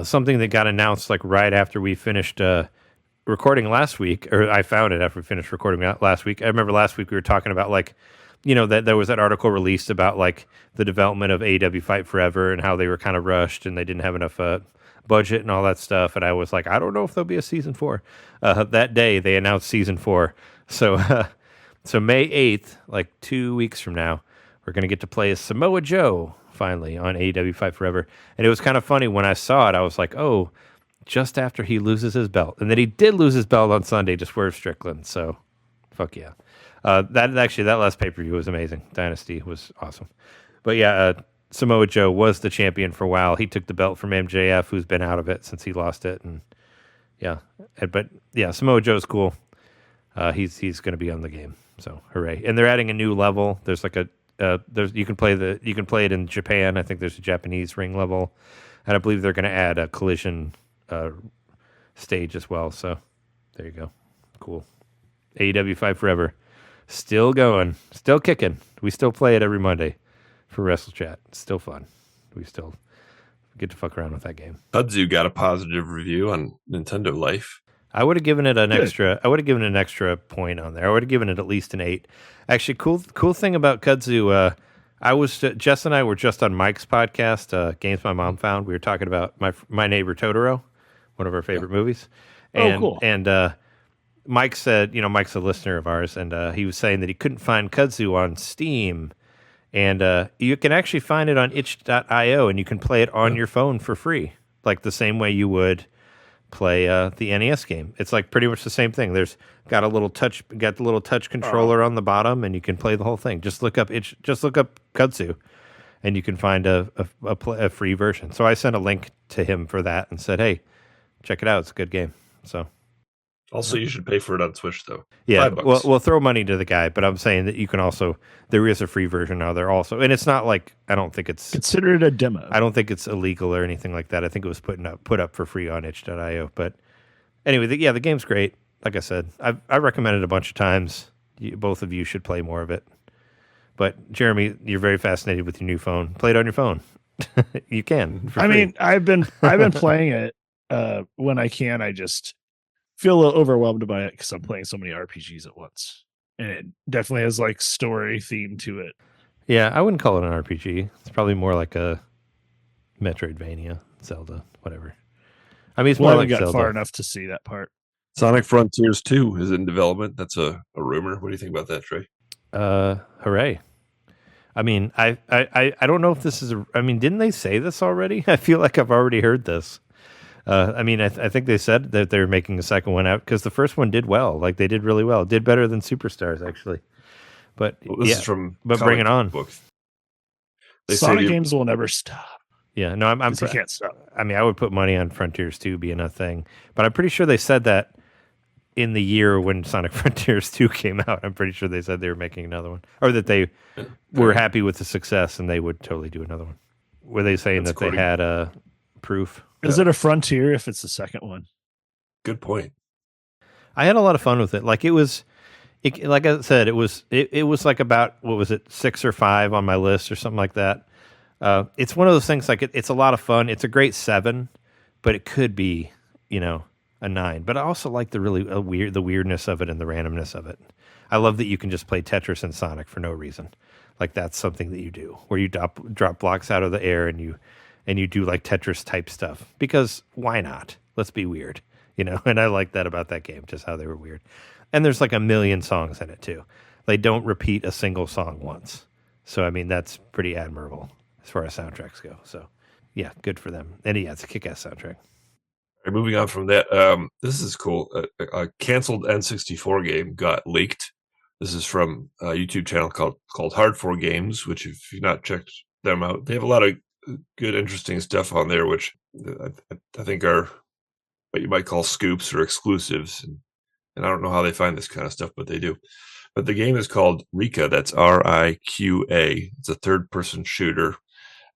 Speaker 2: something that got announced like right after we finished recording last week, or I found it after we finished recording last week. I remember last week we were talking about like, that there was that article released about like the development of AEW Fight Forever and how they were kind of rushed and they didn't have enough budget and all that stuff. And I was like, I don't know if there'll be a season 4. That day they announced season 4. So, so May 8th, like 2 weeks from now, we're going to get to play as Samoa Joe finally on AEW Fight Forever. And it was kind of funny when I saw it. I was like, oh, just after he loses his belt. And then he did lose his belt on Sunday to Swerve Strickland. So, fuck yeah. That last pay-per-view was amazing. Dynasty was awesome. But yeah, Samoa Joe was the champion for a while. He took the belt from MJF, who's been out of it since he lost it. And yeah, but yeah, Samoa Joe's cool. He's going to be on the game. So hooray! And they're adding a new level. There's like you can play it in Japan. I think there's a Japanese ring level, and I believe they're going to add a collision stage as well. So there you go. Cool. AEW Fight Forever. Still going. Still kicking. We still play it every Monday for WrestleChat. It's still fun. We still get to fuck around with that game.
Speaker 4: Kudzu got a positive review on Nintendo Life.
Speaker 2: I would have given it an extra point on there. I would have given it at least an 8. Actually, cool thing about Kudzu, Jess and I were just on Mike's podcast, Games My Mom Found. We were talking about My Neighbor Totoro, one of our favorite movies. And,
Speaker 3: cool.
Speaker 2: And Mike said, Mike's a listener of ours, and he was saying that he couldn't find Kudzu on Steam. And you can actually find it on itch.io, and you can play it on your phone for free, like the same way you would play the NES game. It's like pretty much the same thing. Got the little touch controller on the bottom, and you can play the whole thing. Just look up Kudzu, and you can find a free version. So I sent a link to him for that and said, "Hey, check it out. It's a good game." So.
Speaker 4: Also, you should pay for it on Switch, though.
Speaker 2: Yeah,
Speaker 4: $5.
Speaker 2: we'll throw money to the guy, but I'm saying that you can also, there is a free version now there also. And it's not like, I don't think it's...
Speaker 3: Consider it a demo.
Speaker 2: I don't think it's illegal or anything like that. I think it was put up for free on itch.io. But anyway, the game's great. Like I said, I recommended it a bunch of times. Both of you should play more of it. But Jeremy, you're very fascinated with your new phone. Play it on your phone. You can.
Speaker 3: I mean, I've been playing it when I can. I just feel a little overwhelmed by it because I'm playing so many RPGs at once, and it definitely has like story theme to it.
Speaker 2: Yeah, I wouldn't call it an RPG. It's probably more like a Metroidvania, Zelda, whatever. I mean, it's more like
Speaker 3: got
Speaker 2: Zelda.
Speaker 3: Far enough to see that part.
Speaker 4: Sonic Frontiers 2 is in development. That's a rumor. What do you think about that, Trey?
Speaker 2: Hooray! I mean, I don't know if this is. I mean, didn't they say this already? I feel like I've already heard this. I mean, I think they said that they're making a second one out because the first one did well. Like they did really well. It did better than Superstars actually. But
Speaker 4: this is from
Speaker 2: but bring it on.
Speaker 4: Books.
Speaker 3: Sonic games will never stop.
Speaker 2: Yeah, no, I'm
Speaker 3: you can't stop.
Speaker 2: I mean, I would put money on Frontiers 2 being a thing, but I'm pretty sure they said that in the year when Sonic Frontiers 2 came out. I'm pretty sure they said they were making another one, or that they were happy with the success and they would totally do another one. Were they saying that they had proof?
Speaker 3: Is it a Frontier if it's the second one?
Speaker 4: Good point.
Speaker 2: I had a lot of fun with it. Like like I said, it was like about, what was it, 6 or 5 on my list or something like that. It's one of those things like it's a lot of fun. It's a great 7, but it could be, a 9. But I also like the weirdness of it and the randomness of it. I love that you can just play Tetris and Sonic for no reason. Like that's something that you do where you drop blocks out of the air and you do like Tetris type stuff because why not? Let's be weird, and I like that about that game, just how they were weird. And there's like a million songs in it too. They don't repeat a single song once. So, I mean, that's pretty admirable as far as soundtracks go. So yeah, good for them. And yeah, it's a kick-ass soundtrack.
Speaker 4: All right, moving on from that, this is cool. A canceled N64 game got leaked. This is from a YouTube channel called Hardcore Games, which if you've not checked them out, they have a lot of good, interesting stuff on there, which I think are what you might call scoops or exclusives. And I don't know how they find this kind of stuff, but they do. But the game is called Rika. That's Riqa. It's a third-person shooter.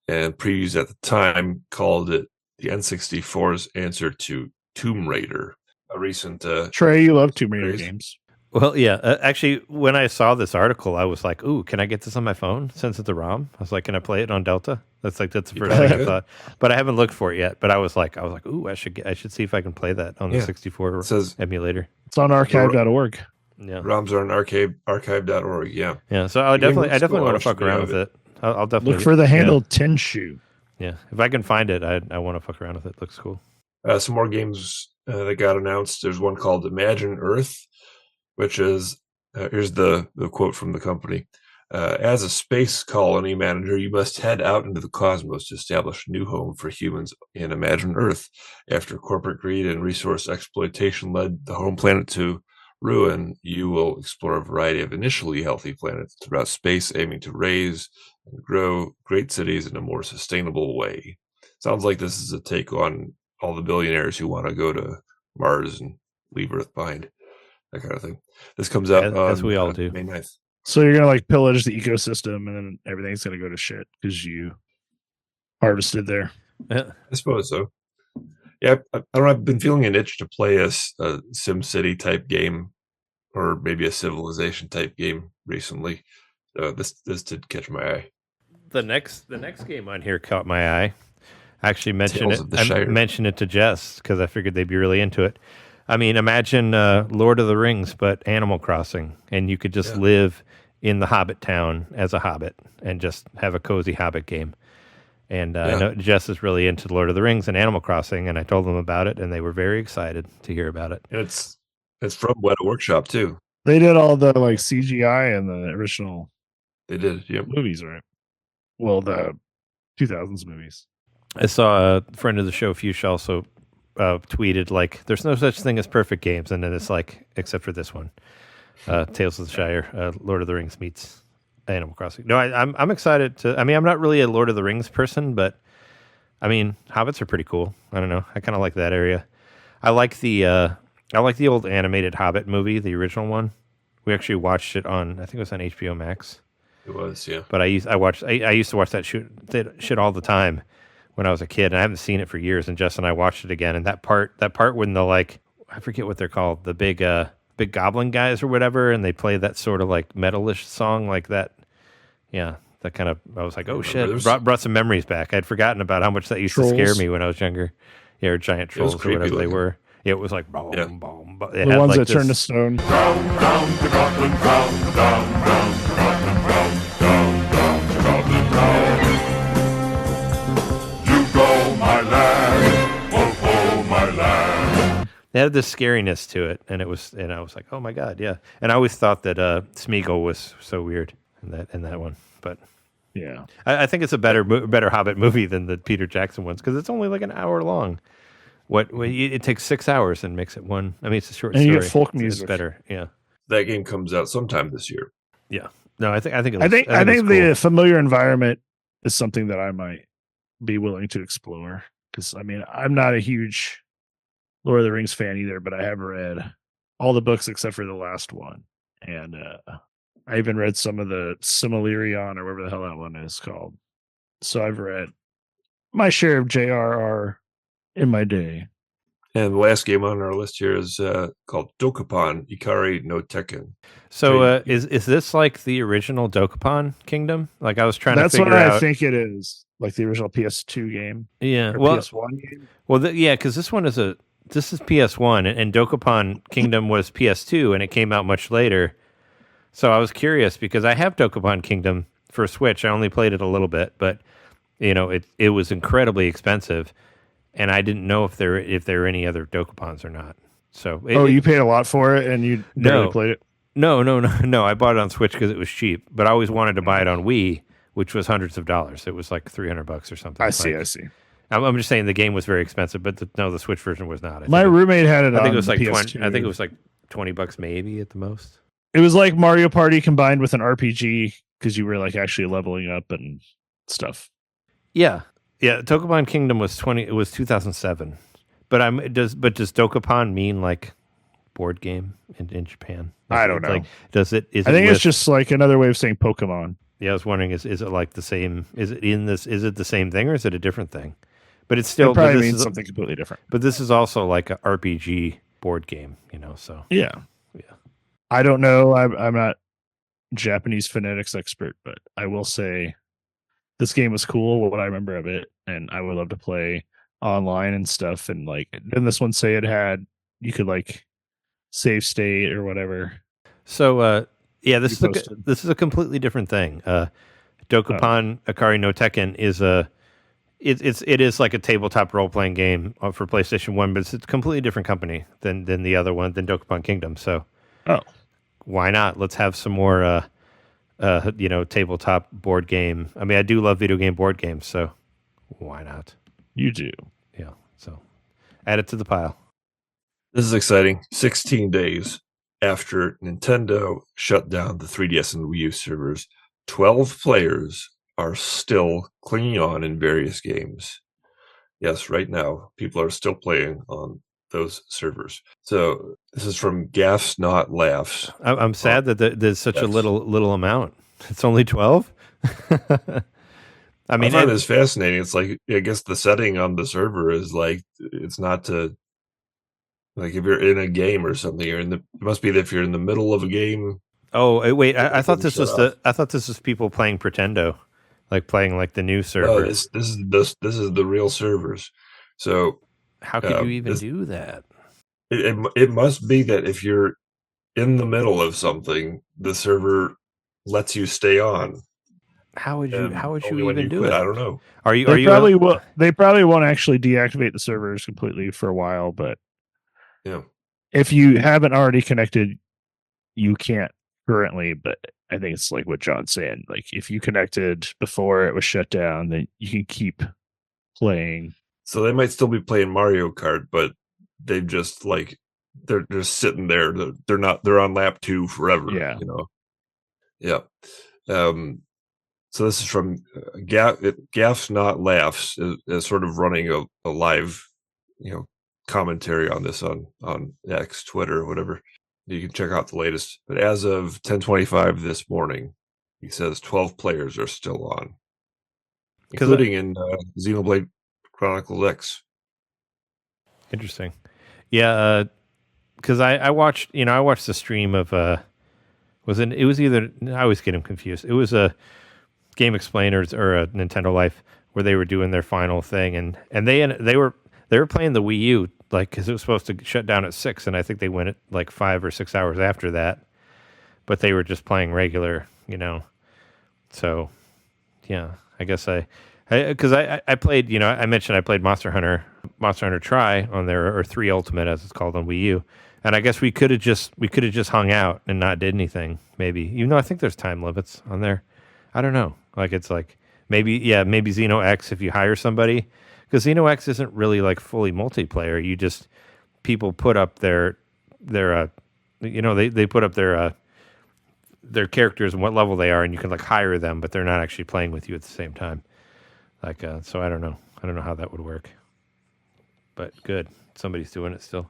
Speaker 4: And previews at the time called it the N64's answer to Tomb Raider, a recent...
Speaker 3: Trey, you love Tomb Raider games.
Speaker 2: Well, yeah. Actually, when I saw this article, I was like, "Ooh, can I get this on my phone since it's a ROM?" I was like, "Can I play it on Delta?" That's the first thing I
Speaker 4: could.
Speaker 2: thought. But I haven't looked for it yet. But I was like, "Ooh, I should see if I can play that on the
Speaker 4: Yeah.
Speaker 2: 64
Speaker 4: It says
Speaker 2: emulator."
Speaker 3: It's on archive.org.
Speaker 2: Yeah,
Speaker 4: ROMs are on archive.org. Yeah.
Speaker 2: yeah. So I
Speaker 4: The game
Speaker 2: definitely
Speaker 4: looks
Speaker 2: want
Speaker 4: cool.
Speaker 2: to
Speaker 4: I wish
Speaker 2: fuck
Speaker 4: we
Speaker 2: around
Speaker 4: have
Speaker 2: with
Speaker 4: it.
Speaker 2: it. I'll definitely
Speaker 3: Look for the handle
Speaker 2: Yeah.
Speaker 3: Tin Shoe.
Speaker 2: Yeah, if I can find it, I want to fuck around with it. Looks cool.
Speaker 4: Some more games that got announced. There's one called Imagine Earth, which is here's the quote from the company. As a space colony manager, you must head out into the cosmos to establish a new home for humans in Imagine Earth. After corporate greed and resource exploitation led the home planet to ruin, you will explore a variety of initially healthy planets throughout space, aiming to raise and grow great cities in a more sustainable way. Sounds like this is a take on all the billionaires who want to go to Mars and leave Earth behind, that kind of thing. This comes out
Speaker 2: As
Speaker 4: on
Speaker 2: we all do.
Speaker 4: May 9th.
Speaker 3: So you're gonna like pillage the ecosystem, and then everything's gonna go to shit because you harvested there.
Speaker 2: Yeah.
Speaker 4: I suppose so. Yeah, I don't know. I've been feeling an itch to play a Sim City type game, or maybe a Civilization type game recently. This did catch my eye.
Speaker 2: The next game on here caught my eye. I actually mentioned
Speaker 4: Tales
Speaker 2: it.
Speaker 4: of the
Speaker 2: I
Speaker 4: Shire.
Speaker 2: mentioned it to Jess because I figured they'd be really into it. I mean, imagine Lord of the Rings, but Animal Crossing, and you could just live in the Hobbit town as a Hobbit and just have a cozy Hobbit game. And I know Jess is really into Lord of the Rings and Animal Crossing, and I told them about it, and they were very excited to hear about it.
Speaker 4: And it's from Weta Workshop too.
Speaker 3: They did all the like CGI and the original
Speaker 4: They did. Yep.
Speaker 3: movies, right? Well, the 2000s movies.
Speaker 2: I saw a friend of the show, Fuchsia, also tweeted, like, there's no such thing as perfect games, and then it's like, except for this one. Tales of the Shire, Lord of the Rings meets Animal Crossing. No, I'm excited to. I mean, I'm not really a Lord of the Rings person, but I mean, hobbits are pretty cool. I don't know. I kind of like that area. I like the old animated Hobbit movie, the original one. We actually watched it on, I think it was on HBO Max.
Speaker 4: It was, yeah.
Speaker 2: But I used to watch that shit all the time when I was a kid, and I haven't seen it for years. And Jess and I watched it again, and that part when the, like, I forget what they're called, the big goblin guys or whatever, and they play that sort of like metalish song like that. Yeah, that kind of, I was like, oh shit, brought some memories back. I'd forgotten about how much that used to scare me when I was younger. Yeah, or giant trolls or whatever they were. Yeah, it was like boom, boom.
Speaker 3: The ones that turn to stone.
Speaker 1: Down, down to Goblin Town, down, down to Goblin Town, down, down to Goblin Town. You go, my lad, oh, oh, my lad.
Speaker 2: They had this scariness to it, and I was like, oh my god, yeah. And I always thought that Smeagol was so weird in that one, but
Speaker 3: yeah,
Speaker 2: I think it's a better Hobbit movie than the Peter Jackson ones because it's only like an hour long. It takes 6 hours and makes it one. I mean, it's a short
Speaker 3: and
Speaker 2: story.
Speaker 3: you get folk
Speaker 2: It's
Speaker 3: music.
Speaker 2: better, yeah.
Speaker 4: That game comes out sometime this year.
Speaker 2: Yeah. No, I think
Speaker 3: I
Speaker 2: it's
Speaker 3: think
Speaker 2: cool.
Speaker 3: the familiar environment is something that I might be willing to explore because I mean I'm not a huge Lord of the Rings fan either, but I have read all the books except for the last one, and I even read some of the Silmarillion or whatever the hell that one is called. So I've read my share of JRR in my day.
Speaker 4: And the last game on our list here is called Dokapon Ikari no Tekken.
Speaker 2: So is this like the original Dokapon Kingdom? Like I was trying
Speaker 3: That's
Speaker 2: to figure
Speaker 3: what
Speaker 2: out.
Speaker 3: I think it is, like the original PS2 game.
Speaker 2: Yeah.
Speaker 3: Or
Speaker 2: Well,
Speaker 3: PS1 game.
Speaker 2: Well, yeah, because this is PS1, and Dokapon Kingdom was PS2, and it came out much later. So I was curious because I have Dokapon Kingdom for Switch. I only played it a little bit, but you know, it was incredibly expensive, and I didn't know if there were any other Dokapons or not. So
Speaker 3: you paid a lot for it, and you barely played it.
Speaker 2: No. I bought it on Switch because it was cheap, but I always wanted to buy it on Wii, which was hundreds of dollars. It was like $300 or something.
Speaker 3: I see.
Speaker 2: I'm just saying the game was very expensive, but the Switch version was not.
Speaker 3: My roommate had it.
Speaker 2: I think
Speaker 3: on
Speaker 2: it was like
Speaker 3: PS2.
Speaker 2: 20. I think it was like $20 maybe at the most.
Speaker 3: It was like Mario Party combined with an RPG because you were like actually leveling up and stuff.
Speaker 2: Yeah. Dokapon Kingdom was 2007, but does Dokapon mean like board game in Japan?
Speaker 3: I don't know.
Speaker 2: Like, does it?
Speaker 3: I think it's just like another way of saying Pokemon.
Speaker 2: Yeah, I was wondering, is it like the same? Is it the same thing or is it a different thing? But it's still
Speaker 3: it probably means something completely different.
Speaker 2: But this is also like an RPG board game, you know. So
Speaker 3: yeah. I don't know. I'm not Japanese phonetics expert, but I will say this game was cool. What I remember of it, and I would love to play online and stuff. And like, didn't this one say it had you could like save state or whatever?
Speaker 2: So yeah,
Speaker 3: You posted.
Speaker 2: this is a completely different thing. Dokapon Akari no Tekken is it is like a tabletop role playing game for PlayStation 1, but it's a completely different company than the other one, than Dokapon Kingdom. So why not? Let's have some more tabletop board game. I mean, I do love video game board games, so why not?
Speaker 3: You do.
Speaker 2: Yeah. So add it to the pile.
Speaker 4: This is exciting. 16 days after Nintendo shut down the 3DS and Wii U servers, 12 players are still clinging on in various games. Yes, right now, people are still playing on those servers. So this is from Gaffs Not Laughs.
Speaker 2: I'm sad that there's such a little amount. It's only 12. I mean,
Speaker 4: I find this fascinating. It's like, I guess the setting on the server is like, it's not to, like, if you're in a game or something, it must be that if you're in the middle of a game.
Speaker 2: Oh wait, I thought this was people playing Pretendo, like playing like the new server.
Speaker 4: No, this is the real servers. So
Speaker 2: how could you even do that?
Speaker 4: It must be that if you're in the middle of something, the server lets you stay on.
Speaker 2: How would you even do it?
Speaker 4: I don't know.
Speaker 3: They probably won't actually deactivate the servers completely for a while, but
Speaker 4: yeah,
Speaker 3: if you haven't already connected, you can't currently. But I think it's like what John's saying. Like if you connected before it was shut down, then you can keep playing.
Speaker 4: So they might still be playing Mario Kart, but they've just like they're just sitting there. They're on lap 2 forever.
Speaker 3: Yeah.
Speaker 4: Yeah. So this is from Gaffs Not Laughs is sort of running a live, commentary on this on X, Twitter, whatever. You can check out the latest. But as of 10:25 this morning, he says 12 players are still on, including in Xenoblade Chronicles X.
Speaker 2: Interesting. Yeah, because I watched the stream of I always get them confused. It was a Game Explainers or a Nintendo Life where they were doing their final thing, and they were playing the Wii U, like, because it was supposed to shut down at 6, and I think they went at like 5 or 6 hours after that, but they were just playing regular, So, yeah, I guess because I played, I mentioned I played Monster Hunter Tri on there, or 3 Ultimate as it's called on Wii U, and I guess we could have just hung out and not did anything, maybe. Even though I think there's time limits on there, I don't know. Like it's like maybe Xeno X if you hire somebody, because Xeno X isn't really like fully multiplayer. You just people put up their they put up their characters and what level they are, and you can like hire them, but they're not actually playing with you at the same time. Like so I don't know how that would work, but good, somebody's doing it still.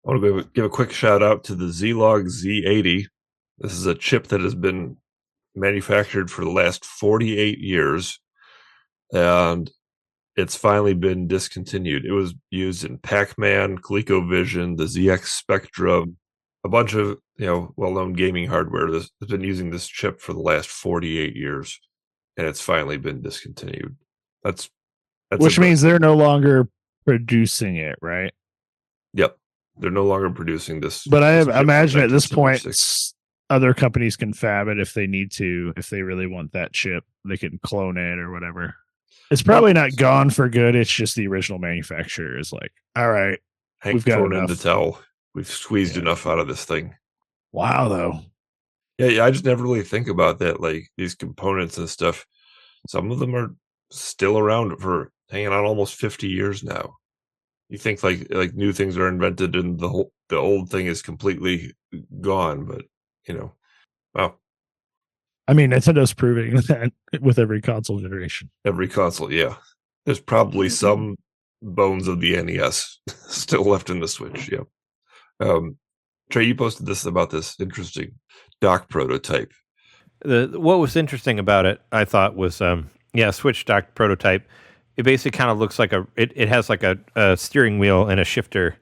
Speaker 4: I want to give a quick shout out to the Zlog Z80. This is a chip that has been manufactured for the last 48 years, and it's finally been discontinued. It was used in Pac-Man, ColecoVision, the ZX Spectrum, a bunch of well-known gaming hardware that's been using this chip for the last 48 years, and it's finally been discontinued. That's
Speaker 3: which means they're no longer producing it, right?
Speaker 4: Yep, they're no longer producing this.
Speaker 3: But I imagine at this point, other companies can fab it if they need to. If they really want that chip, they can clone it or whatever. It's probably not gone for good. It's just the original manufacturer is like, all right, we've got enough.
Speaker 4: In the towel. We've squeezed enough out of this thing.
Speaker 3: Wow, though.
Speaker 4: Yeah, I just never really think about that. Like these components and stuff. Some of them are still around for hanging on almost 50 years now. You think like new things are invented and the old thing is completely gone, but wow.
Speaker 3: I mean, Nintendo's proving that with every console generation.
Speaker 4: Every console, yeah. There's probably some bones of the NES still left in the Switch, yeah. Trey, you posted about this interesting dock prototype.
Speaker 2: What was interesting about it, I thought, was Switch dock prototype. It basically kind of looks like it has like a steering wheel and a shifter,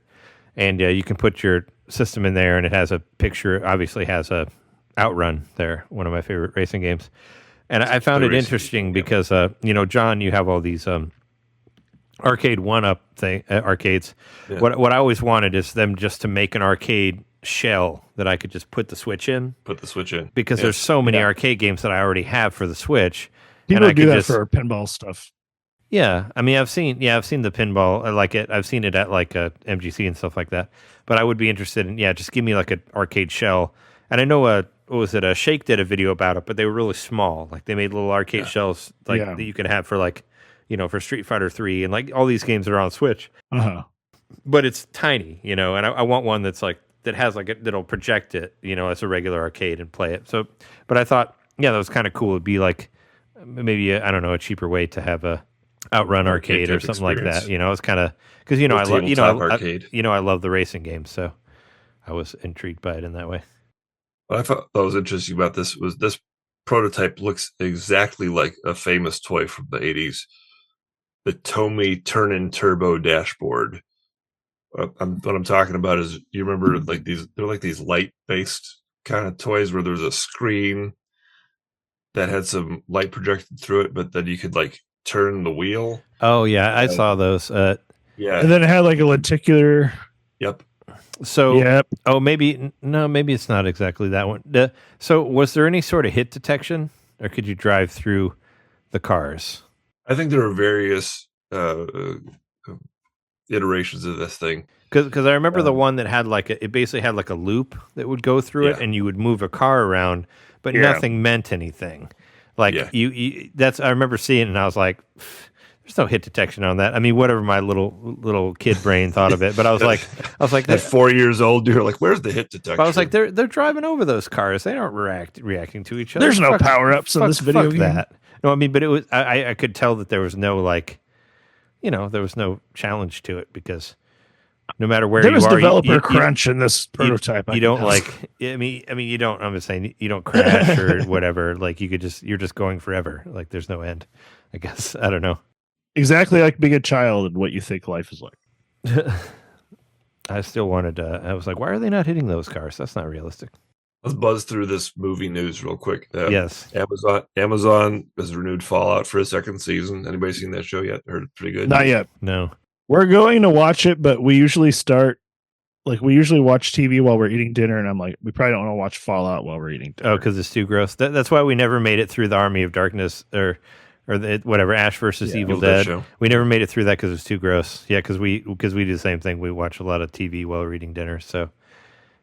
Speaker 2: and you can put your system in there, and it has a picture. Obviously, has a Outrun there, one of my favorite racing games. And I found it interesting because, John, you have all these arcade one-up arcades.
Speaker 4: Yeah.
Speaker 2: What I always wanted is them just to make an arcade shell that I could just put the Switch in.
Speaker 4: Put the Switch in.
Speaker 2: Because there's so many arcade games that I already have for the Switch.
Speaker 3: People do that for pinball stuff.
Speaker 2: Yeah, I mean, I've seen the pinball. I like it. I've seen it at like a MGC and stuff like that. But I would be interested in, just give me like an arcade shell. And I know Shake did a video about it, but they were really small. Like they made little arcade shells that you could have for like, for Street Fighter 3 and like all these games that are on Switch.
Speaker 3: Uh-huh.
Speaker 2: But it's tiny, and I want one that's like that has like that'll project it, as a regular arcade and play it. So, but I thought, that was kind of cool. It'd be like maybe a cheaper way to have a Outrun arcade or something
Speaker 4: experience.
Speaker 2: Like that. It's kind of because I love the racing games, so I was intrigued by it in that way.
Speaker 4: What I thought was interesting about this was this prototype looks exactly like a famous toy from the 80s, the Tomy Turn-In Turbo dashboard. What I'm talking about is, you remember like they're like these light-based kind of toys where there's a screen that had some light projected through it, but then you could like turn the wheel.
Speaker 2: Oh yeah, I saw those.
Speaker 3: And then it had like a lenticular.
Speaker 4: Yep.
Speaker 2: So, maybe it's not exactly that one. So, was there any sort of hit detection, or could you drive through the cars?
Speaker 4: I think there are various iterations of this thing.
Speaker 2: Because I remember the one that had it basically had like a loop that would go through it, and you would move a car around, but nothing meant anything. Like I remember seeing it, and I was like, there's no hit detection on that. I mean, whatever my little kid brain thought of it, but I was like,
Speaker 4: at 4 years old, you're like, where's the hit detection?
Speaker 2: I was like, they're driving over those cars. They aren't reacting to each other.
Speaker 3: There's no power ups in this video game.
Speaker 2: That. No, I mean, but it was. I could tell that there was no there was no challenge to it, because no matter where
Speaker 3: there was
Speaker 2: you are,
Speaker 3: developer crunch in this prototype.
Speaker 2: You don't I mean, you don't. I'm just saying, you don't crash or whatever. Like you're just going forever. Like there's no end. I guess I don't know.
Speaker 3: Exactly like being a child and what you think life is like.
Speaker 2: I still wanted to. I was like, why are they not hitting those cars? That's not realistic.
Speaker 4: Let's buzz through this movie news real quick.
Speaker 2: Yes.
Speaker 4: Amazon has renewed Fallout for a second season. Anybody seen that show yet? Heard it's pretty good?
Speaker 3: Not yet.
Speaker 2: No.
Speaker 3: We're going to watch it, but we usually watch TV while we're eating dinner, and I'm like, we probably don't want to watch Fallout while we're eating dinner.
Speaker 2: Oh, because it's too gross. That's why we never made it through the Army of Darkness or whatever, Ash versus Evil Dead.
Speaker 4: Show.
Speaker 2: We never made it through that because it was too gross. Yeah, because we do the same thing. We watch a lot of TV while we're eating dinner, so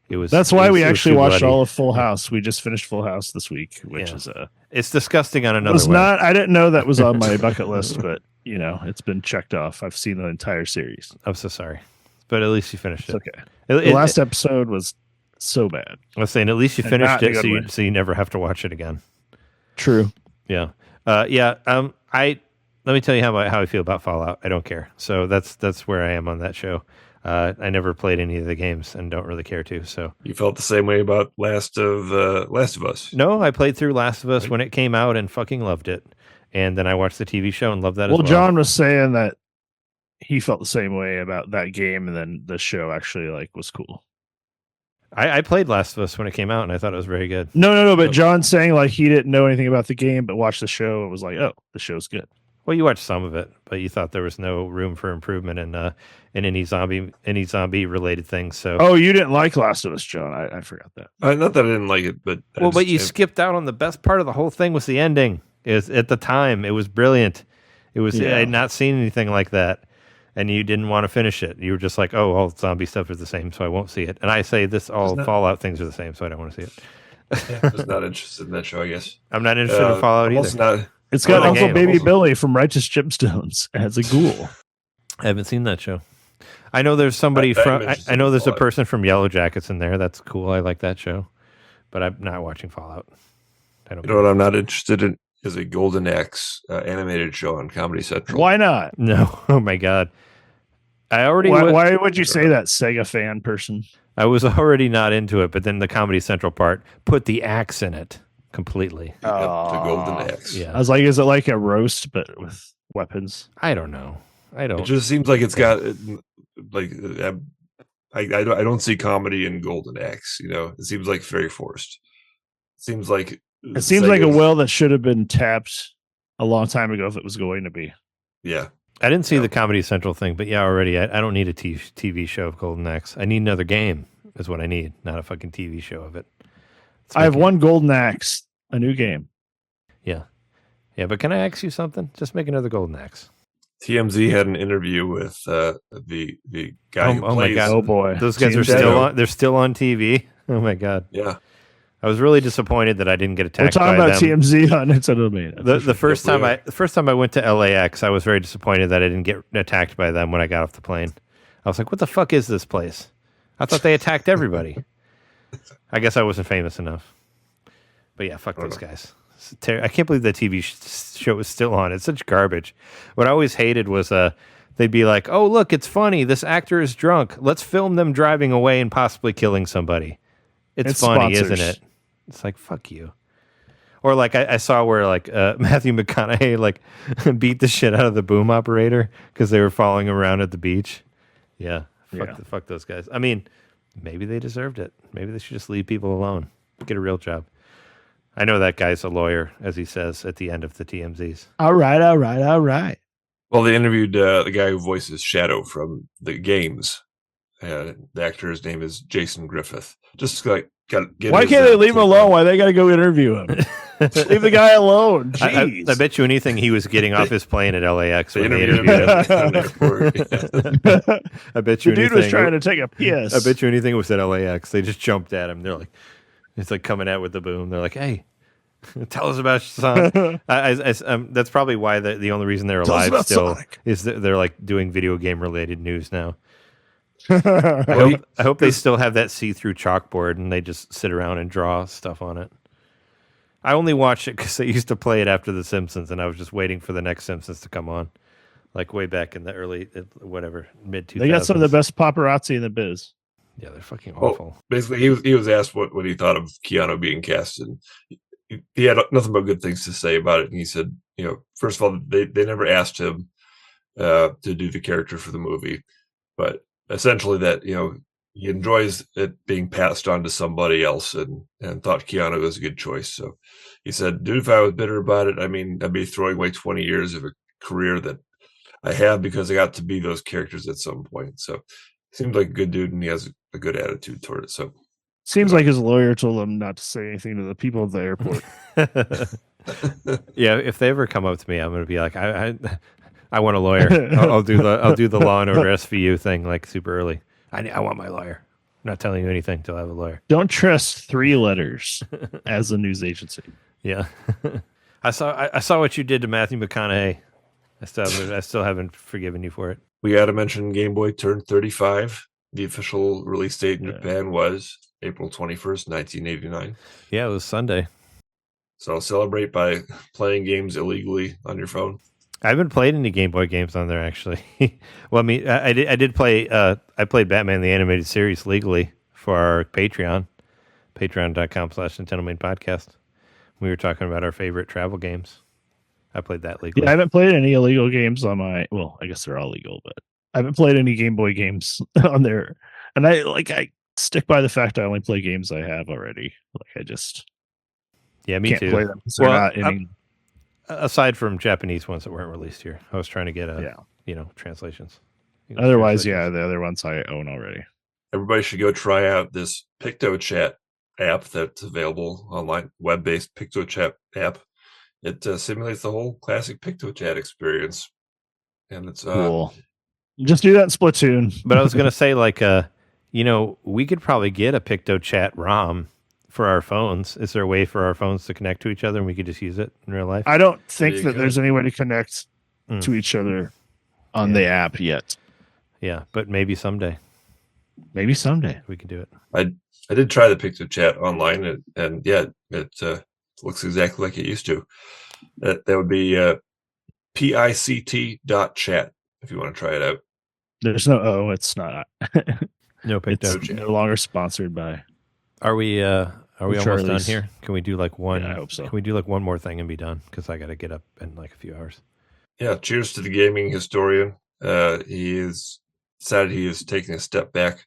Speaker 2: it was.
Speaker 3: That's why we actually watched
Speaker 2: bloody.
Speaker 3: all of Full House. We just finished Full House this week, which is
Speaker 2: it's disgusting on another way.
Speaker 3: I didn't know that was on my bucket list, but it's been checked off. I've seen the entire series.
Speaker 2: I'm so sorry, but at least you finished it.
Speaker 3: Okay. The last episode was so bad.
Speaker 2: I was saying, at least you finished it, so you never have to watch it again.
Speaker 3: True.
Speaker 2: Yeah. Let me tell you how I feel about Fallout. I don't care. So that's where I am on that show. I never played any of the games and don't really care to. So
Speaker 4: you felt the same way about Last of Us?
Speaker 2: No, I played through Last of Us when it came out and fucking loved it. And then I watched the TV show and loved that as well.
Speaker 3: Well, John was saying that he felt the same way about that game, and then the show actually was cool.
Speaker 2: I played Last of Us when it came out, and I thought it was very good.
Speaker 3: No, but John's saying he didn't know anything about the game, but watched the show and was like, "Oh, the show's good."
Speaker 2: Well, you watched some of it, but you thought there was no room for improvement in any zombie related things. So,
Speaker 3: you didn't like Last of Us, John? I forgot that.
Speaker 4: Not that I didn't like it, but
Speaker 2: but you skipped out on the best part of the whole thing was the ending. At the time, it was brilliant. It was I had not seen anything like that. And you didn't want to finish it. You were just like, oh, all zombie stuff is the same, so I won't see it. And I say Fallout things are the same, so I don't want to see it.
Speaker 4: I was not interested in that show, I guess.
Speaker 2: I'm not interested in Fallout either.
Speaker 3: It's got Uncle Baby Billy from Righteous Gemstones as a ghoul.
Speaker 2: I haven't seen that show. I know there's somebody I know there's a person from Yellow Jackets in there. That's cool. I like that show. But I'm not watching Fallout.
Speaker 4: You know what I'm not interested in is a Golden Axe animated show on Comedy Central.
Speaker 3: Why not?
Speaker 2: No. Oh my God.
Speaker 3: Why would you say that, Sega fan person?
Speaker 2: I was already not into it, but then the Comedy Central part put the axe in it completely.
Speaker 4: The Golden Axe.
Speaker 2: Yeah.
Speaker 3: I was like, is it like a roast but with weapons?
Speaker 2: I don't know.
Speaker 4: It just seems like it's got I don't see comedy in Golden Axe. It seems like very forced. It seems like
Speaker 3: a well that should have been tapped a long time ago if it was going to be.
Speaker 4: Yeah.
Speaker 2: I didn't see the Comedy Central thing, but yeah, already I don't need a TV show of Golden Axe. I need another game is what I need, not a fucking TV show of it.
Speaker 3: I have one Golden Axe, a new game.
Speaker 2: Yeah. Yeah, but can I ask you something? Just make another Golden Axe.
Speaker 4: TMZ had an interview with the guy who plays.
Speaker 2: My God.
Speaker 3: Oh boy.
Speaker 2: Those guys are still on. They're still on TV. Oh my God.
Speaker 4: Yeah.
Speaker 2: I was really disappointed that I didn't get attacked.
Speaker 3: We're talking
Speaker 2: by
Speaker 3: about
Speaker 2: them.
Speaker 3: TMZ on NintenDomain.
Speaker 2: The first time I went to LAX, I was very disappointed that I didn't get attacked by them when I got off the plane. I was like, "What the fuck is this place?" I thought they attacked everybody. I guess I wasn't famous enough. But yeah, fuck those guys. I can't believe that TV show is still on. It's such garbage. What I always hated was they'd be like, "Oh, look, it's funny. This actor is drunk. Let's film them driving away and possibly killing somebody." It's funny,
Speaker 3: sponsors.
Speaker 2: isn't it? It's like, fuck you. Or like I saw where like Matthew McConaughey like beat the shit out of the boom operator because they were following around at the beach. Yeah. Fuck those guys. I mean, maybe they deserved it. Maybe they should just leave people alone. Get a real job. I know that guy's a lawyer, as he says at the end of the TMZs.
Speaker 3: All right.
Speaker 4: Well, they interviewed the guy who voices Shadow from the games. The actor's name is Jason Griffith. Just like
Speaker 3: why can't they leave him alone? Why they got to go interview him? Leave the guy alone. Jeez.
Speaker 2: I bet you anything he was getting off his plane at LAX.
Speaker 4: They
Speaker 2: when they
Speaker 4: interviewed
Speaker 2: interviewed
Speaker 4: him.
Speaker 2: I bet you
Speaker 3: the dude
Speaker 2: anything,
Speaker 3: was trying to take a piss.
Speaker 2: I bet you anything was at LAX. They just jumped at him. They're like, it's like coming out with the boom. They're like, hey, tell us about your son. That's probably why the only reason they're alive still
Speaker 3: Sonic.
Speaker 2: is that they're like doing video game related news now. I hope they still have that see-through chalkboard and they just sit around and draw stuff on it. I only watched it because they used to play it after The Simpsons, and I was just waiting for the next Simpsons to come on, like way back in the early, mid-2000s.
Speaker 3: They got some of the best paparazzi in the biz.
Speaker 2: Yeah, they're fucking awful.
Speaker 4: Basically, he was asked what he thought of Keanu being cast, and he had nothing but good things to say about it. And he said, first of all, they never asked him to do the character for the movie, but essentially that he enjoys it being passed on to somebody else, and thought Keanu was a good choice. So he said, dude, if I was bitter about it, I mean, I'd be throwing away 20 years of a career that I have because I got to be those characters at some point. So seems like a good dude, and he has a good attitude toward it. So
Speaker 3: seems like his lawyer told him not to say anything to the people at the airport.
Speaker 2: Yeah, if they ever come up to me, I'm going to be like, I want a lawyer. I'll do the Law and Order SVU thing like super early. I want my lawyer. I'm not telling you anything till I have a lawyer.
Speaker 3: Don't trust 3 letters as a news agency.
Speaker 2: Yeah, I saw what you did to Matthew McConaughey. I still haven't forgiven you for it.
Speaker 4: We got to mention Game Boy turned 35. The official release date in Japan was April 21st, 1989.
Speaker 2: Yeah, it was Sunday.
Speaker 4: So celebrate by playing games illegally on your phone.
Speaker 2: I haven't played any Game Boy games on there, actually. Well, I mean, I did play. I played Batman the Animated Series legally for our Patreon, patreon.com/NintenDomain podcast. We were talking about our favorite travel games. I played that legally.
Speaker 3: Yeah, I haven't played any illegal games on my. Well, I guess they're all legal, but I haven't played any Game Boy games on there. And I stick by the fact I only play games I have already. I just
Speaker 2: me
Speaker 3: can't
Speaker 2: too.
Speaker 3: play them. They're not any.
Speaker 2: Aside from Japanese ones that weren't released here, I was trying to get translations.
Speaker 3: Otherwise, the other ones I own already.
Speaker 4: Everybody should go try out this PictoChat app that's available online, web-based PictoChat app. It simulates the whole classic PictoChat experience, and it's
Speaker 3: cool. Just do that in Splatoon.
Speaker 2: But I was gonna say, we could probably get a PictoChat ROM for our phones. Is there a way for our phones to connect to each other and we could just use it in real life?
Speaker 3: I don't think that there's any way to connect to each other on the app yet.
Speaker 2: Yeah, but maybe someday.
Speaker 3: Maybe someday
Speaker 2: we can do it.
Speaker 4: I did try the PictoChat online, and it looks exactly like it used to. That would be pict.chat if you want to try it out.
Speaker 3: There's no it's not.
Speaker 2: No Picto.
Speaker 3: It's no longer sponsored by.
Speaker 2: Are we almost done here? Can we do one?
Speaker 3: Yeah, I hope so.
Speaker 2: Can we do one more thing and be done? Because I got to get up in a few hours.
Speaker 4: Yeah. Cheers to the gaming historian. He is decided he is taking a step back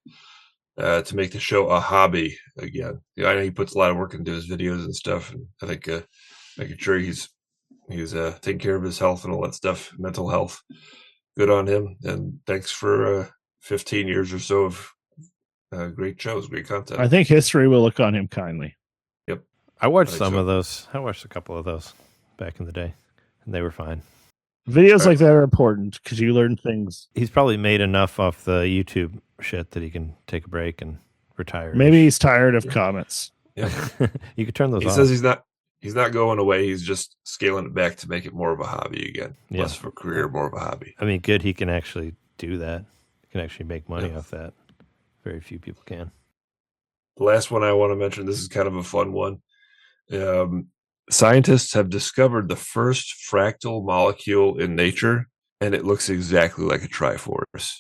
Speaker 4: to make the show a hobby again. I know he puts a lot of work into his videos and stuff, and I think making sure he's taking care of his health and all that stuff, mental health. Good on him, and thanks for 15 years or so of great shows, great content.
Speaker 3: I think history will look on him kindly.
Speaker 4: Yep.
Speaker 2: I watched some of those. I watched a couple of those back in the day, and they were fine.
Speaker 3: Videos like that are important because you learn things.
Speaker 2: He's probably made enough off the YouTube shit that he can take a break and retire.
Speaker 3: Maybe he's tired of comments.
Speaker 4: Yeah.
Speaker 2: You could turn those
Speaker 4: He
Speaker 2: off.
Speaker 4: says he's not going away. He's just scaling it back to make it more of a hobby again.
Speaker 2: Yeah.
Speaker 4: Less of a career, more of a hobby.
Speaker 2: I mean, good. He can actually do that. He can actually make money off that. Very few people can.
Speaker 4: The last one I want to mention, this is kind of a fun one. Scientists have discovered the first fractal molecule in nature, and it looks exactly like a Triforce.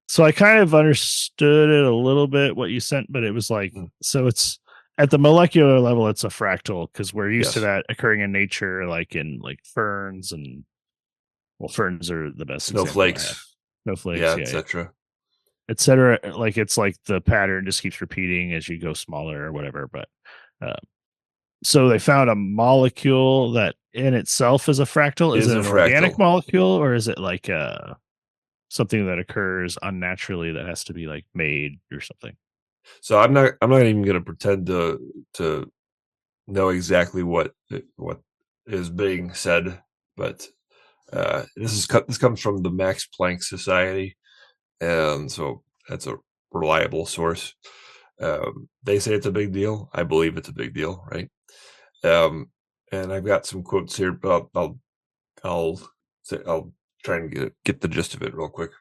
Speaker 3: So I kind of understood it a little bit what you sent, but it was like, so it's at the molecular level, it's a fractal because we're used to that occurring in nature, like in like ferns and ferns are the best.
Speaker 4: Snowflakes,
Speaker 3: yeah,
Speaker 4: etc.
Speaker 3: Like it's like the pattern just keeps repeating as you go smaller or whatever. But so they found a molecule that in itself is a fractal. Is it an organic molecule or is it like something that occurs unnaturally that has to be like made or something?
Speaker 4: So I'm not even going to pretend to know exactly what is being said, but this comes from the Max Planck Society, and so that's a reliable source. They say it's a big deal. I believe it's a big deal, right? And I've got some quotes here, but I'll try and get the gist of it real quick.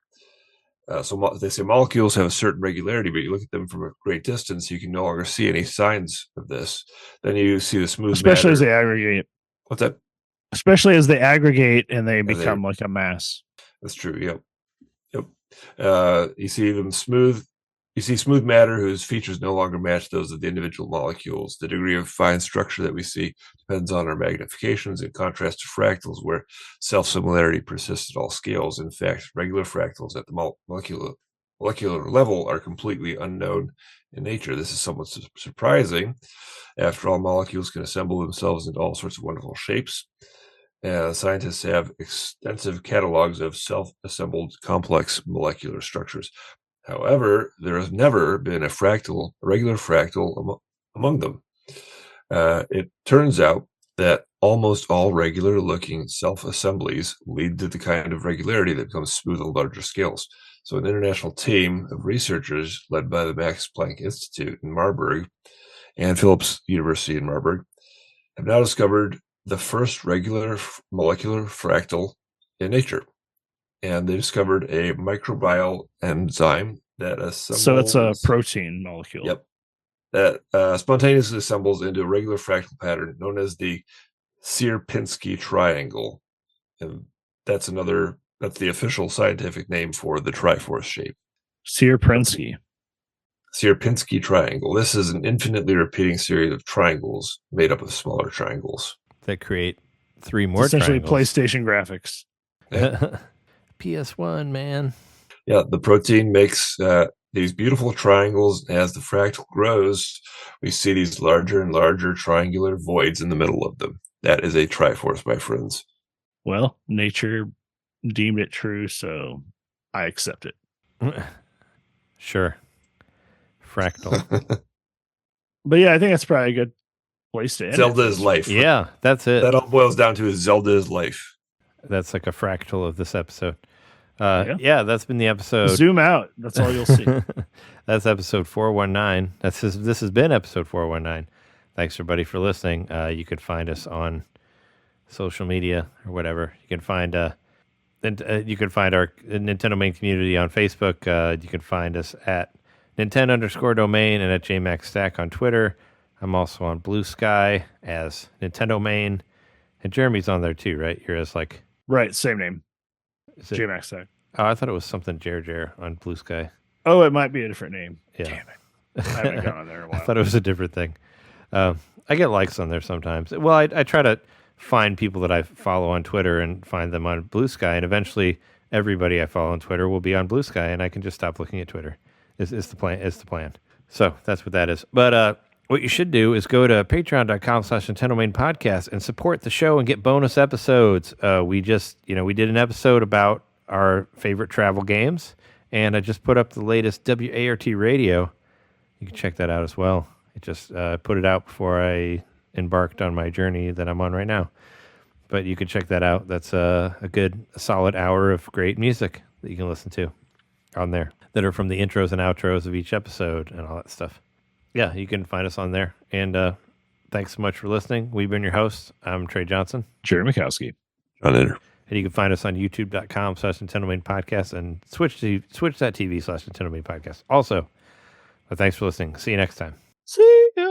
Speaker 4: So they say molecules have a certain regularity, but you look at them from a great distance, you can no longer see any signs of this. Then you see the smooth
Speaker 3: especially
Speaker 4: matter.
Speaker 3: As they aggregate.
Speaker 4: What's that?
Speaker 3: Especially as they aggregate and they become like a mass.
Speaker 4: That's true. Yep. You see them smooth. You see smooth matter whose features no longer match those of the individual molecules. The degree of fine structure that we see depends on our magnifications, in contrast to fractals, where self-similarity persists at all scales. In fact, regular fractals at the molecular level are completely unknown in nature. This is somewhat surprising. After all, molecules can assemble themselves into all sorts of wonderful shapes. Scientists have extensive catalogs of self-assembled complex molecular structures. However, there has never been a regular fractal among them. It turns out that almost all regular-looking self-assemblies lead to the kind of regularity that becomes smooth on larger scales. So an international team of researchers led by the Max Planck Institute in Marburg and Philipps University in Marburg have now discovered the first regular molecular fractal in nature. And they discovered a microbial enzyme that assembles.
Speaker 3: So it's a protein molecule.
Speaker 4: Yep. That spontaneously assembles into a regular fractal pattern known as the Sierpinski triangle. And that's the official scientific name for the Triforce shape.
Speaker 3: Sierpinski
Speaker 4: triangle. This is an infinitely repeating series of triangles made up of smaller triangles
Speaker 2: that create three more
Speaker 3: essentially
Speaker 2: triangles.
Speaker 3: PlayStation graphics.
Speaker 4: Yeah.
Speaker 2: PS1, man.
Speaker 4: Yeah, the protein makes these beautiful triangles. As the fractal grows, we see these larger and larger triangular voids in the middle of them. That is a Triforce, my friends.
Speaker 3: Well, nature deemed it true, so I accept it.
Speaker 2: Sure. Fractal.
Speaker 3: But yeah, I think that's probably a good place to end
Speaker 4: Zelda is life.
Speaker 2: Yeah, that's it.
Speaker 4: That all boils down to Zelda is life.
Speaker 2: That's like a fractal of this episode. Yeah, that's been the episode.
Speaker 3: Zoom out. That's all you'll see.
Speaker 2: That's episode 419. This has been episode 419. Thanks, everybody, for listening. You could find us on social media or whatever. You can find our NintenDomain community on Facebook. You can find us at Nintendo_domain and at JMaxStack on Twitter. I'm also on Blue Sky as NintenDomain. And Jeremy's on there too, right? You're as like...
Speaker 3: Right, same name.
Speaker 2: Is it,
Speaker 3: JMax Stack.
Speaker 2: Oh, I thought it was something Jer on Blue Sky.
Speaker 3: Oh, it might be a different name.
Speaker 2: Yeah.
Speaker 3: Damn it. I haven't gone on there in a while.
Speaker 2: I thought it was a different thing. I get likes on there sometimes. Well, I try to find people that I follow on Twitter and find them on Blue Sky, and eventually everybody I follow on Twitter will be on Blue Sky, and I can just stop looking at Twitter. Is the plan? Is the plan? So that's what that is. But what you should do is go to patreon.com/NintenDomain podcast and support the show and get bonus episodes. We did an episode about our favorite travel games, and I just put up the latest WART radio. You can check that out as well. I just put it out before I embarked on my journey that I'm on right now. But you can check that out. That's a good, solid hour of great music that you can listen to on there that are from the intros and outros of each episode and all that stuff. Yeah, you can find us on there. And thanks so much for listening. We've been your hosts. I'm Trey Johnson.
Speaker 3: Jerry Mikowski.
Speaker 4: John Enter.
Speaker 2: And you can find us on youtube.com/NintenDomain podcast and Twitch.tv/NintenDomain podcast. Also, thanks for listening. See you next time.
Speaker 3: See ya.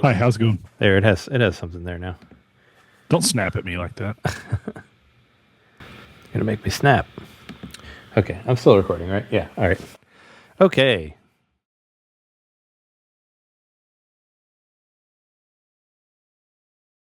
Speaker 3: Hi, how's it going?
Speaker 2: There, it has something there now.
Speaker 3: Don't snap at me like that.
Speaker 2: Gonna make me snap. Okay, I'm still recording, right? Yeah, all right. Okay.